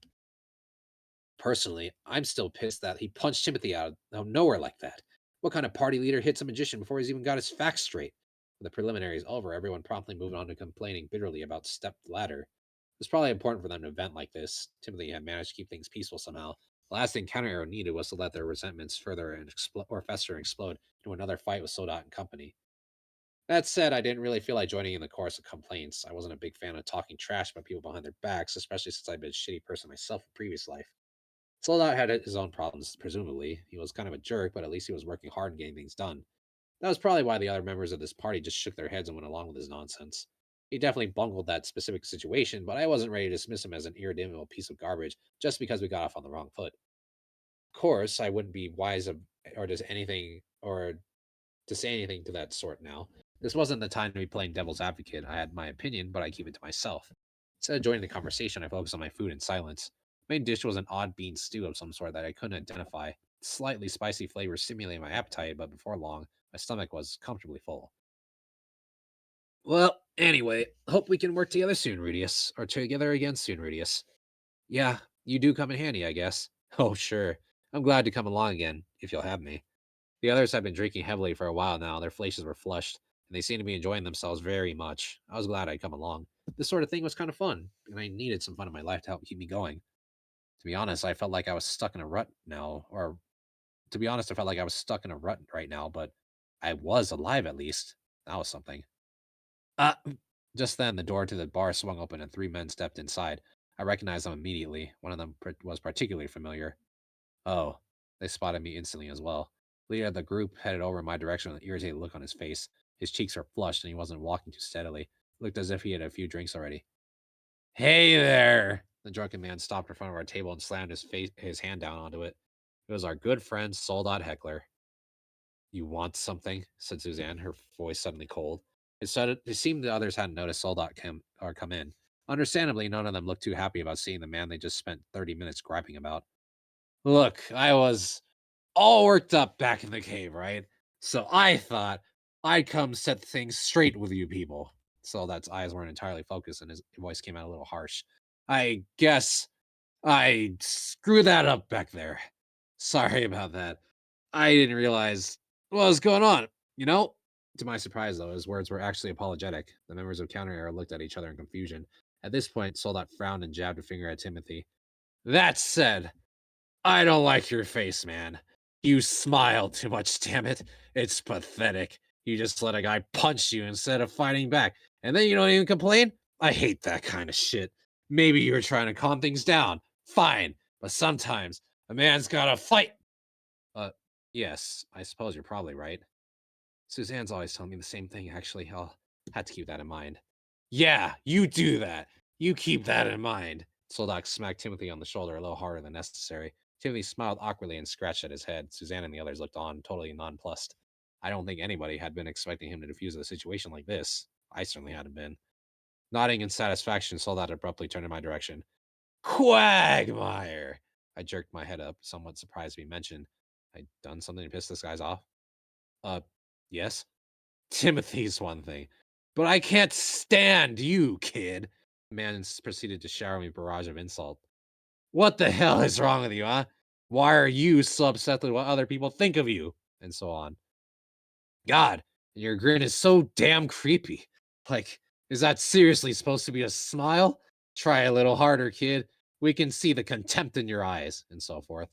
Personally, I'm still pissed that he punched Timothy out of nowhere like that. What kind of party leader hits a magician before he's even got his facts straight? With the preliminaries over, everyone promptly moved on to complaining bitterly about stepped ladder. It was probably important for them to vent like this. Timothy had managed to keep things peaceful somehow. The last thing Counter Arrow needed was to let their resentments further and or fester and explode into another fight with Sodat and company. That said, I didn't really feel like joining in the chorus of complaints. I wasn't a big fan of talking trash about people behind their backs, especially since I'd been a shitty person myself in previous life. Soldat had his own problems, presumably. He was kind of a jerk, but at least he was working hard and getting things done. That was probably why the other members of this party just shook their heads and went along with his nonsense. He definitely bungled that specific situation, but I wasn't ready to dismiss him as an irredeemable piece of garbage just because we got off on the wrong foot. Of course, I wouldn't be wise of, or does anything or to say anything to that sort now. This wasn't the time to be playing devil's advocate. I had my opinion, but I keep it to myself. Instead of joining the conversation, I focused on my food in silence. The main dish was an odd bean stew of some sort that I couldn't identify. Slightly spicy flavor stimulated my appetite, but before long, my stomach was comfortably full. Well, anyway, hope we can work together soon, Rudius. Or together again soon, Rudius. Yeah, you do come in handy, I guess. Oh, sure. I'm glad to come along again, if you'll have me. The others have been drinking heavily for a while now. Their faces were flushed, and they seemed to be enjoying themselves very much. I was glad I'd come along. This sort of thing was kind of fun, and I needed some fun in my life to help keep me going. To be honest, I felt like I was stuck in a rut now, or to be honest, I felt like I was stuck in a rut right now, but I was alive at least. That was something. Uh, just then, the door to the bar swung open and three men stepped inside. I recognized them immediately. One of them was particularly familiar. Oh, they spotted me instantly as well. The leader of the group headed over in my direction with an irritated look on his face. His cheeks were flushed and he wasn't walking too steadily. It looked as if he had a few drinks already. Hey there! The drunken man stopped in front of our table and slammed his hand down onto it. It was our good friend, Soldat Heckler. You want something? Said Suzanne, her voice suddenly cold. It seemed the others hadn't noticed Soldat come in. Understandably, none of them looked too happy about seeing the man they just spent 30 minutes griping about. Look, I was all worked up back in the cave, right? So I thought I'd come set things straight with you people. Soldat's eyes weren't entirely focused and his voice came out a little harsh. I guess I screwed that up back there. Sorry about that. I didn't realize what was going on, you know? To my surprise, though, his words were actually apologetic. The members of Counter Arrow looked at each other in confusion. At this point, Soldat frowned and jabbed a finger at Timothy. That said, I don't like your face, man. You smile too much, damn it. It's pathetic. You just let a guy punch you instead of fighting back, and then you don't even complain? I hate that kind of shit. Maybe you were trying to calm things down. Fine. But sometimes a man's gotta fight. Yes, I suppose you're probably right. Suzanne's always telling me the same thing, actually. I'll have to keep that in mind. Yeah, you do that. You keep that in mind. Soldak smacked Timothy on the shoulder a little harder than necessary. Timothy smiled awkwardly and scratched at his head. Suzanne and the others looked on, totally nonplussed. I don't think anybody had been expecting him to defuse the situation like this. I certainly hadn't been. Nodding in satisfaction, Soldat abruptly turned in my direction. Quagmire! I jerked my head up, somewhat surprised to be mentioned. I'd done something to piss this guy's off? Yes? Timothy's one thing. But I can't stand you, kid. The man proceeded to shower me a barrage of insult. What the hell is wrong with you, huh? Why are you so upset with what other people think of you? And so on. God, your grin is so damn creepy. Like, is that seriously supposed to be a smile? Try a little harder, kid. We can see the contempt in your eyes, and so forth.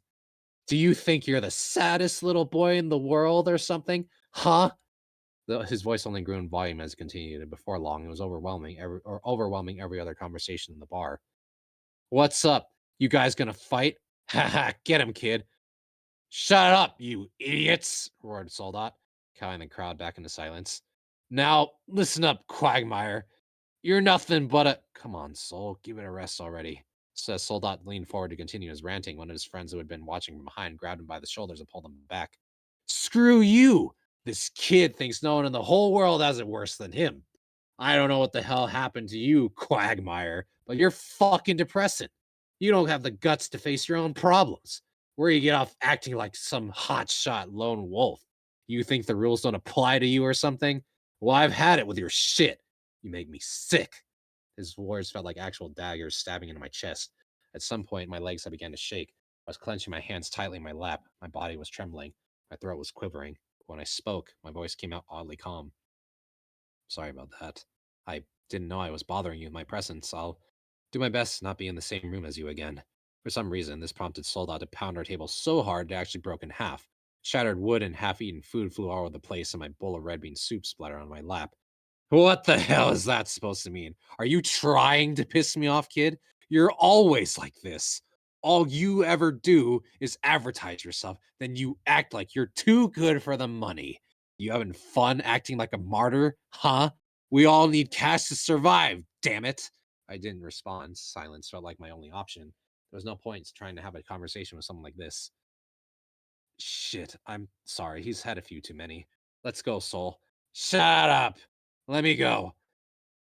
Do you think you're the saddest little boy in the world or something? Huh? His voice only grew in volume as it continued, and before long, it was overwhelming every other conversation in the bar. What's up? You guys gonna fight? Ha! Get him, kid. Shut up, you idiots! Roared Soldat, cowing the crowd back into silence. Now, listen up, Quagmire. You're nothing but a. Come on, Soul, give it a rest already. Says Soldat leaned forward to continue his ranting. One of his friends who had been watching from behind grabbed him by the shoulders and pulled him back. Screw you! This kid thinks no one in the whole world has it worse than him. I don't know what the hell happened to you, Quagmire, but you're fucking depressing. You don't have the guts to face your own problems. Where you get off acting like some hotshot lone wolf? You think the rules don't apply to you or something? Well, I've had it with your shit. You make me sick. His words felt like actual daggers stabbing into my chest. At some point, my legs had begun to shake. I was clenching my hands tightly in my lap. My body was trembling. My throat was quivering. When I spoke, my voice came out oddly calm. Sorry about that. I didn't know I was bothering you with my presence. I'll do my best to not be in the same room as you again. For some reason, this prompted Soldat to pound our table so hard it actually broke in half. Shattered wood and half-eaten food flew all over the place, and my bowl of red bean soup splattered on my lap. What the hell is that supposed to mean? Are you trying to piss me off, kid? You're always like this. All you ever do is advertise yourself, then you act like you're too good for the money. You having fun acting like a martyr, huh? We all need cash to survive, damn it. I didn't respond. Silence felt like my only option. There was no point in trying to have a conversation with someone like this. Shit, I'm sorry. He's had a few too many. Let's go, Soul. Shut up. Let me go.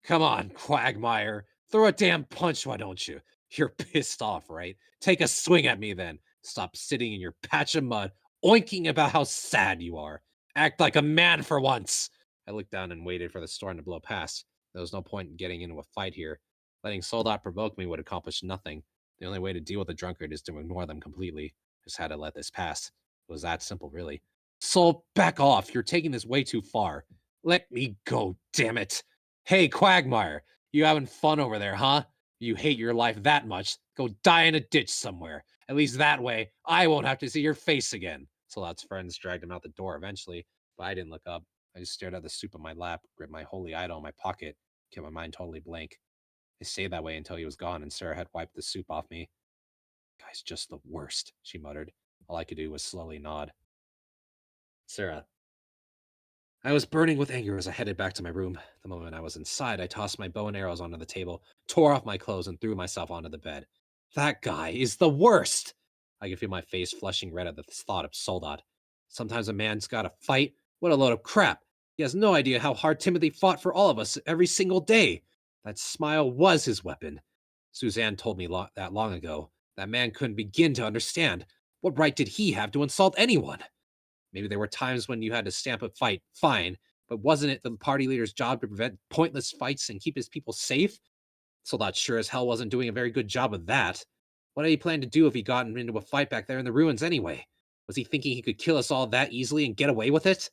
Come on, Quagmire. Throw a damn punch, why don't you? You're pissed off, right? Take a swing at me then. Stop sitting in your patch of mud, oinking about how sad you are. Act like a man for once. I looked down and waited for the storm to blow past. There was no point in getting into a fight here. Letting Soldat provoke me would accomplish nothing. The only way to deal with a drunkard is to ignore them completely. Just had to let this pass. It was that simple, really. Soul, back off. You're taking this way too far. Let me go, damn it. Hey, Quagmire, you having fun over there, huh? You hate your life that much, go die in a ditch somewhere. At least that way, I won't have to see your face again. Soldat's friends dragged him out the door eventually, but I didn't look up. I just stared at the soup in my lap, gripped my holy idol in my pocket, kept my mind totally blank. I stayed that way until he was gone and Sarah had wiped the soup off me. Guy's just the worst, she muttered. All I could do was slowly nod. Sarah. I was burning with anger as I headed back to my room. The moment I was inside, I tossed my bow and arrows onto the table, tore off my clothes, and threw myself onto the bed. That guy is the worst! I could feel my face flushing red at the thought of Soldat. Sometimes a man's gotta fight? What a load of crap! He has no idea how hard Timothy fought for all of us every single day. That smile was his weapon. Suzanne told me that long ago. That man couldn't begin to understand. What right did he have to insult anyone? Maybe there were times when you had to stamp a fight, fine, but wasn't it the party leader's job to prevent pointless fights and keep his people safe? Soldat sure as hell wasn't doing a very good job of that. What had he planned to do if he got into a fight back there in the ruins anyway? Was he thinking he could kill us all that easily and get away with it?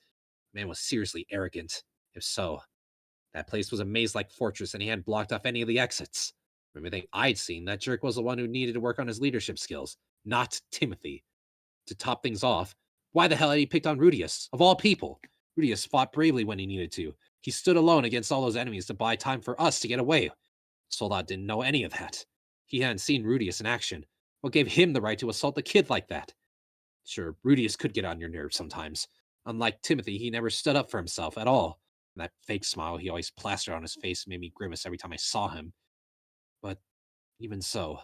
The man was seriously arrogant. If so, that place was a maze-like fortress and he hadn't blocked off any of the exits. From everything I'd seen, that jerk was the one who needed to work on his leadership skills, not Timothy. To top things off, why the hell had he picked on Rudius, of all people? Rudius fought bravely when he needed to. He stood alone against all those enemies to buy time for us to get away. Soldat didn't know any of that. He hadn't seen Rudius in action. What gave him the right to assault the kid like that? Sure, Rudius could get on your nerves sometimes. Unlike Timothy, he never stood up for himself at all. And that fake smile he always plastered on his face made me grimace every time I saw him. But even so,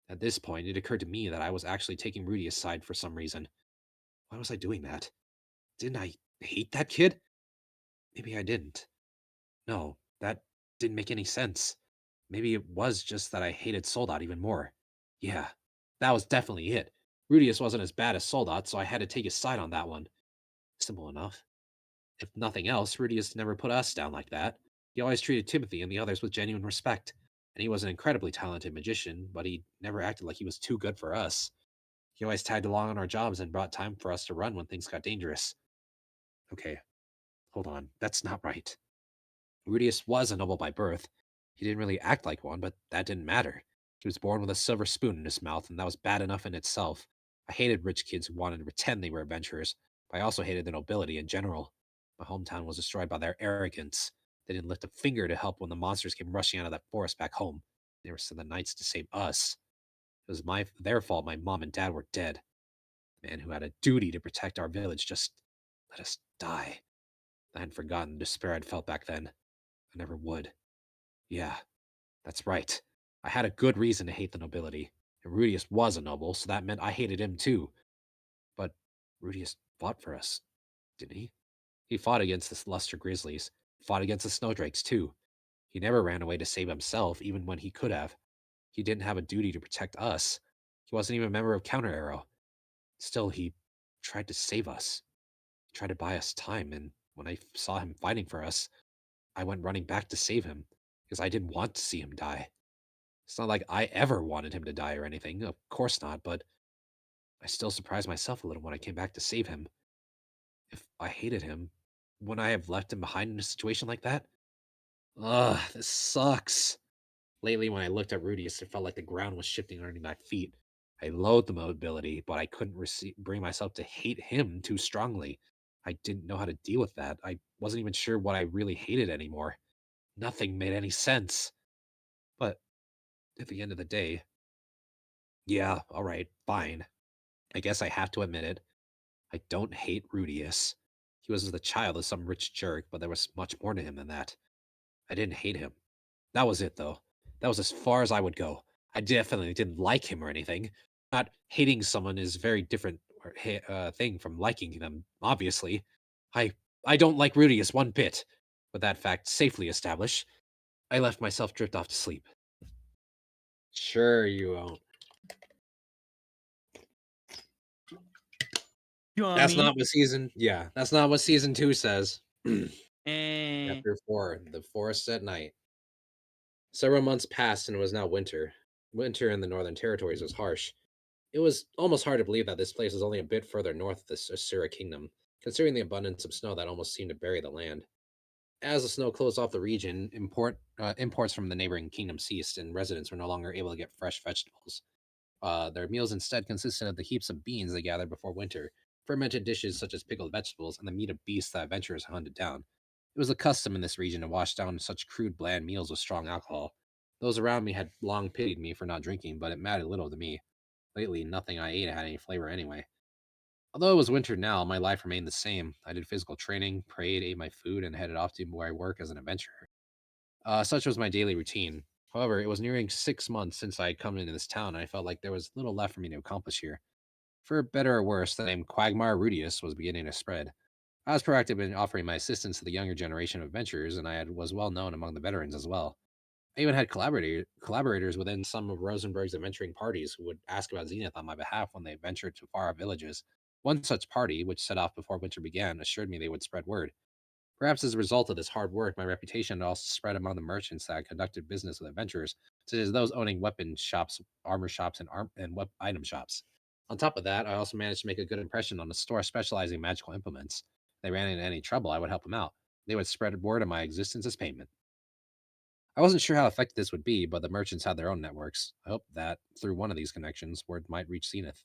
at this point, it occurred to me that I was actually taking Rudius' side for some reason. Why was I doing that? Didn't I hate that kid? Maybe I didn't. No, that didn't make any sense. Maybe it was just that I hated Soldat even more. Yeah, that was definitely it. Rudius wasn't as bad as Soldat, so I had to take his side on that one. Simple enough. If nothing else, Rudius never put us down like that. He always treated Timothy and the others with genuine respect. And he was an incredibly talented magician, but he never acted like he was too good for us. He always tagged along on our jobs and brought time for us to run when things got dangerous. Okay, hold on. That's not right. Rudius was a noble by birth. He didn't really act like one, but that didn't matter. He was born with a silver spoon in his mouth, and that was bad enough in itself. I hated rich kids who wanted to pretend they were adventurers, but I also hated the nobility in general. My hometown was destroyed by their arrogance. They didn't lift a finger to help when the monsters came rushing out of that forest back home. They never sent the knights to save us. It was their fault my mom and dad were dead. The man who had a duty to protect our village just let us die. I hadn't forgotten the despair I'd felt back then. I never would. Yeah, that's right. I had a good reason to hate the nobility. And Rudius was a noble, so that meant I hated him too. But Rudius fought for us, didn't he? He fought against the Luster Grizzlies, fought against the Snowdrakes too. He never ran away to save himself, even when he could have. He didn't have a duty to protect us. He wasn't even a member of Counter Arrow. Still, he tried to save us. He tried to buy us time, and when I saw him fighting for us, I went running back to save him, because I didn't want to see him die. It's not like I ever wanted him to die or anything, of course not, but I still surprised myself a little when I came back to save him. If I hated him, wouldn't I have left him behind in a situation like that? Ugh, this sucks. Lately, when I looked at Rudius, it felt like the ground was shifting underneath my feet. I loathed the mobility, but I couldn't bring myself to hate him too strongly. I didn't know how to deal with that. I wasn't even sure what I really hated anymore. Nothing made any sense. But at the end of the day, yeah, all right, fine. I guess I have to admit it. I don't hate Rudius. He was the child of some rich jerk, but there was much more to him than that. I didn't hate him. That was it, though. That was as far as I would go. I definitely didn't like him or anything. Not hating someone is a very different thing from liking them, obviously. I I don't like Rudius one bit. With that fact safely established, I left myself drift off to sleep. Sure you won't. That's Yummy. not what that's not what season 2 says. Eh. Chapter 4, The Forest at Night. Several months passed and it was now winter. Winter in the Northern Territories was harsh. It was almost hard to believe that this place was only a bit further north of the Asura Kingdom, considering the abundance of snow that almost seemed to bury the land. As the snow closed off the region, imports from the neighboring kingdom ceased, and residents were no longer able to get fresh vegetables. Their meals instead consisted of the heaps of beans they gathered before winter, fermented dishes such as pickled vegetables, and the meat of beasts that adventurers hunted down. It was a custom in this region to wash down such crude, bland meals with strong alcohol. Those around me had long pitied me for not drinking, but it mattered little to me. Lately, nothing I ate had any flavor anyway. Although it was winter now, my life remained the same. I did physical training, prayed, ate my food, and headed off to where I work as an adventurer. Such was my daily routine. However, it was nearing 6 months since I had come into this town, and I felt like there was little left for me to accomplish here. For better or worse, the name Quagmire Rudius was beginning to spread. I was proactive in offering my assistance to the younger generation of adventurers, and was well known among the veterans as well. I even had collaborators within some of Rosenberg's adventuring parties who would ask about Zenith on my behalf when they ventured to far off villages. One such party, which set off before winter began, assured me they would spread word. Perhaps as a result of this hard work, my reputation had also spread among the merchants that had conducted business with adventurers, such as those owning weapon shops, armor shops, and item shops. On top of that, I also managed to make a good impression on a store specializing in magical implements. If they ran into any trouble, I would help them out. They would spread word of my existence as payment. I wasn't sure how effective this would be, but the merchants had their own networks. I hoped that, through one of these connections, word might reach Zenith.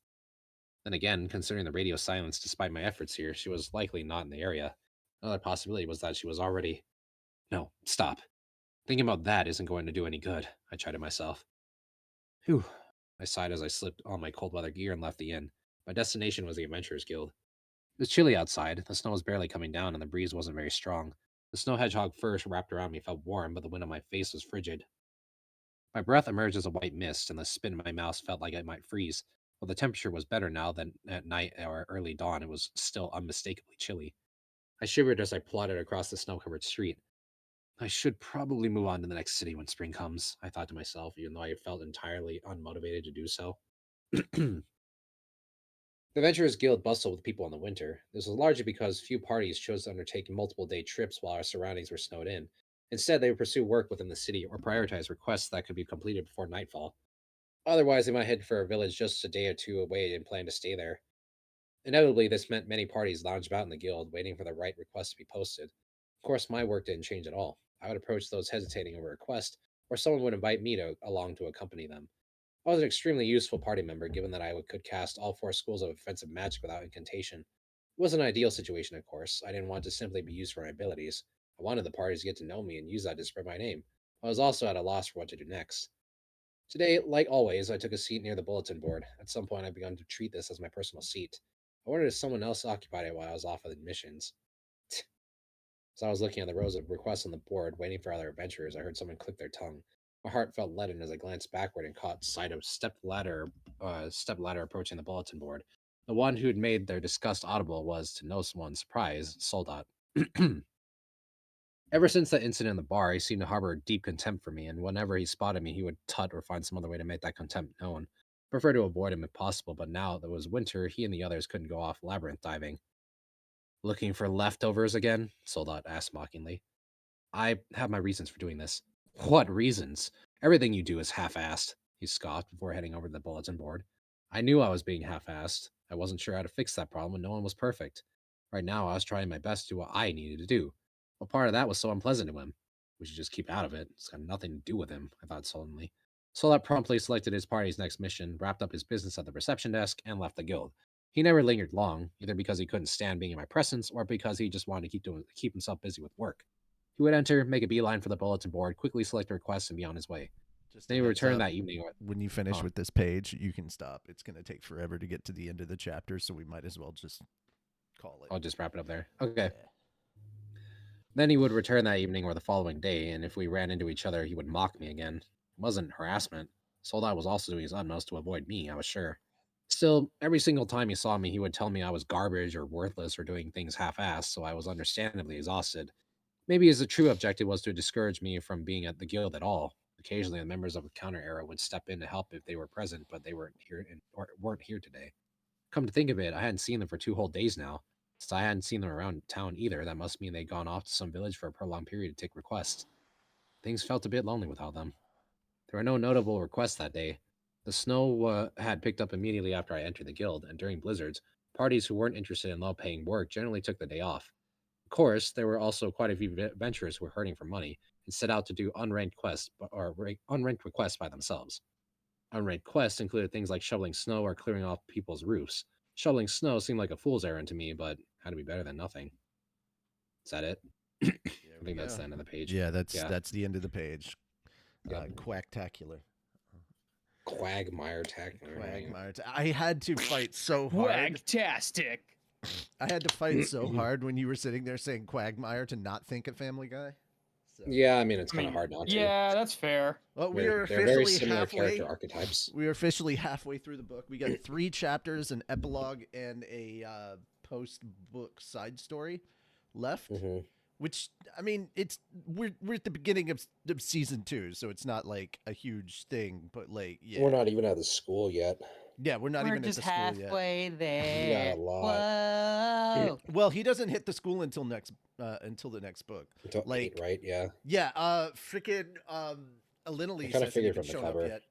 Then again, considering the radio silence despite my efforts here, she was likely not in the area. Another possibility was that she was already. No, stop. Thinking about that isn't going to do any good, I chided myself. Whew. I sighed as I slipped on my cold weather gear and left the inn. My destination was the Adventurers Guild. It was chilly outside, the snow was barely coming down, and the breeze wasn't very strong. The snow hedgehog fur wrapped around me felt warm, but the wind on my face was frigid. My breath emerged as a white mist, and the spit in my mouth felt like it might freeze. While the temperature was better now than at night or early dawn, it was still unmistakably chilly. I shivered as I plodded across the snow covered street. I should probably move on to the next city when spring comes, I thought to myself, even though I felt entirely unmotivated to do so. The Adventurers Guild bustled with people in the winter. This was largely because few parties chose to undertake multiple day trips while our surroundings were snowed in. Instead, they would pursue work within the city or prioritize requests that could be completed before nightfall. Otherwise, they might head for a village just a day or two away and plan to stay there. Inevitably, this meant many parties lounged about in the guild, waiting for the right request to be posted. Of course, my work didn't change at all. I would approach those hesitating over a quest, or someone would invite me along to accompany them. I was an extremely useful party member, given that I could cast all 4 schools of offensive magic without incantation. It was an ideal situation, of course. I didn't want to simply be used for my abilities. I wanted the parties to get to know me and use that to spread my name. I was also at a loss for what to do next. Today, like always, I took a seat near the bulletin board. At some point, I began to treat this as my personal seat. I wondered if someone else occupied it while I was off of admissions. As I was looking at the rows of requests on the board, waiting for other adventurers, I heard someone click their tongue. My heart felt leaden as I glanced backward and caught sight of step ladder approaching the bulletin board. The one who had made their disgust audible was, to no one's surprise, Soldat. Ever since that incident in the bar, he seemed to harbor a deep contempt for me, and whenever he spotted me, he would tut or find some other way to make that contempt known. I preferred to avoid him if possible, but now that it was winter, he and the others couldn't go off labyrinth diving. Looking for leftovers again? Soldat asked mockingly. I have my reasons for doing this. What reasons? Everything you do is half-assed, he scoffed before heading over to the bulletin board. I knew I was being half-assed. I wasn't sure how to fix that problem when no one was perfect. Right now, I was trying my best to do what I needed to do. What part of that was so unpleasant to him? We should just keep out of it. It's got nothing to do with him, I thought sullenly. Soldat promptly selected his party's next mission, wrapped up his business at the reception desk, and left the guild. He never lingered long, either because he couldn't stand being in my presence or because he just wanted to keep himself busy with work. He would enter, make a beeline for the bulletin board, quickly select a request, and be on his way. Just Then a he would heads return up, that evening. when you finish Huh. with this page, you can stop. It's going to take forever to get to the end of the chapter, so we might as well just call it. I'll just wrap it up there. Okay. Yeah. Then he would return that evening or the following day, and if we ran into each other, he would mock me again. It wasn't harassment. Soldat was also doing his utmost to avoid me, I was sure. Still, every single time he saw me, he would tell me I was garbage or worthless or doing things half-assed, so I was understandably exhausted. Maybe his true objective was to discourage me from being at the guild at all. Occasionally, the members of the counter era would step in to help if they were present, but they weren't here or weren't here today. Come to think of it, I hadn't seen them for 2 whole days now. Since I hadn't seen them around town either, that must mean they'd gone off to some village for a prolonged period to take requests. Things felt a bit lonely without them. There were no notable requests that day. The snow had picked up immediately after I entered the guild, and during blizzards, parties who weren't interested in low-paying work generally took the day off. Of course, there were also quite a few adventurers who were hurting for money and set out to do unranked requests by themselves. Unranked quests included things like shoveling snow or clearing off people's roofs. Shoveling snow seemed like a fool's errand to me, but had to be better than nothing. Is that it? I think that's the end of the page. Yeah, that's the end of the page. Yep. Oh. Quacktacular. Quagmire tacular. Quagmire. I had to fight so hard. Wagtastic. I had to fight so hard when you were sitting there saying Quagmire to not think of Family Guy. So. Yeah, I mean it's kind of hard not to. Yeah, that's fair. Well, They're very similar character archetypes. We are officially halfway through the book. We got 3 chapters, an epilogue, and a post-book side story left. Mm-hmm. Which, I mean, we're at the beginning of season 2, so it's not like a huge thing. But like, yeah, We're not even at the school yet. yeah, we're not even just at the school yet. halfway there. Yeah, a lot. Whoa. Well, he doesn't hit the school until the next book. Until Like- 8, right? Yeah. Yeah, freaking Alinalise kinda hasn't figured even from the shown up cover. yet.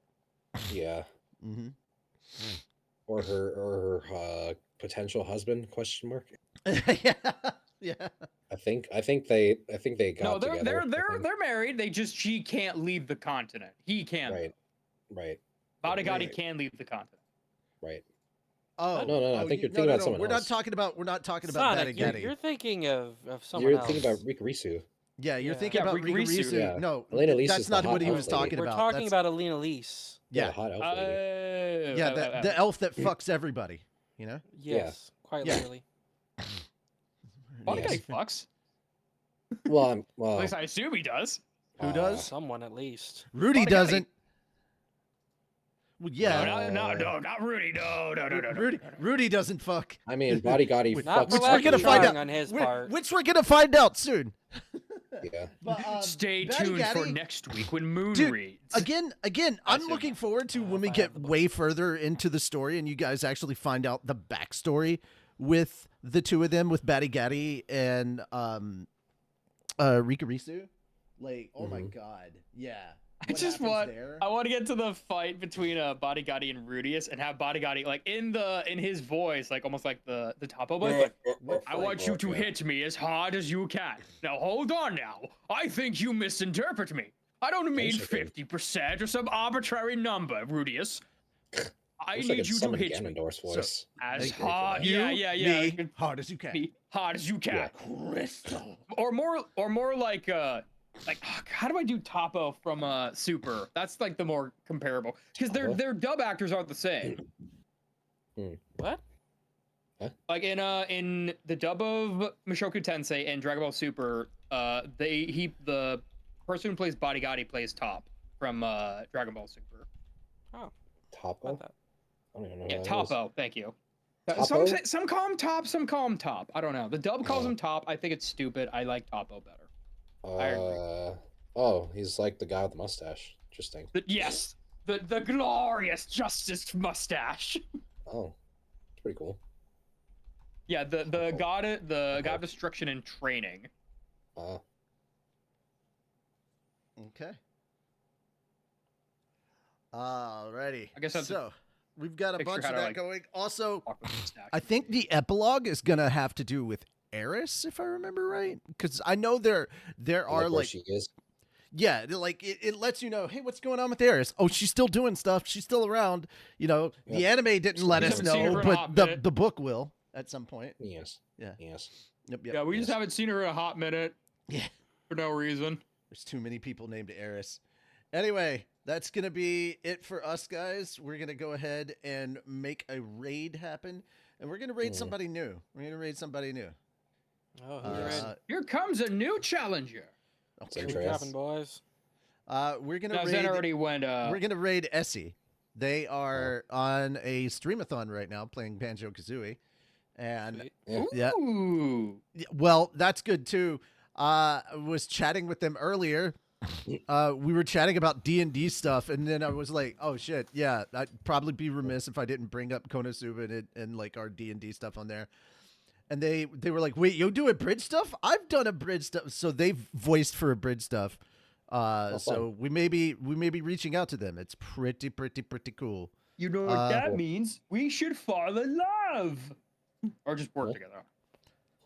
Yeah. Mm-hmm. Or her potential husband? Question mark. yeah, yeah. I think they got No, they're together. they're married. She can't leave the continent. He can. Right. Bodyguard Right. can leave the continent. Right. Oh No, I think you're thinking about someone We're not else. talking about Sonic, Batty you're, Gaddy. you're thinking of someone You're else. thinking about Rikarisu. Yeah, you're Yeah. thinking Yeah, about Rigorisu. Rigorisu. Yeah. No, Alinalise that's is the not hot what he elf was lady. talking We're about. talking That's- about Alina Lise. Yeah. The hot elf lady. yeah, the elf that fucks everybody. You know. Yes, quite Yeah. literally. Bodyguard Yes. fucks. Well, At least I assume he does. Who does? Someone at least. Rudy Bodyguard. doesn't. Well, yeah. No, not Rudy. No. Rudy doesn't fuck. I mean, bodyguard he Not fucks. Which we're Black gonna and find trying out on his Which- part. Which we're gonna find out soon. Yeah. But, Stay Batty tuned for Gaddy- next week when Moon Dude, reads. Again, I'm That's looking forward to when we if I get have the book. way further into the story and you guys actually find out the backstory with the two of them, with Batty Gaddy and Rikarisu. Like, oh my Mhm. god, yeah. I What just happens want there? I want to get to the fight between Bodyguard and Rudius and have Bodyguard like in his voice, like almost like the Topo voice. Like, I want you to hit me as hard as you can. Now hold on now. I think you misinterpret me. I don't mean Genshin. 50% or some arbitrary number, Rudius. I Wish I need could you to summon hit me Ganondorf's voice. as That'd be great for hard. that. Yeah. Me, hard as you can. Me hard as you can. Yeah. Crystal. Or more like how do I do Topo from Super? That's like the more comparable because Topo? their dub actors aren't the same. What? Like in the dub of Mushoku Tensei and Dragon Ball Super, the person who plays Bodyguard plays Top from Dragon Ball Super. Oh, Topo? about that. I don't even know who Yeah, that is. Topo. Thank you. Topo? Some call him Top, some call him Top. I don't know. The dub calls Oh. him Top. I think it's stupid. I like Topo better. I agree. Oh, he's like the guy with the mustache. Interesting. Yes, the glorious Justice mustache. Oh, it's pretty cool. Yeah, the god of destruction and training. Okay. Alrighty. I guess that's so. We've got a picture bunch how of to, that like, going. Also, Walk with mustache. I think the epilogue is gonna have to do with Eris, if I remember right, because I know there are Where like she is. yeah, like it lets you know, hey, what's going on with Eris? Oh, she's still doing stuff. She's still around. You know, the Yep. anime didn't let We us haven't seen her know, in a but hot the minute. the book will at some point. Yes. Yeah. Yes. Yep. Yeah, we just yes. haven't seen her in a hot minute. Yeah. For no reason. There's too many people named Eris. Anyway, that's going to be it for us, guys. We're going to go ahead and make a raid happen. And we're going to raid somebody new. We're going to raid somebody new. Oh, who's ready? Here comes a new challenger. It's Who's Andreas. dropping, boys? We're going No, to Zen raid. already went. We're going to raid Essie. They are on a streamathon right now playing Banjo-Kazooie. And Sweet. Yeah. Ooh. yeah, well, that's good too. I was chatting with them earlier. We were chatting about D&D stuff, and then I was like, "Oh shit, yeah, I'd probably be remiss if I didn't bring up Konosuba and like our D&D stuff on there." And they were like, "Wait, you do a bridge stuff? I've done a bridge stuff." So they've voiced for a bridge stuff. So fun. we may be reaching out to them. It's pretty cool. You know what that Cool. means? We should fall in love. Or just work Huh? together.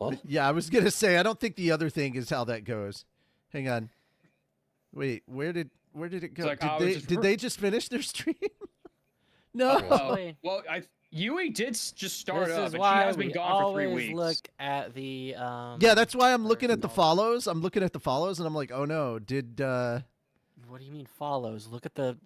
Huh? Yeah, I was gonna say I don't think the other thing is how that goes. Hang on. Wait, where did it go? like how it just Did they just finish their stream? No. Honestly, Well, Yui did just start this up, is and she why has been we gone for 3 always weeks. look at the Yeah, that's why I'm looking at the no. follows. I'm looking at the follows, and I'm like, oh no, did What do you mean follows? Look at the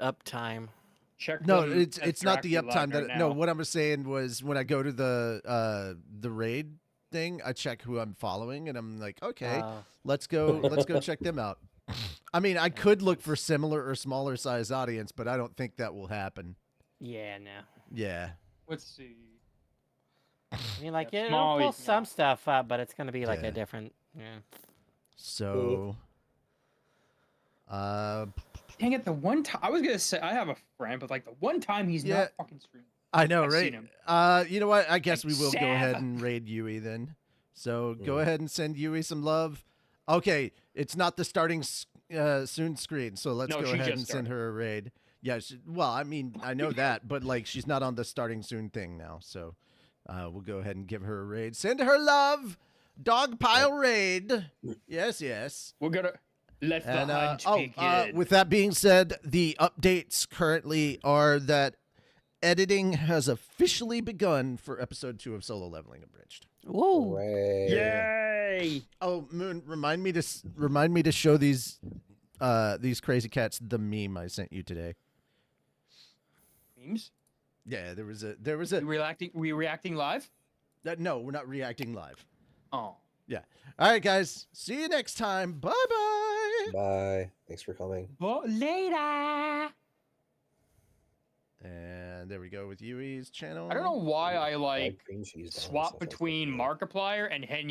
uptime. Check no? them It's as not the Dracula uptime. right That no. now. What I was saying was when I go to the raid thing, I check who I'm following, and I'm like, okay, let's go check them out. I mean, I could look for similar or smaller size audience, but I don't think that will happen. Yeah, no. Yeah. Let's see. I mean, like Yeah, it'll small pull is some not. stuff up, but it's gonna be like Yeah. a different. Yeah. So. Dang it! The one time I was gonna say I have a friend, but like the one time he's Yeah. not fucking streaming. I know, I've right? seen him. You know what? I guess Like we will go ahead Sab. and raid Yui then. So go ahead and send Yui some love. Okay, it's not the starting soon screen, so let's No, go she ahead just and send her a raid. Yeah, well, I mean, I know that, but like she's not on the starting soon thing now, so we'll go ahead and give her a raid. Send her love, dog pile raid. Yes, yes. We're gonna let the And hunt begin. with that being said, the updates currently are that editing has officially begun for episode 2 of Solo Leveling Abridged. Woo! Hooray. Yay! Oh, Moon, remind me to show these crazy cats the meme I sent you today. Memes? Yeah, there was a We reacting live? no, we're not reacting live. Oh. Yeah. All right, guys. See you next time. Bye bye. Bye. Thanks for coming. But later. And there we go with Yui's channel. I don't know why I like Cream cheese down, swap so that's between good. Markiplier and Henya.